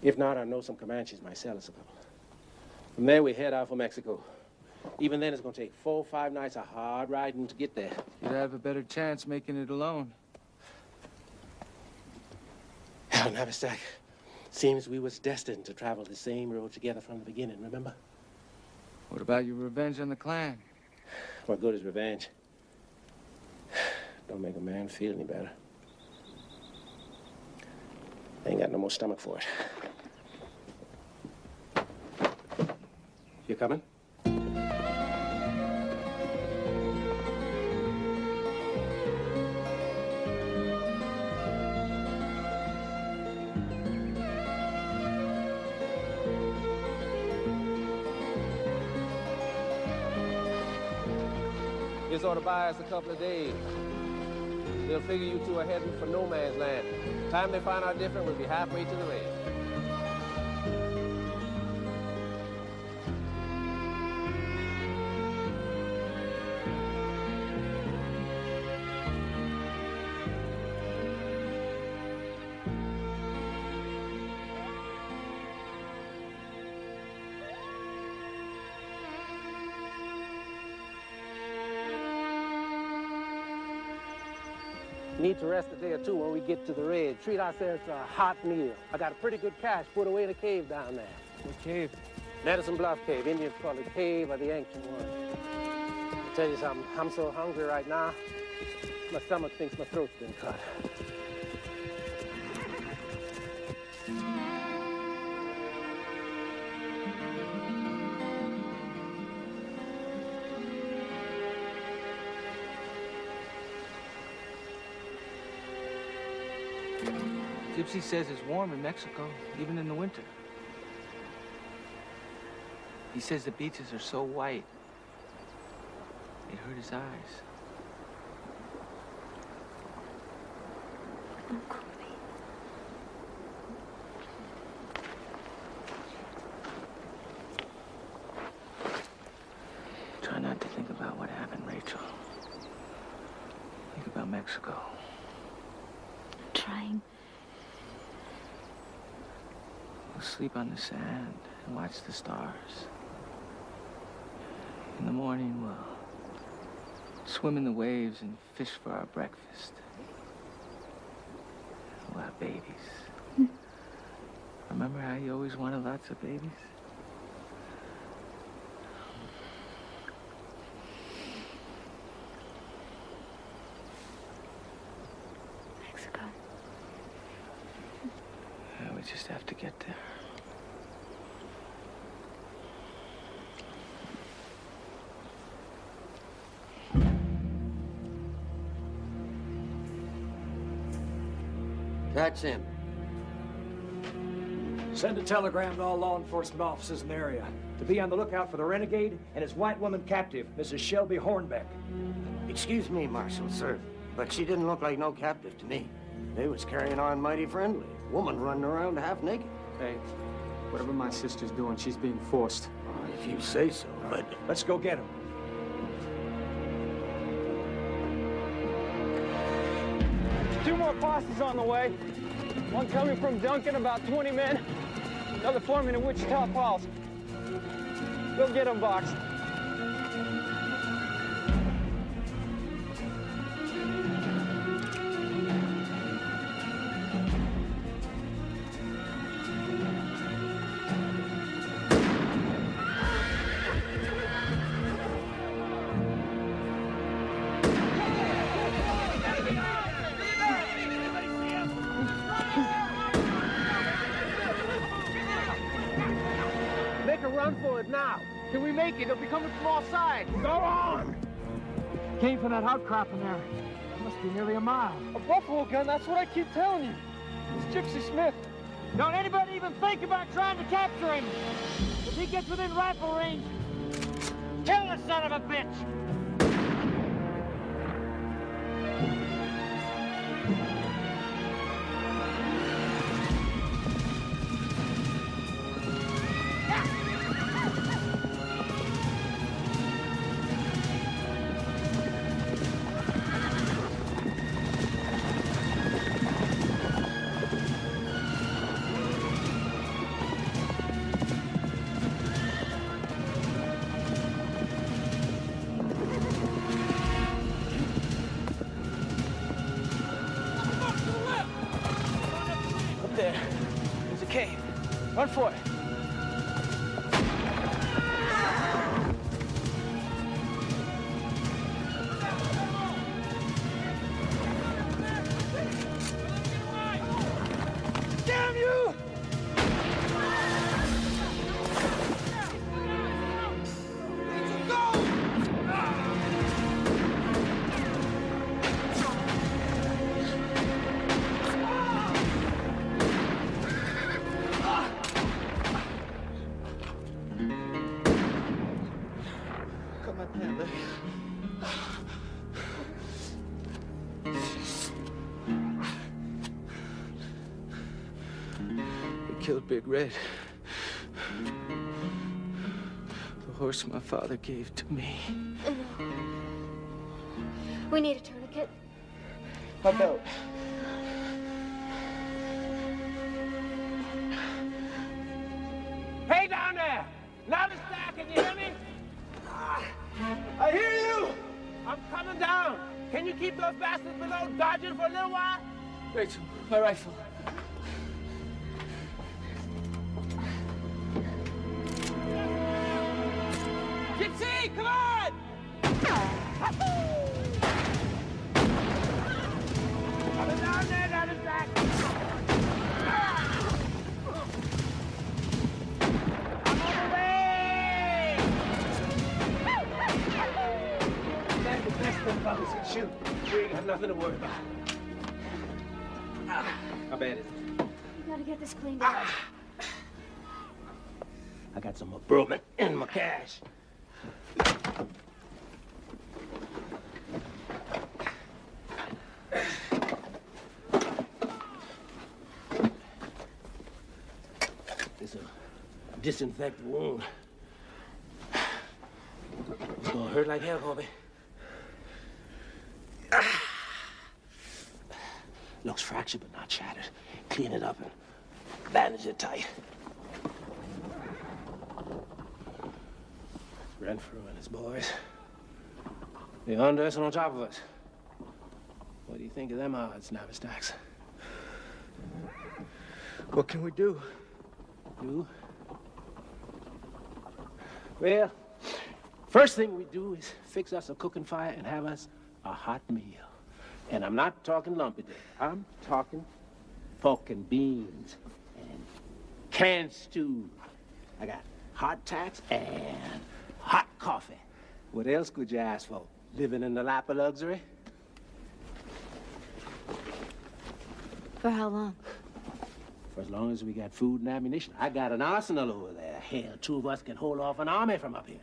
If not, I know some Comanches might sell us a couple. From there, we head out for Mexico. Even then, it's going to take 4 or 5 nights of hard riding to get there. You'd have a better chance making it alone. Hell, Navistak. Seems we was destined to travel the same road together from the beginning, remember? What about your revenge on the clan? What good is revenge? Don't make a man feel any better. I ain't got no more stomach for it. You coming? This ought to buy us a couple of days. They'll figure you two are heading for no man's land. Time they find out different, we'll be halfway to the raid. Need to rest a day or two when we get to the raid. Treat ourselves to a hot meal. I got a pretty good cache put away in a cave down there. What cave? Medicine Bluff Cave. Indians call it Cave of the Ancient Ones. Tell you something, I'm so hungry right now, my stomach thinks my throat's been cut. Gypsy says it's warm in Mexico, even in the winter. He says the beaches are so white, it hurt his eyes. Try not to think about what happened, Rachel. Think about Mexico. Trying. We'll sleep on the sand and watch the stars. In the morning, we'll swim in the waves and fish for our breakfast. We'll have babies. Remember how you always wanted lots of babies? Mexico. Yeah, we just have to get there. That's him. Send a telegram to all law enforcement officers in the area to be on the lookout for the renegade and his white woman captive, Mrs. Shelby Hornbeck. Excuse me, Marshal, sir, but she didn't look like no captive to me. They was carrying on mighty friendly. Woman running around half naked. Hey, whatever my sister's doing, she's being forced. If you say so, but... Let's go get him. Two more posses on the way. One coming from Duncan, about 20 men. Another forming in Wichita Falls. Go get them, Box. Make a run for it now. Can we make it? They'll be coming from all sides. Go on! Came from that outcrop in there. That must be nearly a mile. A buffalo gun, that's what I keep telling you. It's Gypsy Smith. Don't anybody even think about trying to capture him. If he gets within rifle range, kill the son of a bitch. There. There's a cave. Run for it. Damn you! Got my pen, Libby. He killed Big Red. The horse my father gave to me. I know. We need a tourniquet. How about? Hey, down there! Now the stack, can you hear me? I hear you! I'm coming down. Can you keep those bastards below dodging for a little while? Rachel, my rifle. Gypsy, come on! Coming down there, down his back. I'm on the way! That's the best thing about this can shoot. We ain't got nothing to worry about. How bad is it? You gotta get this cleaned up. I got some improvement in my cash. It's a disinfected wound. It's gonna hurt like hell, Colby. Looks fractured but not shattered. Clean it up and bandage it tight. Renfrew and his boys. They're under us and on top of us. What do you think of them odds, Navistax? What can we do? Do? Well, first thing we do is fix us a cooking fire and have us a hot meal. And I'm not talking lumpy day. I'm talking pork and beans and canned stew. I got hot tats and hot coffee. What else could you ask for? Living in the lap of luxury? For how long? For as long as we got food and ammunition. I got an arsenal over there. Hell, two of us can hold off an army from up here.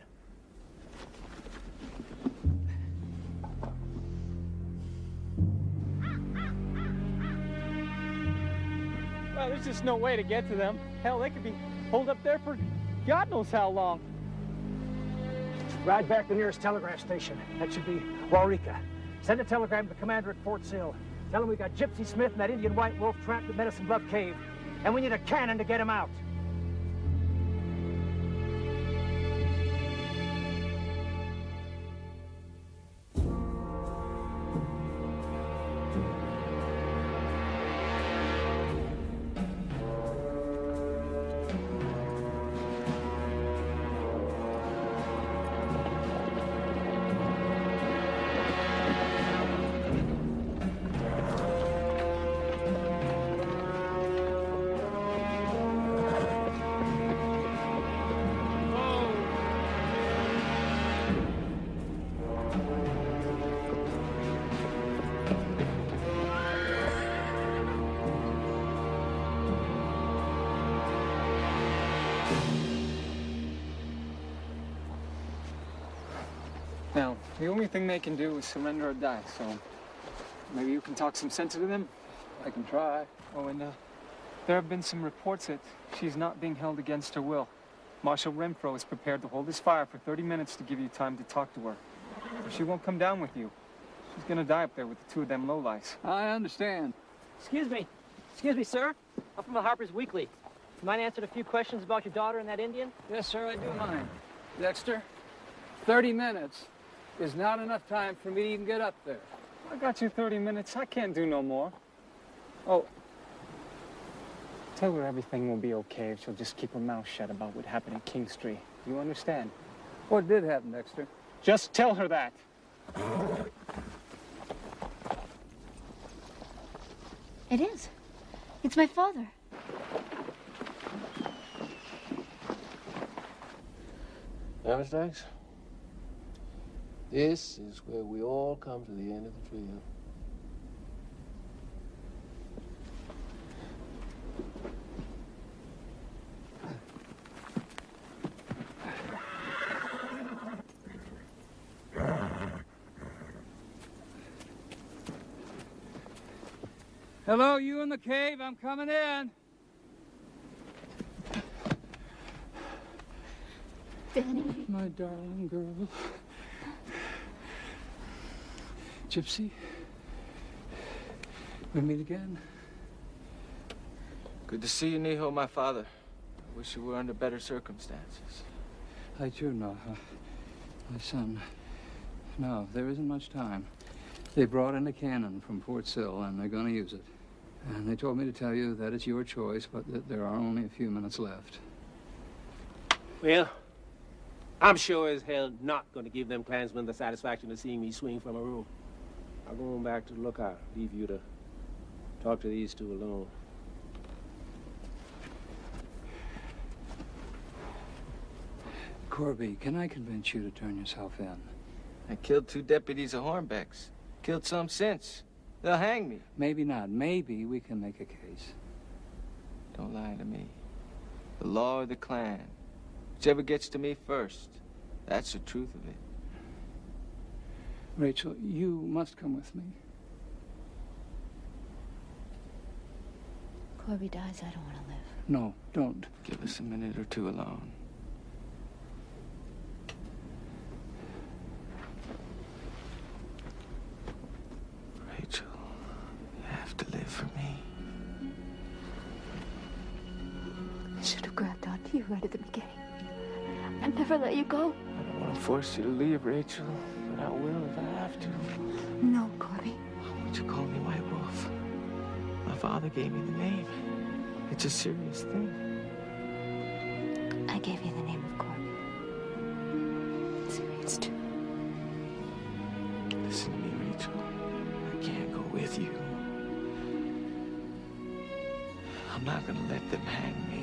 Well, there's just no way to get to them. Hell, they could be holed up there for God knows how long. Ride back to the nearest telegraph station. That should be Waurika. Send a telegram to the commander at Fort Sill. Tell him we got Gypsy Smith and that Indian White Wolf trapped at Medicine Bluff Cave. And we need a cannon to get him out. Now, the only thing they can do is surrender or die, so maybe you can talk some sense into them? I can try. Oh, and there have been some reports that she's not being held against her will. Marshal Renfrew is prepared to hold his fire for 30 minutes to give you time to talk to her. But she won't come down with you. She's gonna die up there with the two of them lowlights. I understand. Excuse me, sir. I'm from the Harper's Weekly. You mind answering a few questions about your daughter and that Indian? Yes, sir, I do mind. Dexter, 30 minutes is not enough time for me to even get up there. I got you 30 minutes. I can't do no more. Oh, tell her everything will be okay if she'll just keep her mouth shut about what happened at King Street. You understand? What did happen, Dexter? Just tell her that. It is. It's my father. Navistax? This is where we all come to the end of the trail. Hello, you in the cave? I'm coming in. Danny. My darling girl. Gypsy. We meet again. Good to see you, Neho, my father. I wish you were under better circumstances. I too know. My son. No, there isn't much time. They brought in a cannon from Fort Sill, and they're going to use it. And they told me to tell you that it's your choice, but that there are only a few minutes left. Well, I'm sure as hell not going to give them Klansmen the satisfaction of seeing me swing from a rope. I'll go on back to the lookout. Leave you to talk to these two alone. Corby, can I convince you to turn yourself in? I killed 2 deputies of Hornbeck's. Killed some since. They'll hang me. Maybe not. Maybe we can make a case. Don't lie to me. The law or the Klan. Whichever gets to me first. That's the truth of it. Rachel, you must come with me. Corby dies, I don't want to live. No, don't. Give us a minute or two alone. Rachel, you have to live for me. I should have grabbed onto you right at the beginning. I'd never let you go. I don't want to force you to leave, Rachel, but I will if I have to. No, Corby. Why won't you call me White Wolf? My father gave me the name. It's a serious thing. I gave you the name of Corby. It's serious too. Listen to me, Rachel. I can't go with you. I'm not gonna let them hang me.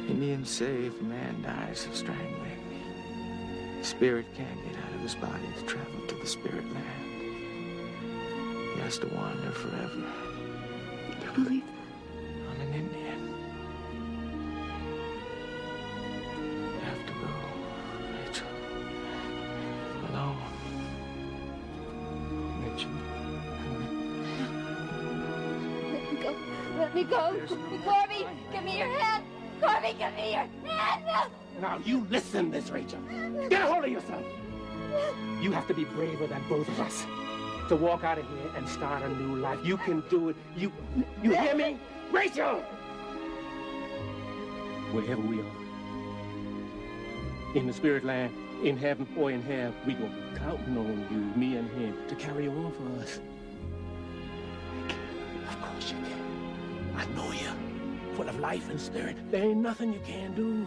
Indians say if a man dies of strangling, the spirit can't get out of his body to travel to the spirit land. He has to wander forever. You believe that? I'm an Indian. You have to go, Rachel. Alone. Rachel. Let me go. Let me go. Corby, give me your hand. Corby, give me your hand. Now, you listen, Miss Rachel. Get a hold of yourself. You have to be braver than both of us to walk out of here and start a new life. You can do it. You hear me? Rachel! Wherever we are, in the spirit land, in heaven or in hell, we go counting on you, me and him, to carry on for us. Of course you can. I know you. Full of life and spirit. There ain't nothing you can't do.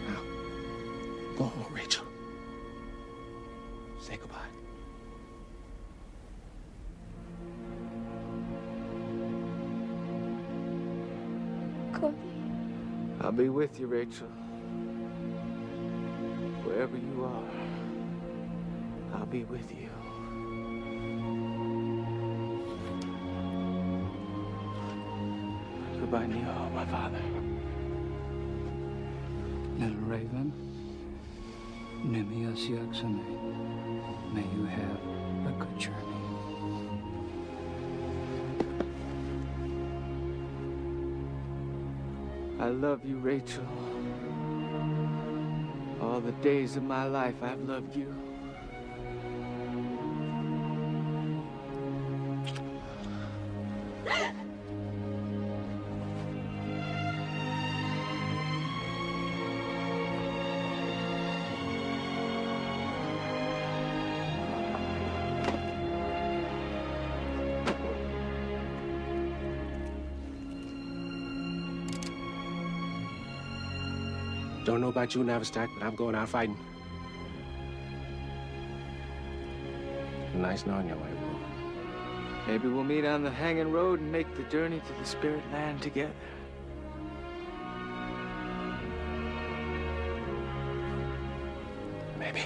Now, go on, Rachel. Say goodbye. Corby. I'll be with you, Rachel. Wherever you are, I'll be with you. Goodbye, Neil, my father. Little Raven, Nimias Yaksane, may you have a good journey. I love you, Rachel. All the days of my life, I've loved you. Don't know about you, Navistak, but I'm going out fighting. Nice knowing you, White Wolf. Maybe we'll meet on the hanging road and make the journey to the spirit land together. Maybe.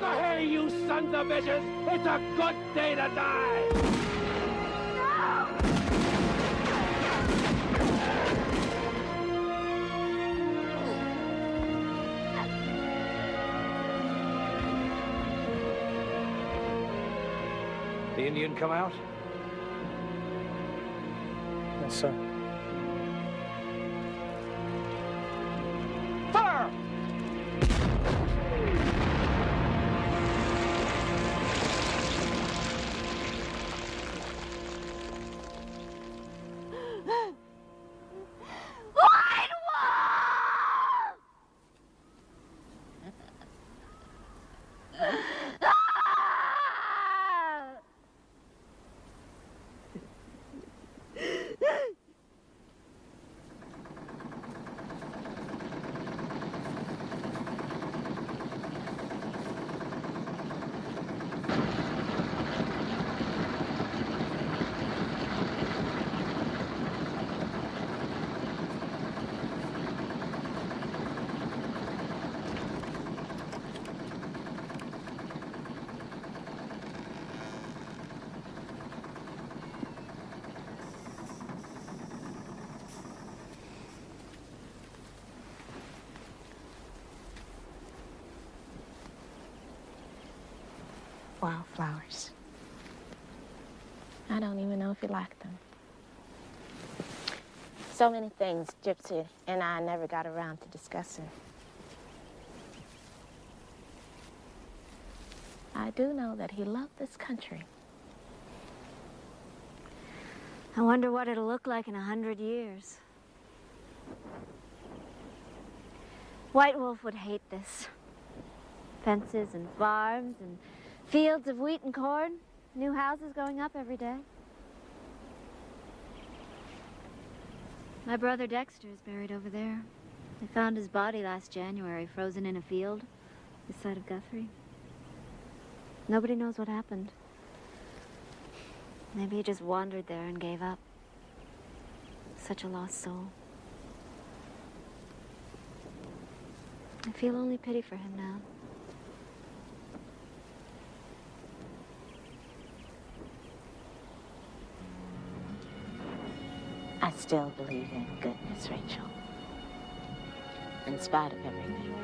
Hey, you sons of bitches! It's a good day to die! The Indian come out? Yes, sir. Fire! wildflowers. I don't even know if you like them. So many things Gypsy and I never got around to discussing. I do know that he loved this country. I wonder what it'll look like in 100 years. White Wolf would hate this. Fences and farms and fields of wheat and corn. New houses going up every day. My brother Dexter is buried over there. They found his body last January, frozen in a field this side of Guthrie. Nobody knows what happened. Maybe he just wandered there and gave up. Such a lost soul. I feel only pity for him now. I still believe in goodness, Rachel. In spite of everything.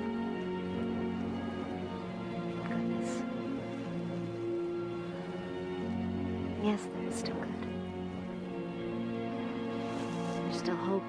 Goodness. Yes, there is still good. There's still hope.